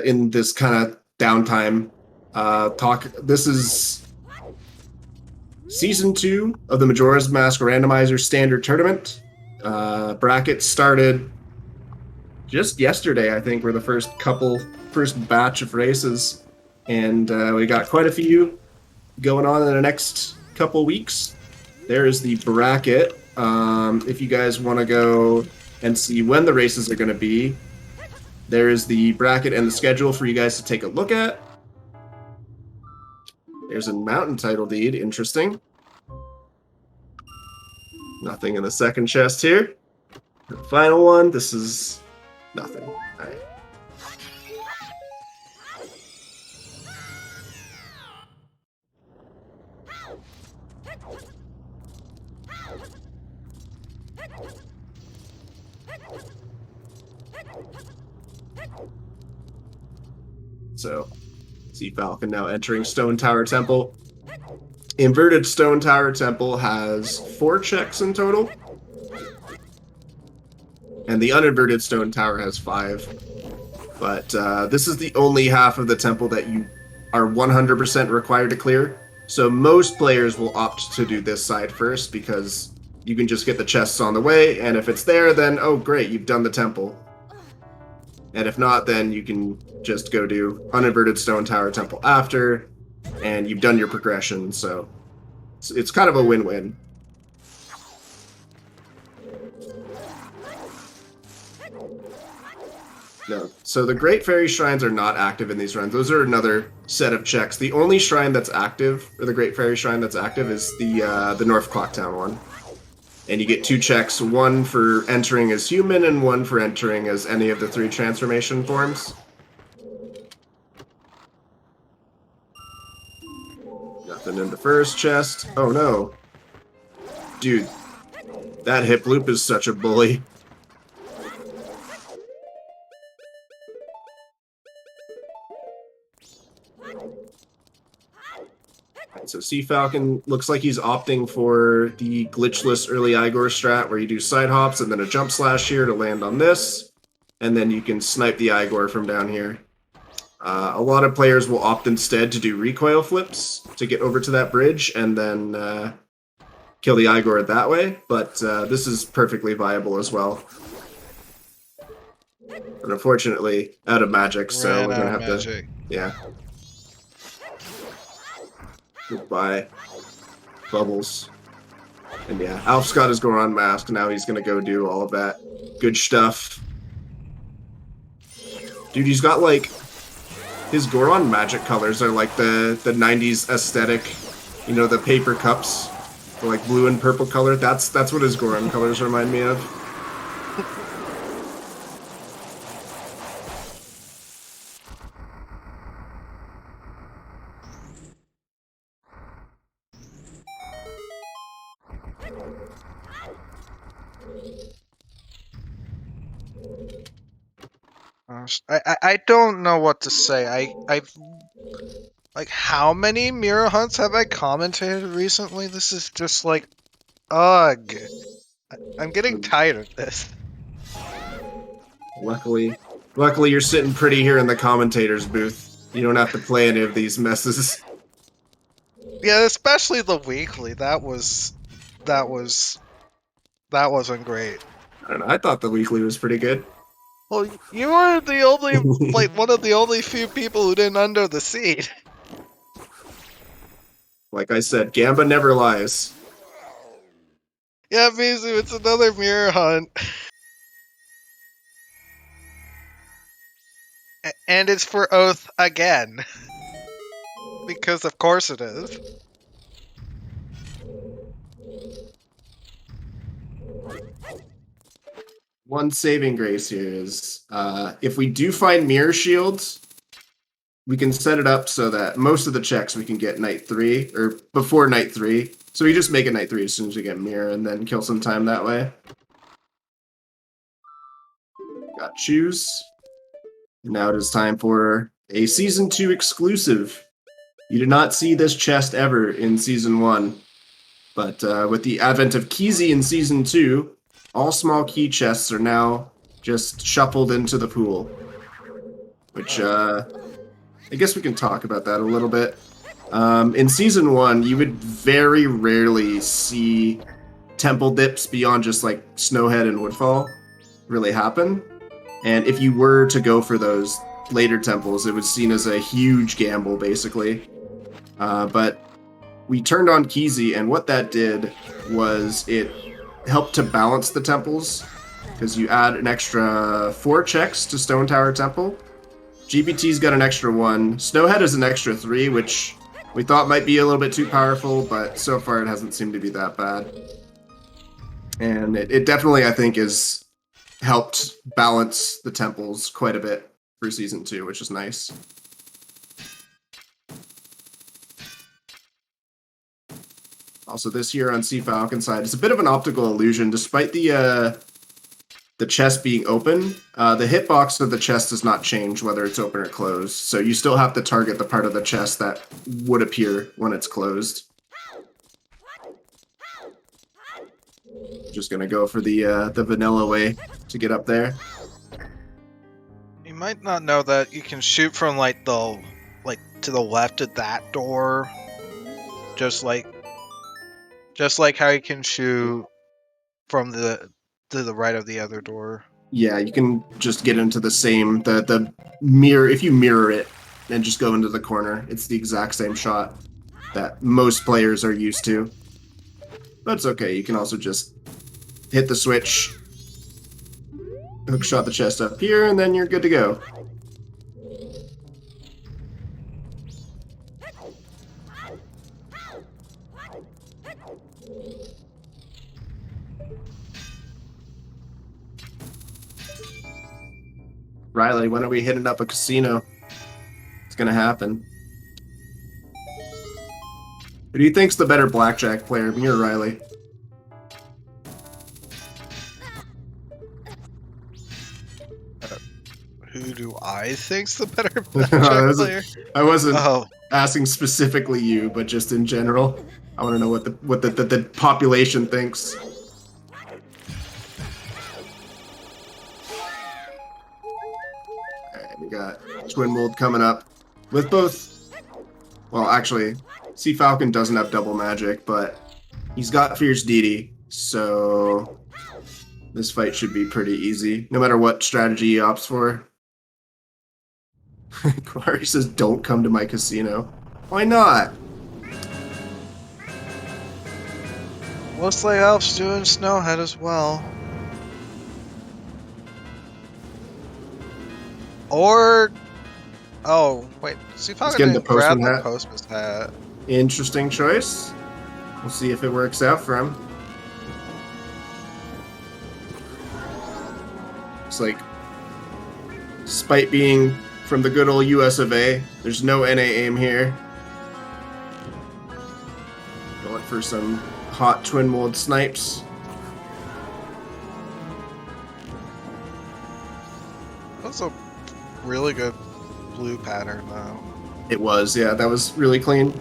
Speaker 1: in this kind of downtime talk? This is Season 2 of the Majora's Mask Randomizer Standard Tournament. Brackets started just yesterday, I think, were the first batch of races. And we got quite a few going on in the next couple weeks. There's the bracket. If you guys want to go and see when the races are going to be, there is the bracket and the schedule for you guys to take a look at. There's a mountain title deed. Interesting. Nothing in the second chest here. The final one, this is nothing. All right. So, Cfalcon now entering Stone Tower Temple. Inverted Stone Tower Temple has 4 checks in total. And the uninverted Stone Tower has 5. But this is the only half of the temple that you are 100% required to clear. So most players will opt to do this side first because you can just get the chests on the way, and if it's there, then oh great, you've done the temple. And if not, then you can just go do uninverted Stone Tower Temple after, and you've done your progression, so it's kind of a win-win. No. So the Great Fairy Shrines are not active in these runs. Those are another set of checks. The only shrine that's active, or the Great Fairy Shrine that's active, is the North Clocktown one. And you get 2 checks, one for entering as human and one for entering as any of the 3 transformation forms. Nothing in the first chest. Oh no. Dude, that hip loop is such a bully. So Cfalcon looks like he's opting for the glitchless early Igor strat where you do side hops and then a jump slash here to land on this. And then you can snipe the Igor from down here. A lot of players will opt instead to do recoil flips to get over to that bridge and then kill the Igor that way, but this is perfectly viable as well. But unfortunately, out of magic, so we're gonna have to... Yeah. Goodbye. Bubbles. And yeah, Alf's got his Goron mask, now he's gonna go do all of that good stuff. Dude, he's got like... His Goron magic colors are like the 90s aesthetic, you know, the paper cups, the like blue and purple color. That's what his Goron colors remind me of.
Speaker 2: I don't know what to say. I've like, how many mirror hunts have I commentated recently? This is just like, ugh. I'm getting tired of this.
Speaker 1: Luckily you're sitting pretty here in the commentator's booth. You don't have to play any of these messes.
Speaker 2: Yeah, especially the weekly. That wasn't great.
Speaker 1: I don't know. I thought the weekly was pretty good.
Speaker 2: Well, you were the only, like, one of the only few people who didn't under the seed.
Speaker 1: Like I said, Gamba never lies.
Speaker 2: Yeah, Mizu, it's another mirror hunt. And it's for Oath again. Because of course it is.
Speaker 1: One saving grace here is, if we do find mirror shields, we can set it up so that most of the checks we can get night 3, or before night 3. So we just make it night 3 as soon as we get mirror, and then kill some time that way. Got choose. Now it is time for a Season 2 exclusive. You did not see this chest ever in Season 1, but with the advent of Keyzy in Season 2, all small key chests are now just shuffled into the pool. Which, I guess we can talk about that a little bit. In Season 1, you would very rarely see temple dips beyond just like Snowhead and Woodfall really happen. And if you were to go for those later temples, it was seen as a huge gamble, basically. But we turned on Keyzy, and what that did was it helped to balance the temples, because you add an extra 4 checks to Stone Tower Temple. GBT's got an extra 1. Snowhead is an extra 3, which we thought might be a little bit too powerful, but so far it hasn't seemed to be that bad. And it definitely, I think, has helped balance the temples quite a bit for Season 2, which is nice. Also, this here on Cfalcon side is a bit of an optical illusion. Despite the chest being open, the hitbox of the chest does not change whether it's open or closed. So you still have to target the part of the chest that would appear when it's closed. Just gonna go for the vanilla way to get up there.
Speaker 2: You might not know that you can shoot from like to the left of that door, just like how you can shoot from to the right of the other door.
Speaker 1: Yeah, you can just get into the same the mirror if you mirror it and just go into the corner. It's the exact same shot that most players are used to. But it's okay. You can also just hit the switch, hookshot the chest up here, and then you're good to go. Riley, when are we hitting up a casino? It's gonna happen. Who do you think's the better blackjack player, me or Riley?
Speaker 2: Who do I think's the better blackjack player?
Speaker 1: I wasn't asking specifically you, but just in general. I want to know what the population thinks. Alright, we got Twin Mold coming up with both. Well, actually, Cfalcon doesn't have double magic, but he's got Fierce Deity, so this fight should be pretty easy, no matter what strategy he opts for. Quarry says, "Don't come to my casino." Why not?
Speaker 2: Looks like Elf's doing Snowhead as well. Or... Oh, wait. Cfalcon
Speaker 1: getting the
Speaker 2: didn't grab
Speaker 1: postman
Speaker 2: the
Speaker 1: hat.
Speaker 2: postman's hat.
Speaker 1: Interesting choice. We'll see if it works out for him. It's like, despite being from the good old US of A, there's no NA aim here. Going for some hot twin mold snipes.
Speaker 2: That's a really good blue pattern, though.
Speaker 1: It was, yeah, that was really clean.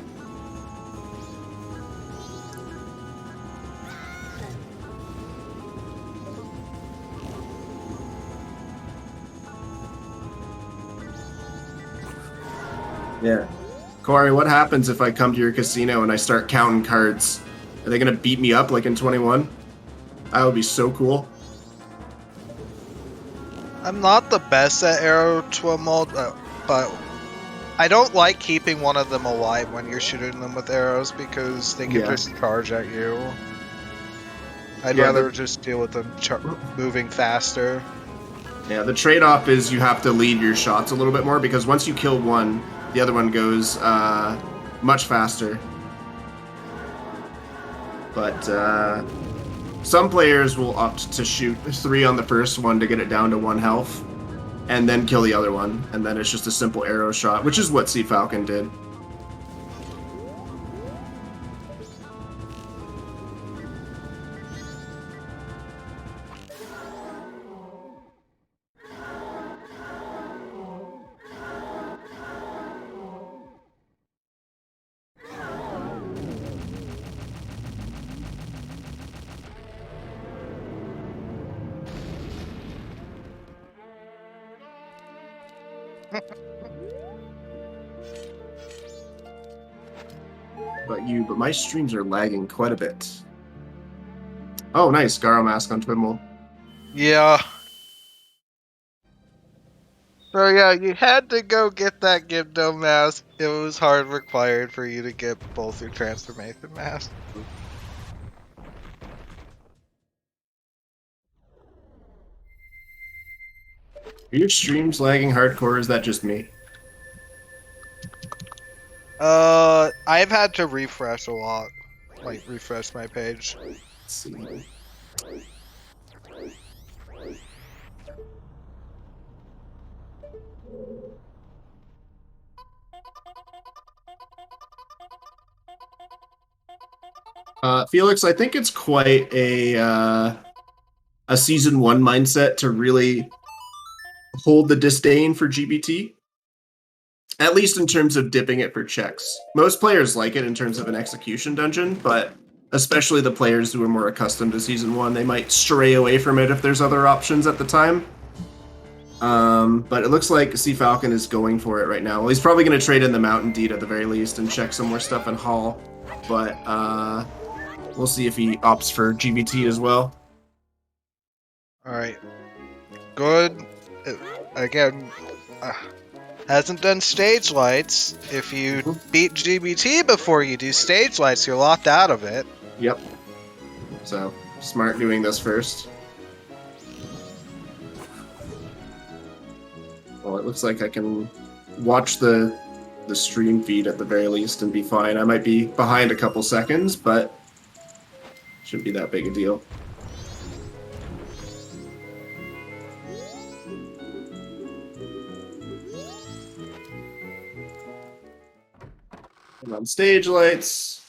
Speaker 1: Yeah. Corey, what happens if I come to your casino and I start counting cards? Are they going to beat me up like in 21? That would be so cool.
Speaker 2: I'm not the best at arrow twin mold, but I don't like keeping one of them alive when you're shooting them with arrows because they can just charge at you. I'd rather just deal with them moving faster.
Speaker 1: Yeah, the trade-off is you have to lead your shots a little bit more because once you kill one, the other one goes much faster. But some players will opt to shoot 3 on the first one to get it down to 1 health, and then kill the other one, and then it's just a simple arrow shot, which is what Cfalcon did. But my streams are lagging quite a bit. Oh, nice. Garo Mask on Twimble.
Speaker 2: Yeah. So yeah, you had to go get that Gibdo mask. It was hard required for you to get both your transformation masks.
Speaker 1: Are your streams lagging hardcore, or is that just me?
Speaker 2: I've had to refresh a lot. Like, refresh my page.
Speaker 1: Let's see. Felix, I think it's quite a season 1 mindset to really hold the disdain for GBT. At least in terms of dipping it for checks. Most players like it in terms of an execution dungeon, but especially the players who are more accustomed to Season 1, they might stray away from it if there's other options at the time. But it looks like Cfalcon is going for it right now. Well, he's probably going to trade in the Mountain Deed at the very least and check some more stuff in Hall. But we'll see if he opts for GBT as well.
Speaker 2: Alright. Good. Again, hasn't done stage lights. If you beat GBT before you do stage lights, you're locked out of it.
Speaker 1: Yep. So, smart doing this first. Well, it looks like I can watch the stream feed at the very least and be fine. I might be behind a couple seconds, but shouldn't be that big a deal. And on stage lights.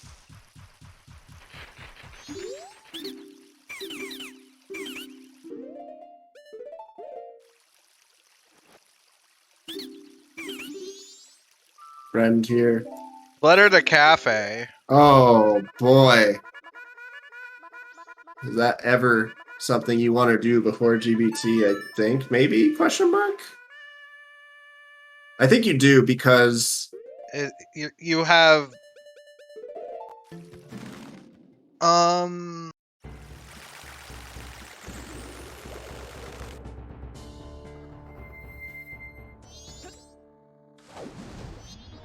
Speaker 1: Friend here.
Speaker 2: Letter to cafe.
Speaker 1: Oh boy. Is that ever something you want to do before GBT, I think? Maybe? Question mark? I think you do because
Speaker 2: You have um.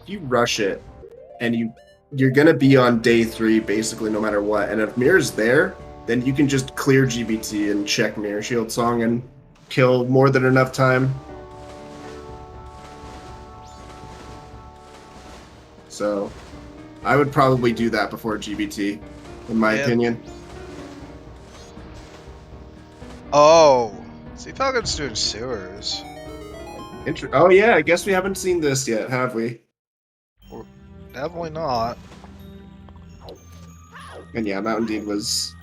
Speaker 1: if you rush it and you're gonna be on day 3 basically no matter what. And if Mirror's there, then you can just clear GBT and check Mirror Shield Song and kill more than enough time. So I would probably do that before GBT, in my opinion.
Speaker 2: Oh, Cfalcon's doing sewers.
Speaker 1: Oh yeah, I guess we haven't seen this yet, have we?
Speaker 2: Definitely not.
Speaker 1: And yeah, Mountain Deed was,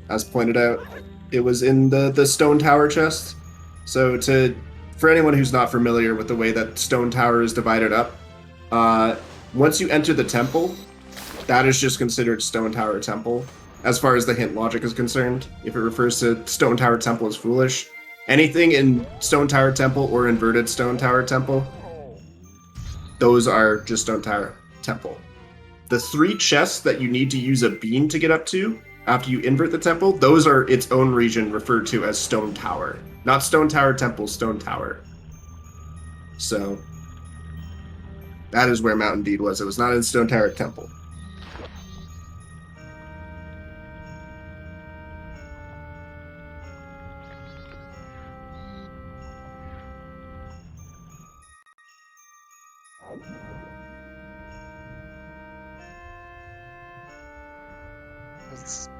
Speaker 1: as pointed out, it was in the stone tower chest. So for anyone who's not familiar with the way that stone tower is divided up, once you enter the temple, that is just considered stone tower temple. As far as the hint logic is concerned, if it refers to stone tower temple as foolish, anything in stone tower temple or inverted stone tower temple, those are just stone tower temple. The 3 chests that you need to use a bean to get up to after you invert the temple, those are its own region referred to as Stone Tower. Not Stone Tower Temple, Stone Tower. So, that is where Mountain Deed was. It was not in Stone Tower Temple.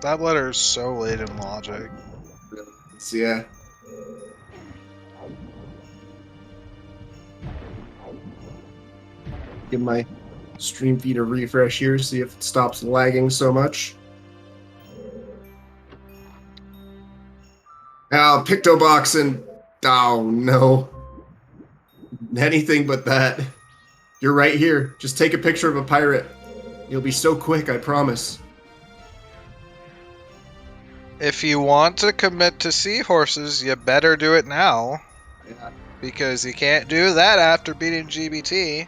Speaker 2: That letter is so late in logic.
Speaker 1: Yeah. Give my stream feed a refresh here, see if it stops lagging so much. Oh, Pictoboxin. Oh, no. Anything but that. You're right here. Just take a picture of a pirate. You'll be so quick, I promise.
Speaker 2: If you want to commit to seahorses, you better do it now.
Speaker 1: Yeah.
Speaker 2: Because you can't do that after beating GBT.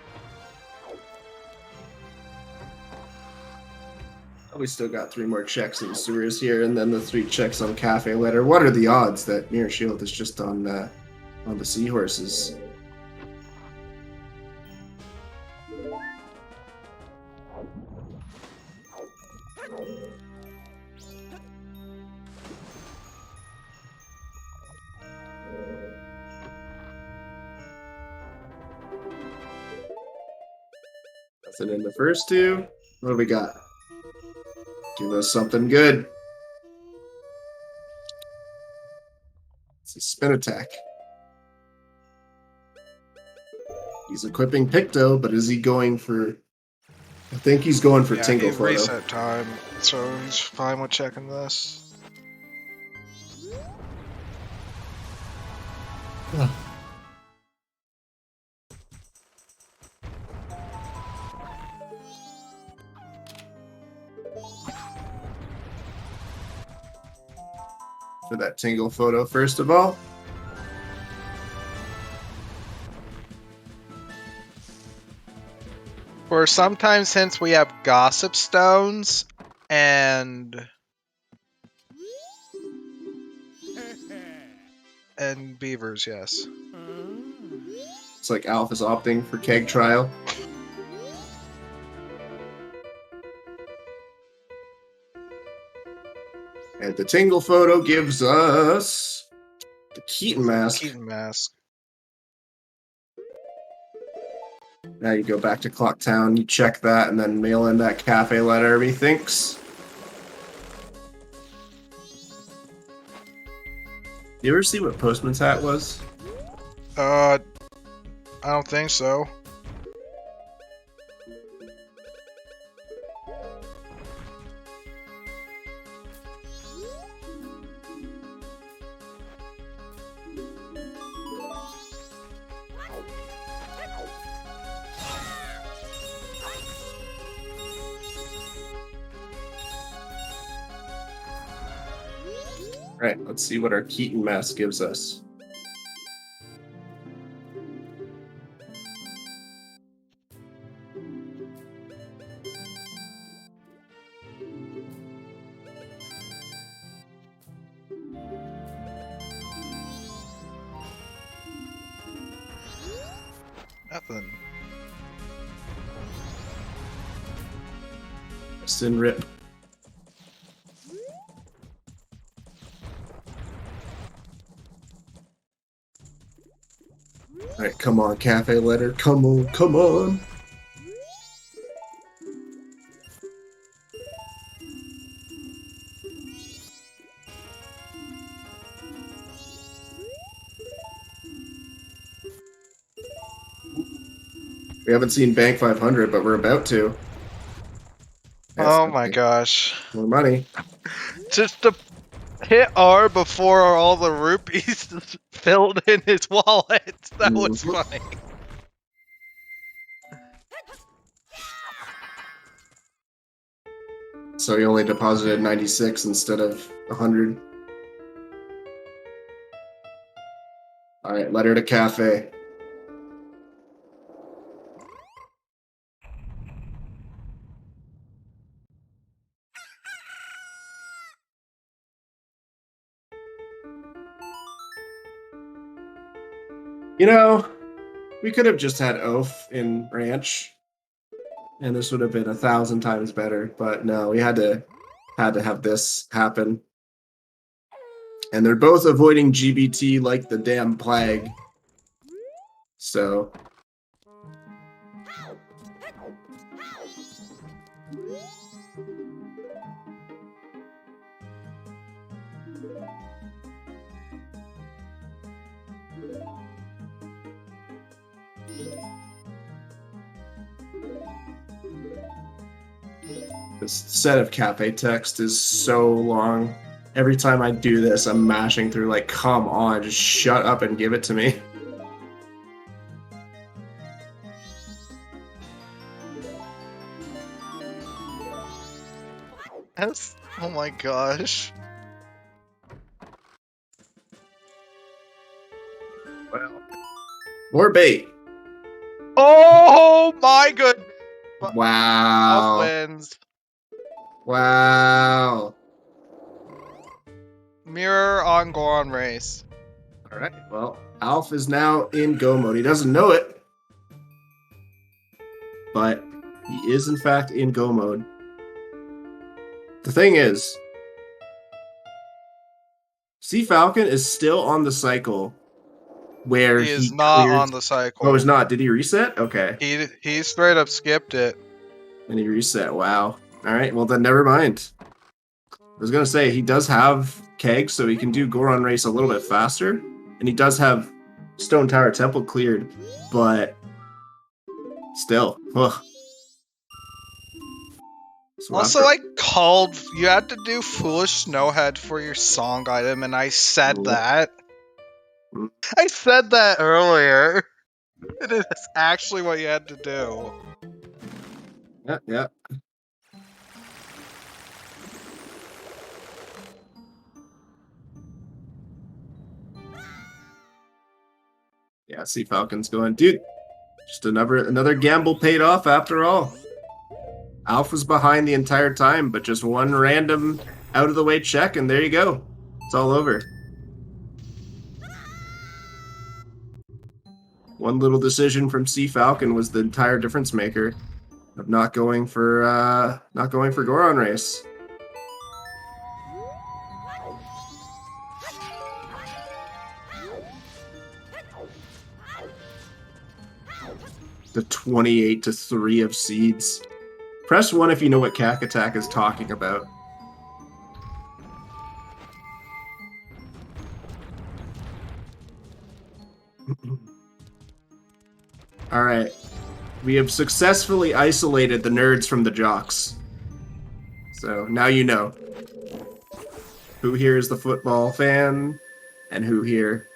Speaker 1: We still got 3 more checks in the sewers here, and then the 3 checks on Cafe Letter. What are the odds that Mirror Shield is just on the seahorses? Nothing in the first 2. What do we got? Give us something good. It's a spin attack. He's equipping Picto, but is he going for... I think he's going for Tingle
Speaker 2: he
Speaker 1: Photo.
Speaker 2: reset time, so he's fine with checking this.
Speaker 1: For that Tingle Photo, first of all.
Speaker 2: For sometimes hints, we have Gossip Stones and Beavers, yes.
Speaker 1: It's like Alpha's opting for Keg Trial. And the Tingle Photo gives us the Keaton Mask.
Speaker 2: Keaton Mask.
Speaker 1: Now you go back to Clocktown, you check that, and then mail in that cafe letter, methinks. You ever see what Postman's hat was?
Speaker 2: I don't think so.
Speaker 1: Right, let's see what our Keaton Mask gives us.
Speaker 2: Nothing.
Speaker 1: Sin rip. Alright, come on, cafe letter. Come on, come on. We haven't seen Bank 500, but we're about to. Yes,
Speaker 2: Oh my
Speaker 1: okay.
Speaker 2: gosh.
Speaker 1: More money.
Speaker 2: Just to hit R before all the rupees filled in his wallet. That was
Speaker 1: Mhm.
Speaker 2: funny.
Speaker 1: So he only deposited 96 instead of 100. Alright, letter to cafe. You know, we could have just had Oaf in Ranch, and this would have been 1,000 times better. But no, we had to have this happen. And they're both avoiding GBT like the damn plague. So this set of cafe text is so long. Every time I do this, I'm mashing through like, come on, just shut up and give it to me.
Speaker 2: That's, oh my gosh.
Speaker 1: Well, more bait.
Speaker 2: Oh my goodness. Elf
Speaker 1: Wow.
Speaker 2: wins.
Speaker 1: Wow.
Speaker 2: Mirror on Goron race.
Speaker 1: All right. Well, Alf is now in go mode. He doesn't know it, but he is in fact in go mode. The thing is, Cfalcon is still on the cycle where
Speaker 2: He is
Speaker 1: he
Speaker 2: not
Speaker 1: cleared.
Speaker 2: on the cycle.
Speaker 1: Oh, he's not. Did he reset? Okay.
Speaker 2: He straight up skipped it.
Speaker 1: And he reset. Wow. All right. Well, then never mind. I was gonna say he does have keg, so he can do Goron race a little bit faster, and he does have Stone Tower Temple cleared, but still, ugh. So
Speaker 2: Also,
Speaker 1: after
Speaker 2: I called you had to do Foolish Snowhead for your song item, and I said that.
Speaker 1: Mm.
Speaker 2: I said that earlier. It is actually what you had to do.
Speaker 1: Yeah. Yeah, Cfalcon's going, dude. Just another gamble paid off after all. Alf was behind the entire time, but just one random out of the way check, and there you go. It's all over. One little decision from Cfalcon was the entire difference maker of not going for Goron race. The 28-3 of seeds. Press 1 if you know what Cack Attack is talking about. Alright. We have successfully isolated the nerds from the jocks. So now you know. Who here is the football fan, and who here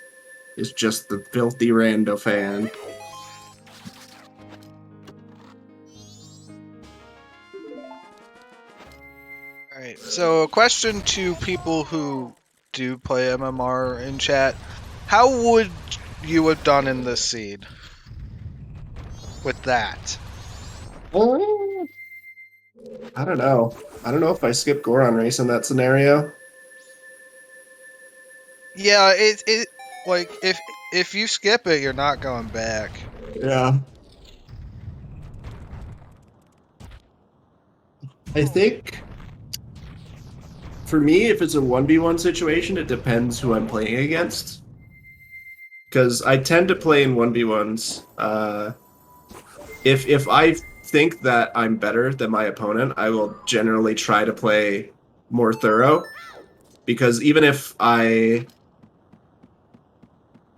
Speaker 1: is just the filthy rando fan.
Speaker 2: Alright, so a question to people who do play MMR in chat. How would you have done in this seed? With that?
Speaker 1: I don't know. I don't know if I skip Goron race in that scenario.
Speaker 2: Yeah, it like If you skip it, you're not going back.
Speaker 1: Yeah. I think for me, if it's a 1v1 situation, it depends who I'm playing against. Because I tend to play in 1v1s. If I think that I'm better than my opponent, I will generally try to play more thorough. Because even if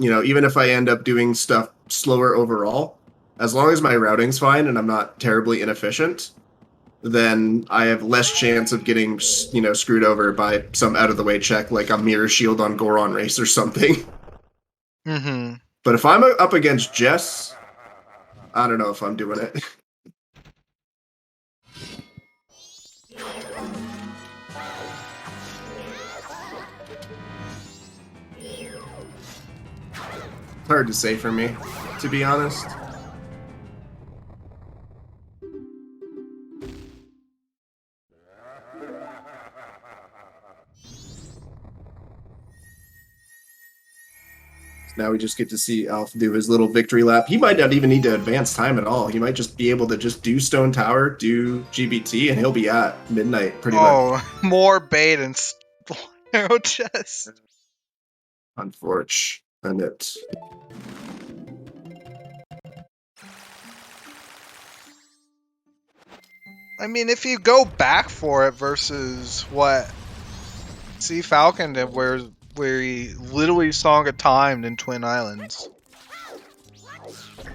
Speaker 1: even if I end up doing stuff slower overall, as long as my routing's fine and I'm not terribly inefficient, then I have less chance of getting, screwed over by some out of the way check like a mirror shield on Goron Race or something.
Speaker 2: Mm-hmm.
Speaker 1: But if I'm up against Jess, I don't know if I'm doing it. It's hard to say for me, to be honest. Now we just get to see Alf do his little victory lap. He might not even need to advance time at all. He might just be able to just do Stone Tower, do GBT, and he'll be at midnight pretty much.
Speaker 2: Oh, more bait and arrow chest.
Speaker 1: Unfortunate.
Speaker 2: I mean, if you go back for it versus what Cfalcon did, where he literally song a timed in Twin Islands.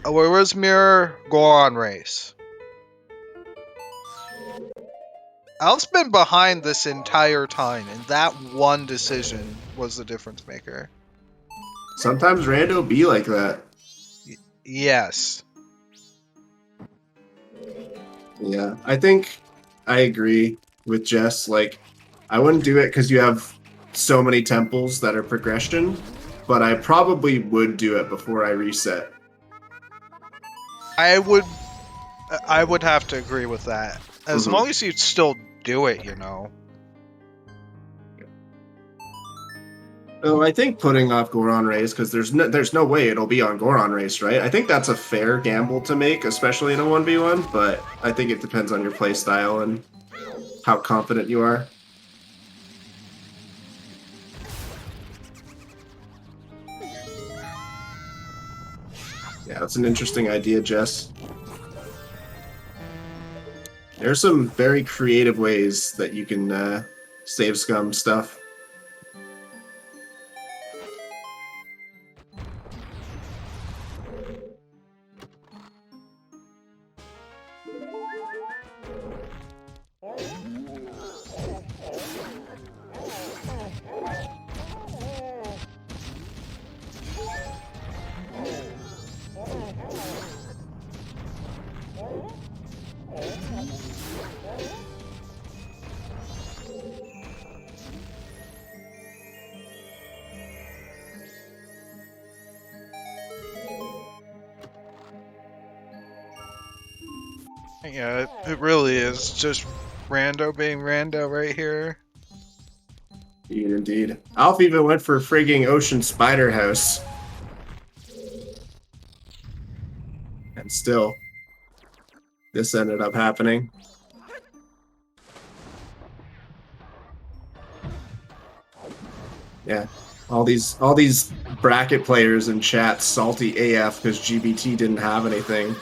Speaker 2: Where was Mirror Goron Race? Alf's been behind this entire time, and that one decision was the difference maker.
Speaker 1: Sometimes Rando be like that.
Speaker 2: Yes.
Speaker 1: Yeah, I think I agree with Jess. Like, I wouldn't do it because you have so many temples that are progression, but I probably would do it before I reset.
Speaker 2: I would have to agree with that. As long as you still do it, you know.
Speaker 1: Oh, I think putting off Goron Race, because there's no way it'll be on Goron Race, right? I think that's a fair gamble to make, especially in a 1v1, but I think it depends on your playstyle and how confident you are. Yeah, that's an interesting idea, Jess. There's some very creative ways that you can save scum stuff.
Speaker 2: Yeah, it really is just Rando being Rando right here.
Speaker 1: Indeed. Alf even went for frigging Ocean Spider House. And still, this ended up happening. Yeah, all these bracket players in chat salty AF because GBT didn't have anything.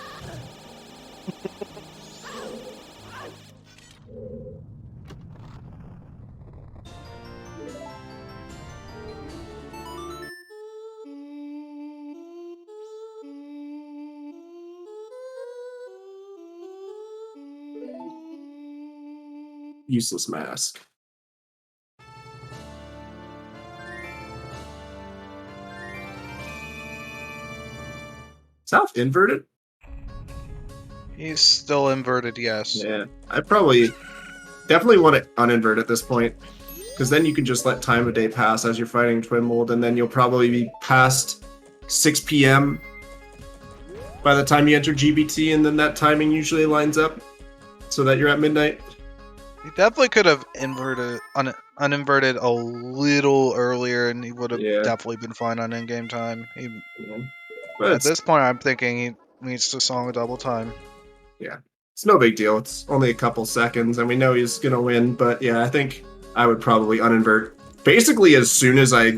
Speaker 1: Useless mask. Is Alf inverted?
Speaker 2: He's still inverted, yes.
Speaker 1: Yeah, I definitely want to uninvert at this point, because then you can just let time of day pass as you're fighting Twin Mold, and then you'll probably be past 6 p.m. by the time you enter GBT, and then that timing usually lines up so that you're at midnight.
Speaker 2: He definitely could have uninverted a little earlier, and he would have
Speaker 1: Yeah.
Speaker 2: definitely been fine on in-game time.
Speaker 1: Yeah. But
Speaker 2: At this point, I'm thinking he needs to song a double time.
Speaker 1: yeah, it's no big deal. It's only a couple seconds, and we know he's gonna win. But yeah, I think I would probably uninvert basically as soon as I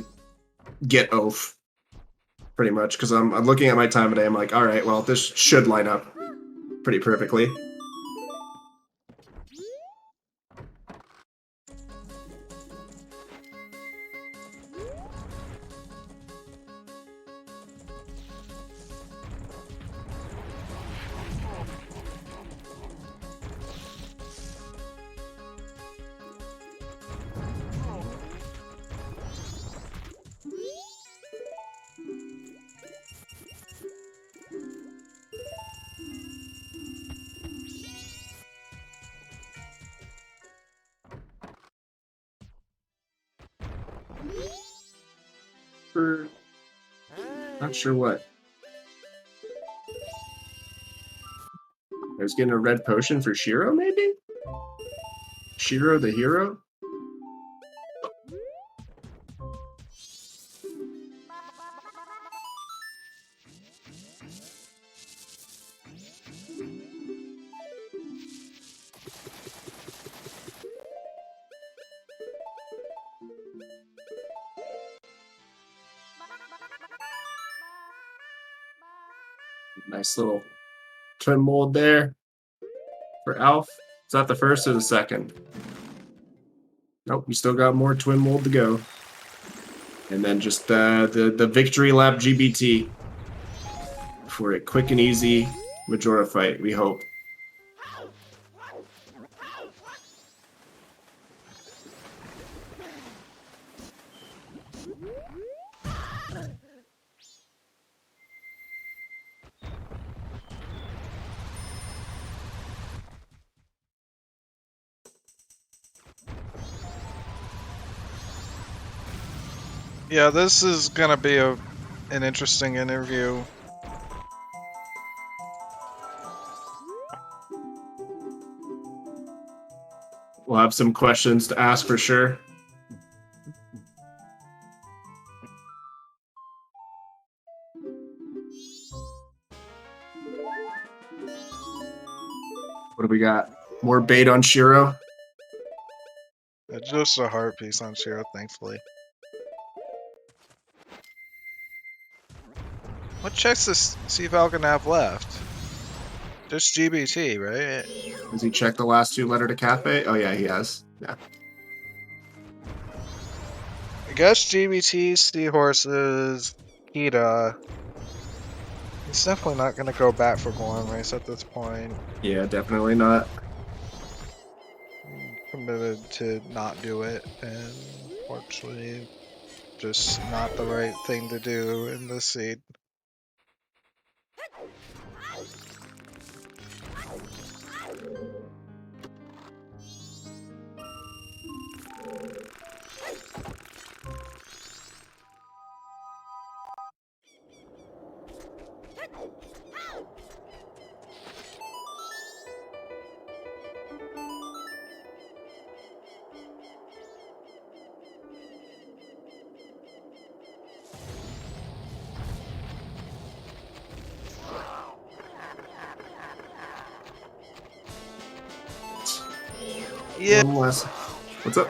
Speaker 1: get oaf, pretty much, because I'm looking at my time today. I'm like, all right, well, this should line up pretty perfectly. For not sure what. I was getting a red potion for Shiro, maybe? Shiro the hero? Nice little twin mold there for Alf. Is that the first or the second? Nope, we still got more twin mold to go. And then just the victory lap GBT for a quick and easy Majora fight, we hope.
Speaker 2: Yeah, this is gonna be an interesting interview.
Speaker 1: We'll have some questions to ask for sure. What do we got? More bait on Shiro?
Speaker 2: Just a heart piece on Shiro, thankfully. What checks does Cfalcon have left? Just GBT, right?
Speaker 1: Has he checked the last two letter to cafe? Oh yeah, he has. Yeah.
Speaker 2: I guess GBT, Seahorses, Kita. He's definitely not gonna go back for Golem Race at this point.
Speaker 1: Yeah, definitely not.
Speaker 2: Committed to not do it, and fortunately, just not the right thing to do in this seed. Yeah,
Speaker 1: One less. What's up?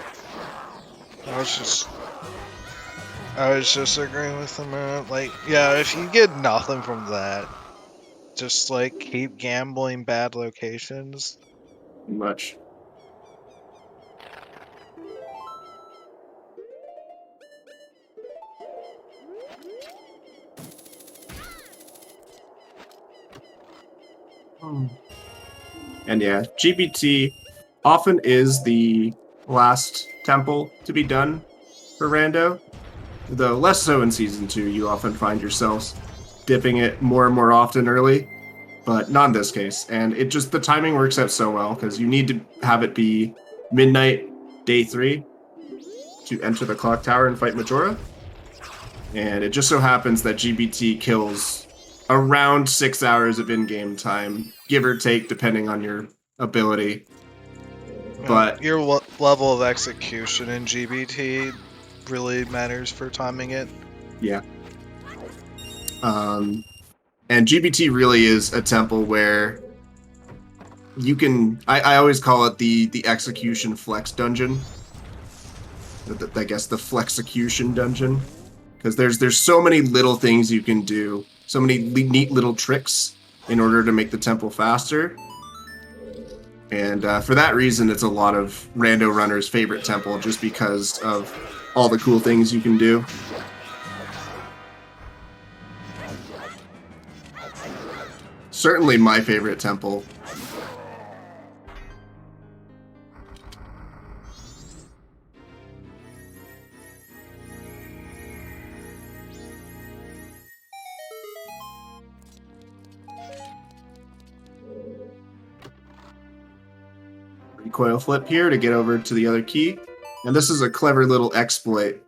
Speaker 2: I was just agreeing with him. Like, yeah, if you get nothing from that, just like keep gambling bad locations.
Speaker 1: Much. And yeah, GBT often is the last temple to be done for Rando, though less so in Season 2. You often find yourselves dipping it more and more often early, but not in this case. And it just, the timing works out so well, because you need to have it be midnight, day 3, to enter the clock tower and fight Majora. And it just so happens that GBT kills around 6 hours of in-game time, give or take, depending on your ability. But
Speaker 2: your level of execution in GBT really matters for timing it.
Speaker 1: yeah. And GBT really is a temple where you can... I always call it the execution flex dungeon. I guess the flexecution dungeon. Because there's so many little things you can do. So many neat little tricks in order to make the temple faster. And for that reason, it's a lot of rando runners' favorite temple, just because of all the cool things you can do. Certainly my favorite temple. Recoil flip here to get over to the other key. And this is a clever little exploit.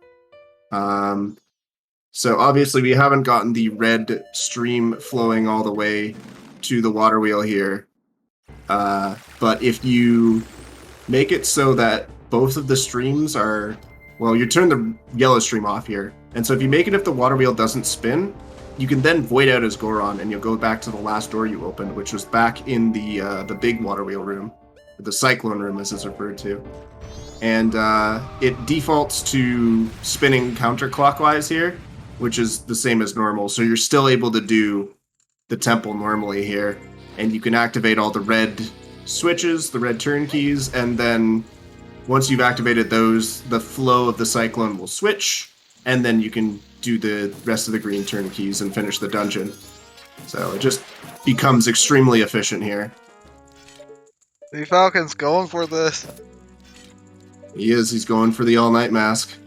Speaker 1: So obviously we haven't gotten the red stream flowing all the way to the water wheel here. But if you make it so that both of the streams are... Well, you turn the yellow stream off here. And so if you make it if the water wheel doesn't spin, you can then void out as Goron, and you'll go back to the last door you opened, which was back in the big water wheel room. The cyclone room, as it's referred to. And it defaults to spinning counterclockwise here, which is the same as normal. So you're still able to do the temple normally here. And you can activate all the red switches, the red turn keys, and then once you've activated those, the flow of the cyclone will switch, and then you can do the rest of the green turn keys and finish the dungeon. So it just becomes extremely efficient here.
Speaker 2: Cfalcon's going for this.
Speaker 1: He is. He's going for the all-night mask.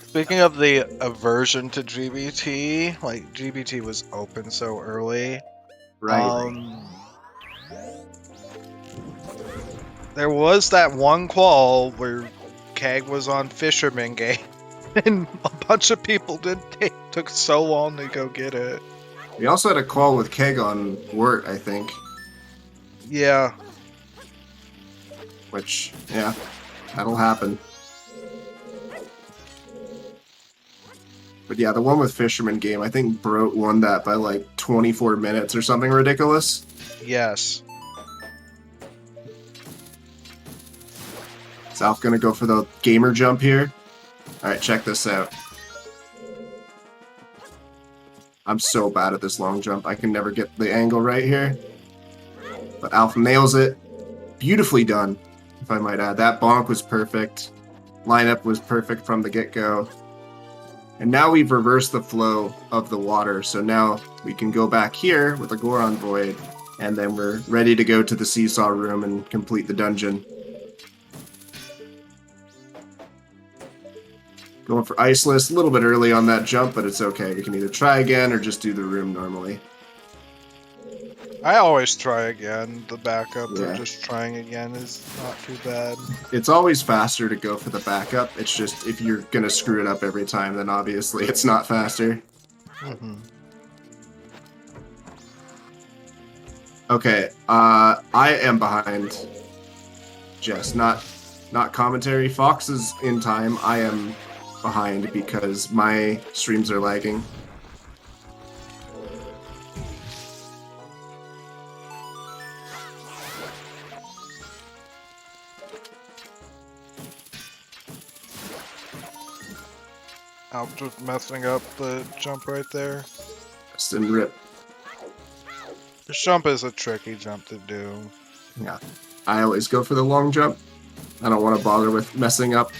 Speaker 2: Speaking of the aversion to GBT, like GBT was open so early.
Speaker 1: Right.
Speaker 2: There was that one qual where Keg was on Fisherman Game, and a bunch of people took so long to go get it.
Speaker 1: We also had a call with Keg on Wort, I think.
Speaker 2: Yeah.
Speaker 1: Which, yeah, that'll happen. But yeah, the one with Fisherman Game, I think Broat won that by like 24 minutes or something ridiculous.
Speaker 2: Yes.
Speaker 1: South gonna go for the gamer jump here. Alright, check this out. I'm so bad at this long jump. I can never get the angle right here. But Alpha nails it. Beautifully done, if I might add. That bonk was perfect. Lineup was perfect from the get-go. And now we've reversed the flow of the water, so now we can go back here with a Goron Void, and then we're ready to go to the Seesaw Room and complete the dungeon. Going for Iceless, a little bit early on that jump, but it's okay. We can either try again or just do the room normally.
Speaker 2: I always try again. The backup
Speaker 1: Yeah.
Speaker 2: of just trying again is not too bad.
Speaker 1: It's always faster to go for the backup. It's just, if you're gonna screw it up every time, then obviously it's not faster.
Speaker 2: Mm-hmm.
Speaker 1: Okay, I am behind Jess, not commentary. Fox is in time. I am behind because my streams are lagging.
Speaker 2: I'm just messing up the jump right there.
Speaker 1: Just didn't rip.
Speaker 2: This jump is a tricky jump to do.
Speaker 1: Yeah, I always go for the long jump. I don't want to bother with messing up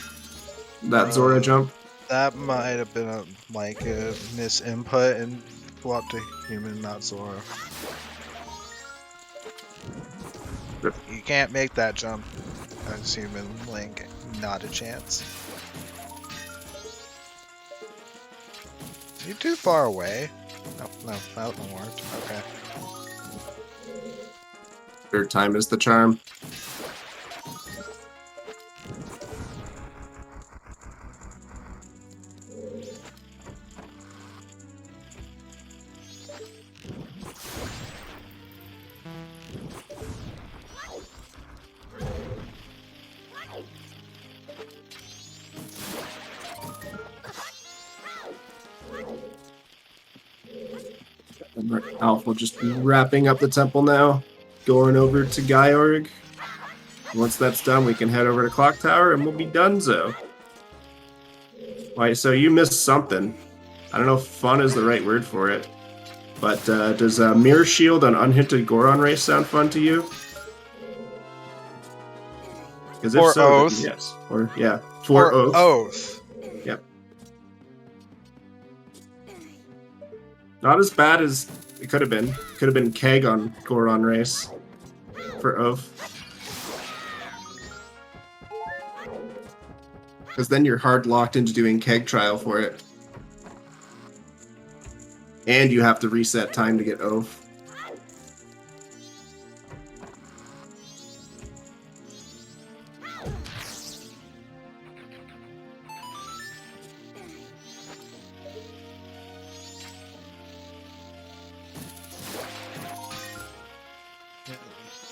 Speaker 1: that Zora jump.
Speaker 2: That might have been a misinput and swapped to human, not Zora.
Speaker 1: Rip.
Speaker 2: You can't make that jump as human Link. Not a chance. Is he too far away? No, that one worked. Okay.
Speaker 1: Third time is the charm. Alpha will just be wrapping up the temple now, going over to Georg. Once that's done, we can head over to Clock Tower and we'll be donezo. Why, so you missed something. I don't know if fun is the right word for it. But does Mirror Shield on Unhinted Goron Race sound fun to you? Because if
Speaker 2: Or
Speaker 1: so,
Speaker 2: Oath.
Speaker 1: then yes. Or, yeah. For Oath.
Speaker 2: Oath.
Speaker 1: Yep. Not as bad as it could have been. Could have been Keg on Goron Race. For Oath. Because then you're hard locked into doing Keg Trial for it. And you have to reset time to get Oath.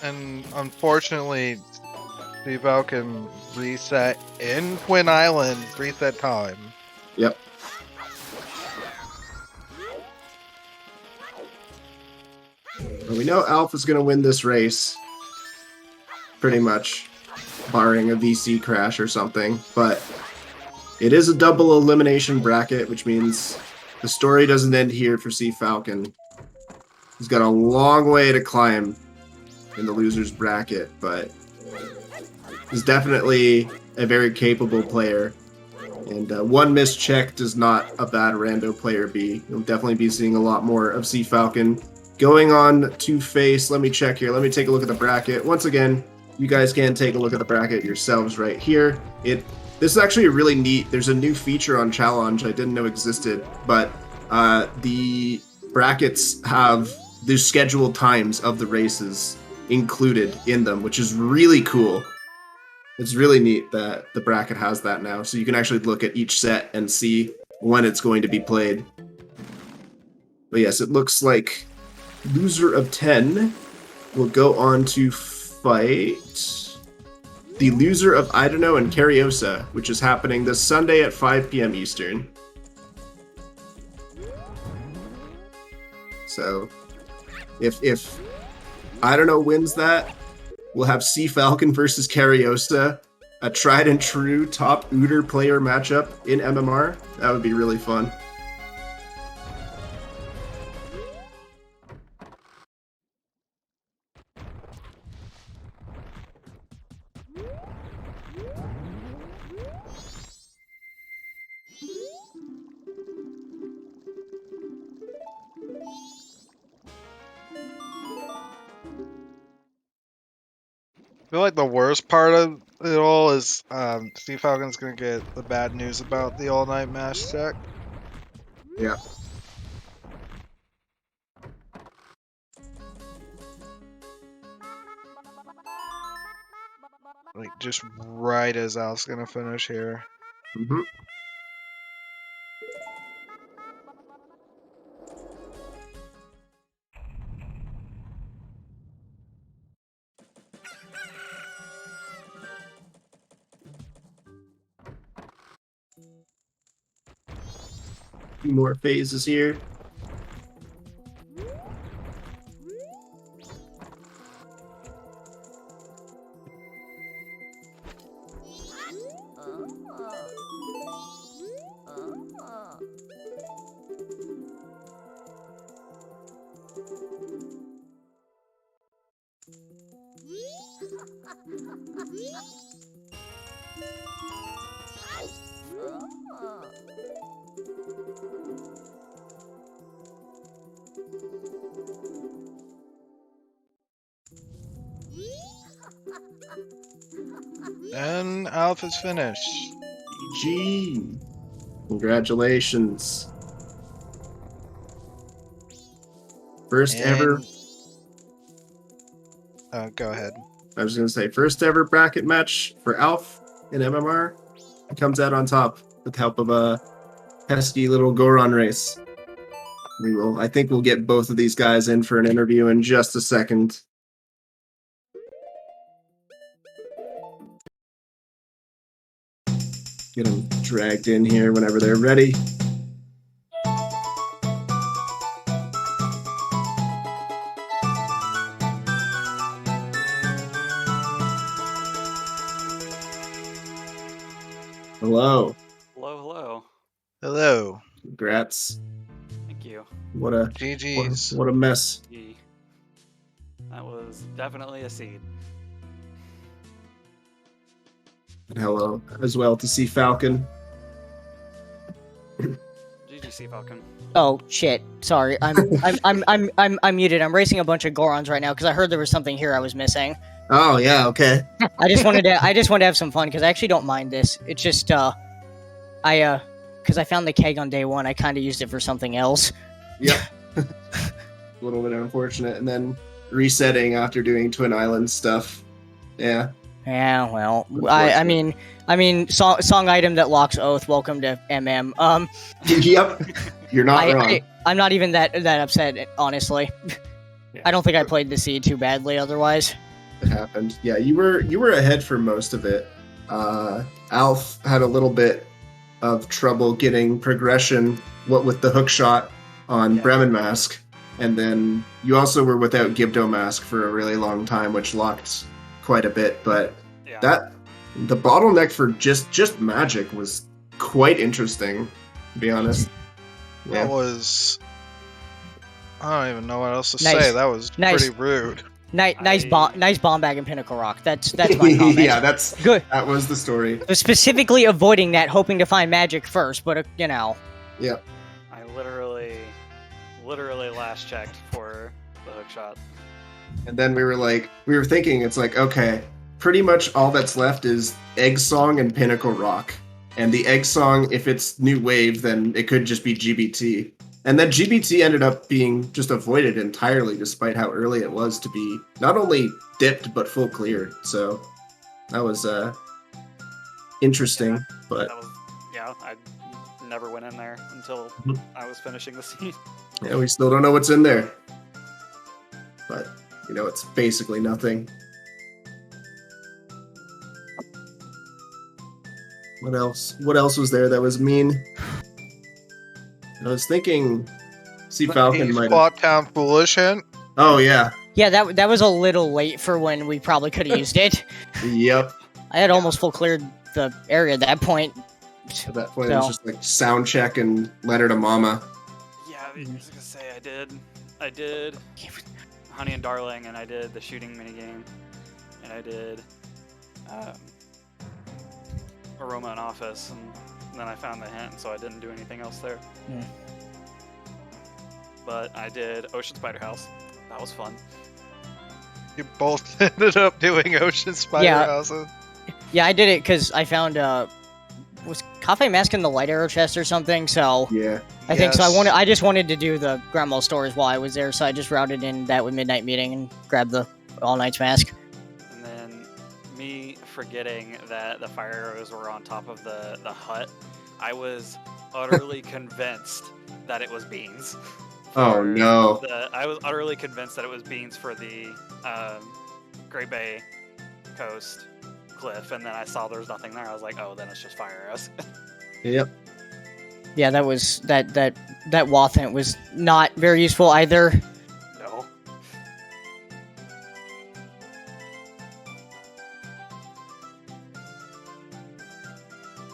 Speaker 2: And unfortunately, Cfalcon reset in Twin Island, reset time.
Speaker 1: Yep. Well, we know Alpha's going to win this race. Pretty much. Barring a VC crash or something. But it is a double elimination bracket, which means the story doesn't end here for Cfalcon. He's got a long way to climb in the loser's bracket, but he's definitely a very capable player. And one missed check does not a bad rando player be. You'll definitely be seeing a lot more of Cfalcon going on to face. Let me check here. Let me take a look at the bracket. Once again, you guys can take a look at the bracket yourselves right here. This is actually a really neat. There's a new feature on Challenge I didn't know existed, but the brackets have the scheduled times of the races included in them, which is really cool. It's really neat that the bracket has that now, so you can actually look at each set and see when it's going to be played. But yes, it looks like loser of 10 will go on to fight the loser of Idano and Cariosa, which is happening this Sunday at 5 p.m. Eastern. So, if Idano wins that, we'll have Cfalcon versus Cariosa, a tried and true top Uter player matchup in MMR. That would be really fun.
Speaker 2: I feel like the worst part of it all is Cfalcon's gonna get the bad news about the all-night mass check.
Speaker 1: Yeah.
Speaker 2: Like, just right as Al's gonna finish here.
Speaker 1: Mm-hmm. Few more phases here.
Speaker 2: And Alpha's finished.
Speaker 1: GG. Congratulations. First ever.
Speaker 2: Go ahead.
Speaker 1: I was going to say, first ever bracket match for Alf in MMR. He comes out on top with the help of a pesky little Goron race. I think we'll get both of these guys in for an interview in just a second. Get them dragged in here whenever they're ready.
Speaker 2: Hello.
Speaker 1: Congrats.
Speaker 3: Thank you.
Speaker 1: What a
Speaker 2: GG's.
Speaker 1: what a mess.
Speaker 3: Gee. That was definitely a seed.
Speaker 1: And hello as well to Cfalcon.
Speaker 3: GG Cfalcon.
Speaker 4: Oh shit! Sorry, I'm muted. I'm racing a bunch of Gorons right now because I heard there was something here I was missing.
Speaker 1: Oh yeah, okay.
Speaker 4: I just wanted to have some fun because I actually don't mind this. It's just because I found the keg on day one, I kind of used it for something else.
Speaker 1: Yep. A little bit unfortunate, and then resetting after doing Twin Island stuff. Yeah.
Speaker 4: Yeah, well, I mean, song item that locks oath. Welcome to MM.
Speaker 1: Yep. You're not wrong.
Speaker 4: I'm not even that upset, honestly.
Speaker 1: Yeah.
Speaker 4: I don't think I played the seed too badly otherwise.
Speaker 1: It happened. Yeah, you were ahead for most of it. Alf had a little bit of trouble getting progression, what with the hook shot on Bremen Mask, and then you also were without Gibdo Mask for a really long time, which locked quite a bit. But the bottleneck for just magic was quite interesting, to be honest.
Speaker 2: That was. I don't even know what else to
Speaker 4: Nice.
Speaker 2: say. That was pretty rude.
Speaker 4: Nice bomb bag in Pinnacle Rock. That's my comment.
Speaker 1: Yeah, that's
Speaker 4: good.
Speaker 1: That was the story.
Speaker 4: So specifically avoiding that, hoping to find magic first, but you know.
Speaker 1: Yeah.
Speaker 3: I literally last checked for the hook shot.
Speaker 1: And then we were thinking, it's like, okay, pretty much all that's left is Egg Song and Pinnacle Rock. And the Egg Song, if it's new wave, then it could just be GBT. And then GBT ended up being just avoided entirely, despite how early it was to be not only dipped, but full cleared. So that was interesting. But
Speaker 3: I never went in there until I was finishing the scene.
Speaker 1: Yeah, we still don't know what's in there. But, it's basically nothing. What else? What else was there that was mean? I was thinking Cfalcon might have...
Speaker 2: Squat Town Foolish hint.
Speaker 1: Oh, yeah.
Speaker 4: Yeah, that was a little late for when we probably could have used it.
Speaker 1: Yep.
Speaker 4: I had almost full cleared the area at that point.
Speaker 1: At that point, it was just like sound check and letter to mama.
Speaker 3: Yeah, I was gonna say I did Honey and Darling, and I did the shooting minigame, and I did Aroma in Office, and then I found the hint, so I didn't do anything else there.
Speaker 4: Mm.
Speaker 3: But I did Ocean Spider House. That was fun.
Speaker 2: You both ended up doing Ocean Spider Houses.
Speaker 4: Yeah, I did it because I found was Cafe Mask in the light arrow chest or something. So
Speaker 1: yeah,
Speaker 4: I think so. I just wanted to do the Grandma Stores while I was there, so I just routed in that with Midnight Meeting and grabbed the All Nights Mask.
Speaker 3: And then me forgetting that the fire arrows were on top of the hut, I was utterly convinced that it was beans.
Speaker 1: Oh no!
Speaker 3: I was utterly convinced that it was beans for the Great Bay Coast cliff, and then I saw there was nothing there. I was like, oh, then it's just fire arrows.
Speaker 1: Yep.
Speaker 4: Yeah, that was that Wath hint was not very useful either.
Speaker 3: No.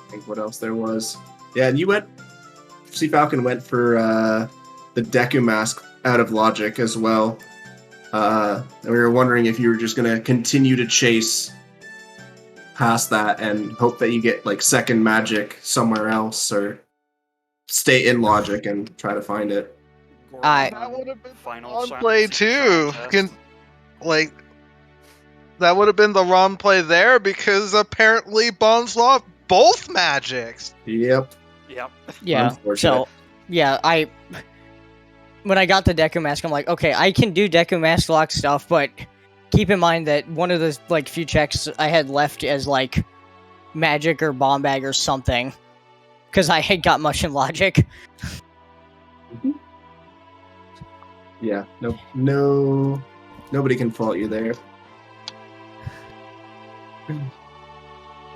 Speaker 1: I think what else there was. Yeah, and Cfalcon went for the Deku Mask out of logic as well. And we were wondering if you were just going to continue to chase past that and hope that you get like second magic somewhere else, or stay in logic and try to find it.
Speaker 2: That would have been
Speaker 3: final
Speaker 2: play too. That would have been the wrong play there because apparently Bonds lost both magics.
Speaker 1: Yep.
Speaker 4: Yeah. So, yeah, when I got the Deku Mask, I'm like, okay, I can do Deku Mask lock stuff, but keep in mind that one of the few checks I had left as like magic or bomb bag or something, because I had got much in logic.
Speaker 1: Yeah. No. Nobody can fault you there.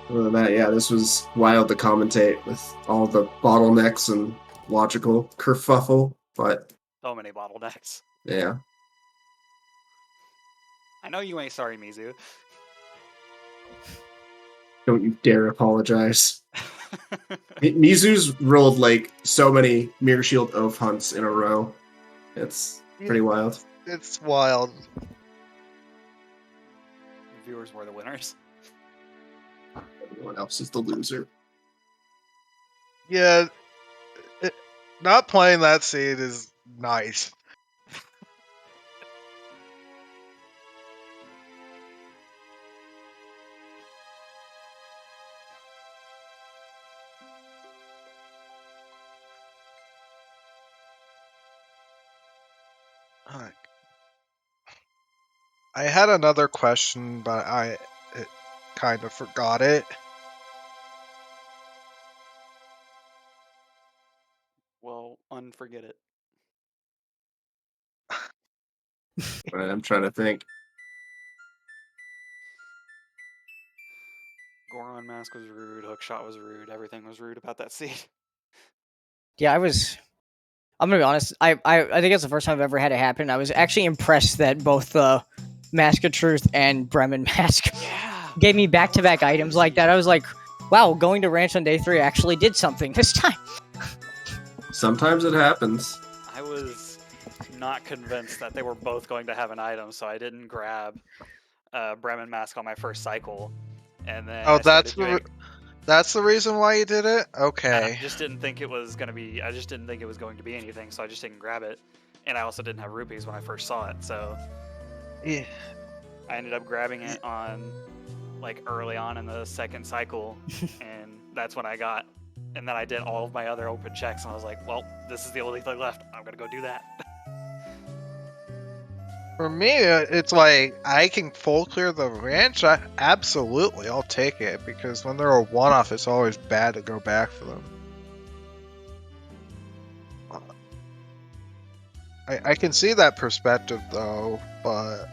Speaker 1: Other than that, yeah, this was wild to commentate with all the bottlenecks and logical kerfuffle, but
Speaker 3: So many bottlenecks.
Speaker 1: yeah.
Speaker 3: I know you ain't sorry, Mizu.
Speaker 1: Don't you dare apologize. Mizu's rolled like so many Mirror Shield Oath hunts in a row. It's pretty wild.
Speaker 2: It's wild.
Speaker 3: The viewers were the winners.
Speaker 1: Everyone else is the loser.
Speaker 2: Yeah, not playing that seed is nice. I had another question, but I kind of forgot it.
Speaker 3: Well, unforget it.
Speaker 1: I'm trying to think.
Speaker 3: Goron Mask was rude, Hookshot was rude, everything was rude about that seed.
Speaker 4: Yeah, I'm gonna be honest. I think it's the first time I've ever had it happen. I was actually impressed that both Mask of Truth and Bremen Mask gave me back-to-back items like that. I was like, wow, going to ranch on day 3 actually did something this time.
Speaker 1: Sometimes it happens.
Speaker 3: I was not convinced that they were both going to have an item, so I didn't grab Bremen Mask on my first cycle. And then
Speaker 2: that's the reason why you did it? Okay.
Speaker 3: I just didn't think it was going to be anything, so I just didn't grab it. And I also didn't have rupees when I first saw it, so
Speaker 2: Yeah.
Speaker 3: I ended up grabbing it on like early on in the second cycle, and that's when I got. And then I did all of my other open checks, and I was like, well, this is the only thing left. I'm gonna go do that.
Speaker 2: For me, it's like, I can full clear the ranch. Absolutely, I'll take it, because when they're a one-off, it's always bad to go back for them. I can see that perspective, though, but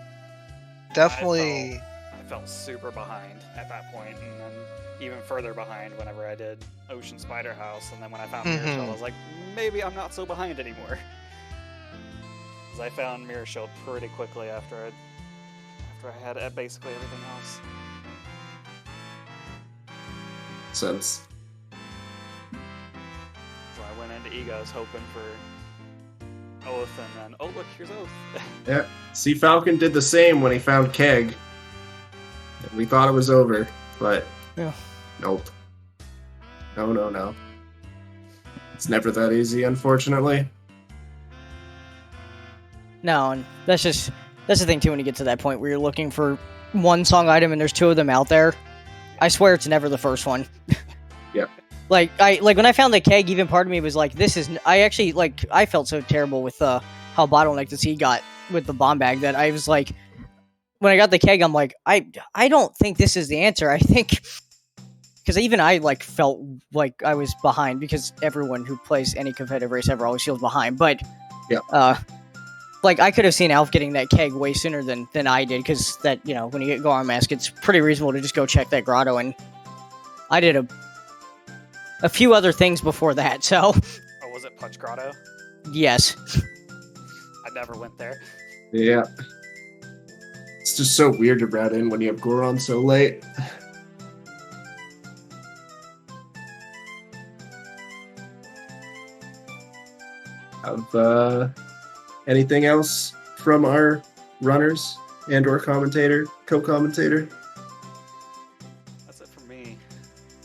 Speaker 2: definitely...
Speaker 3: I felt super behind at that point, and then even further behind whenever I did Ocean Spider House, and then when I found Mirror Shield, I was like, maybe I'm not so behind anymore. Because I found Mirror Shield pretty quickly after I had basically everything else.
Speaker 1: Sense.
Speaker 3: So I went into Egos hoping for Oath, and then, oh look, here's Oath.
Speaker 1: Yeah, Cfalcon did the same when he found Keg. We thought it was over, but nope. No. It's never that easy, unfortunately.
Speaker 4: No, and that's the thing too when you get to that point where you're looking for one song item and there's 2 of them out there. I swear it's never the first one.
Speaker 1: Yeah.
Speaker 4: Like when I found the Keg, even part of me was like, I felt so terrible with how bottlenecked the seed got with the bomb bag that I was like, when I got the Keg, I'm like, I don't think this is the answer. I think because even I like felt like I was behind, because everyone who plays any competitive race ever always feels behind. But like I could have seen Alf getting that Keg way sooner than I did, because that, you know, when you get Goron Mask, it's pretty reasonable to just go check that grotto, and I did a few other things before that. So.
Speaker 3: Oh, was it Punch Grotto?
Speaker 4: Yes.
Speaker 3: I never went there.
Speaker 1: Yeah. It's just so weird to rat in when you have Goron so late. Have anything else from our runners and or co-commentator?
Speaker 3: That's it for me.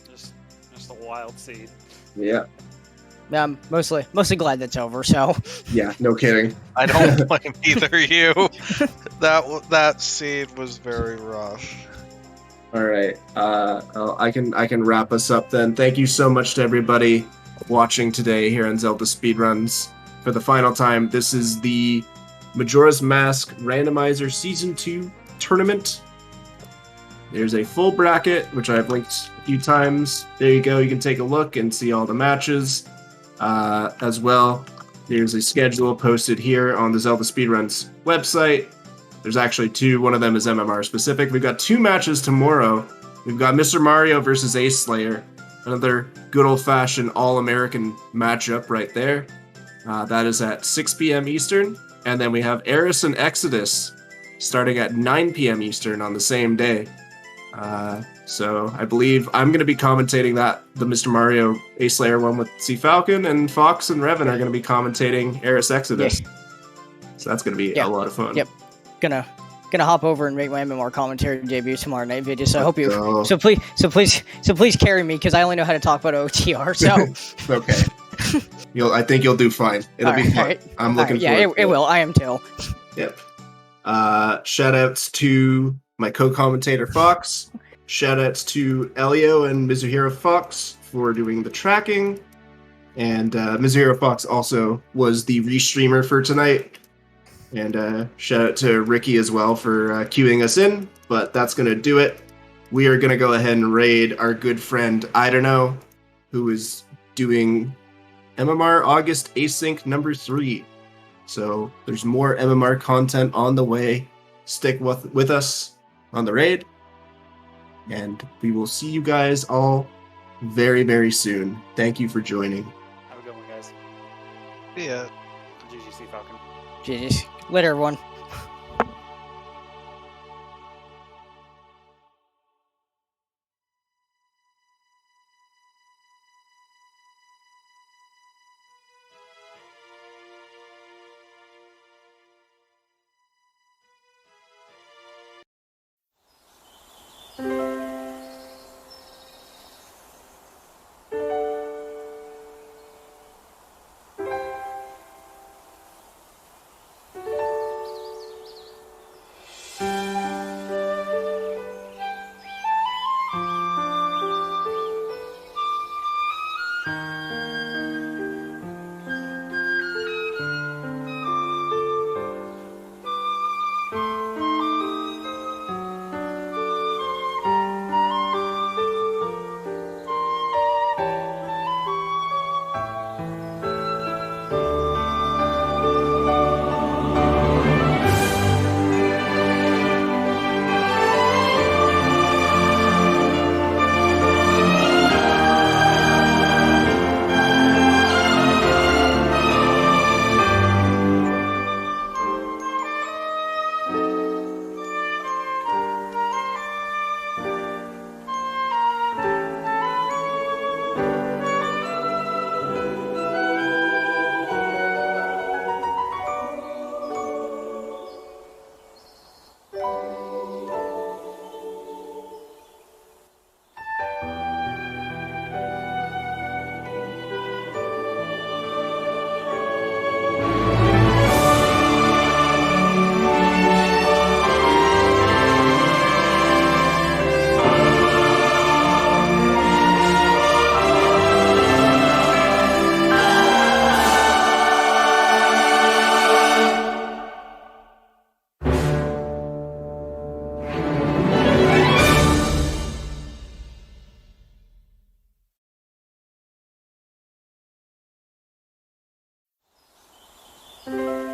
Speaker 3: Just a wild seed.
Speaker 1: Yeah.
Speaker 4: I'm mostly glad that's over, so.
Speaker 1: Yeah, no kidding.
Speaker 2: I don't blame either you. That seed was very rough.
Speaker 1: All right. I can wrap us up then. Thank you so much to everybody watching today here on Zelda Speedruns. For the final time, this is the Majora's Mask Randomizer Season 2 tournament. There's a full bracket, which I've linked a few times. There you go. You can take a look and see all the matches. As well, there's a schedule posted here on the Zelda Speedruns website. There's actually 2. One of them is MMR specific. We've got 2 matches tomorrow. We've got Mr. Mario versus Ace Slayer. Another good old-fashioned all-American matchup right there. That is at 6 p.m. Eastern. And then we have Eris and Exodus starting at 9 p.m. Eastern on the same day. So I believe I'm going to be commentating the Mr. Mario Ace Layer one with Cfalcon, and Fox and Revan are going to be commentating Eris Exodus.
Speaker 4: Yeah.
Speaker 1: So that's going to be a lot of fun.
Speaker 4: Yep. Gonna hop over and make my MMR commentary debut tomorrow night video. So I hope you.
Speaker 1: go.
Speaker 4: So please carry me because I only know how to talk about OTR. So
Speaker 1: Okay. I think you'll do fine. It'll be fun.
Speaker 4: Right.
Speaker 1: I'm looking forward to it.
Speaker 4: It will. I am too.
Speaker 1: Yep. Shout outs to my co-commentator Fox. Shout outs to Elio and Mizuhiro Fox for doing the tracking. And Mizuhiro Fox also was the restreamer for tonight. And shout out to Ricky as well for queuing us in. But that's going to do it. We are going to go ahead and raid our good friend I don't know, who is doing MMR August Async number 3. So there's more MMR content on the way. Stick with us on the raid. And we will see you guys all very, very soon. Thank you for joining.
Speaker 3: Have a good one, guys.
Speaker 2: Yeah.
Speaker 3: GG Cfalcon.
Speaker 4: GG's. Later, everyone.
Speaker 5: Thank you.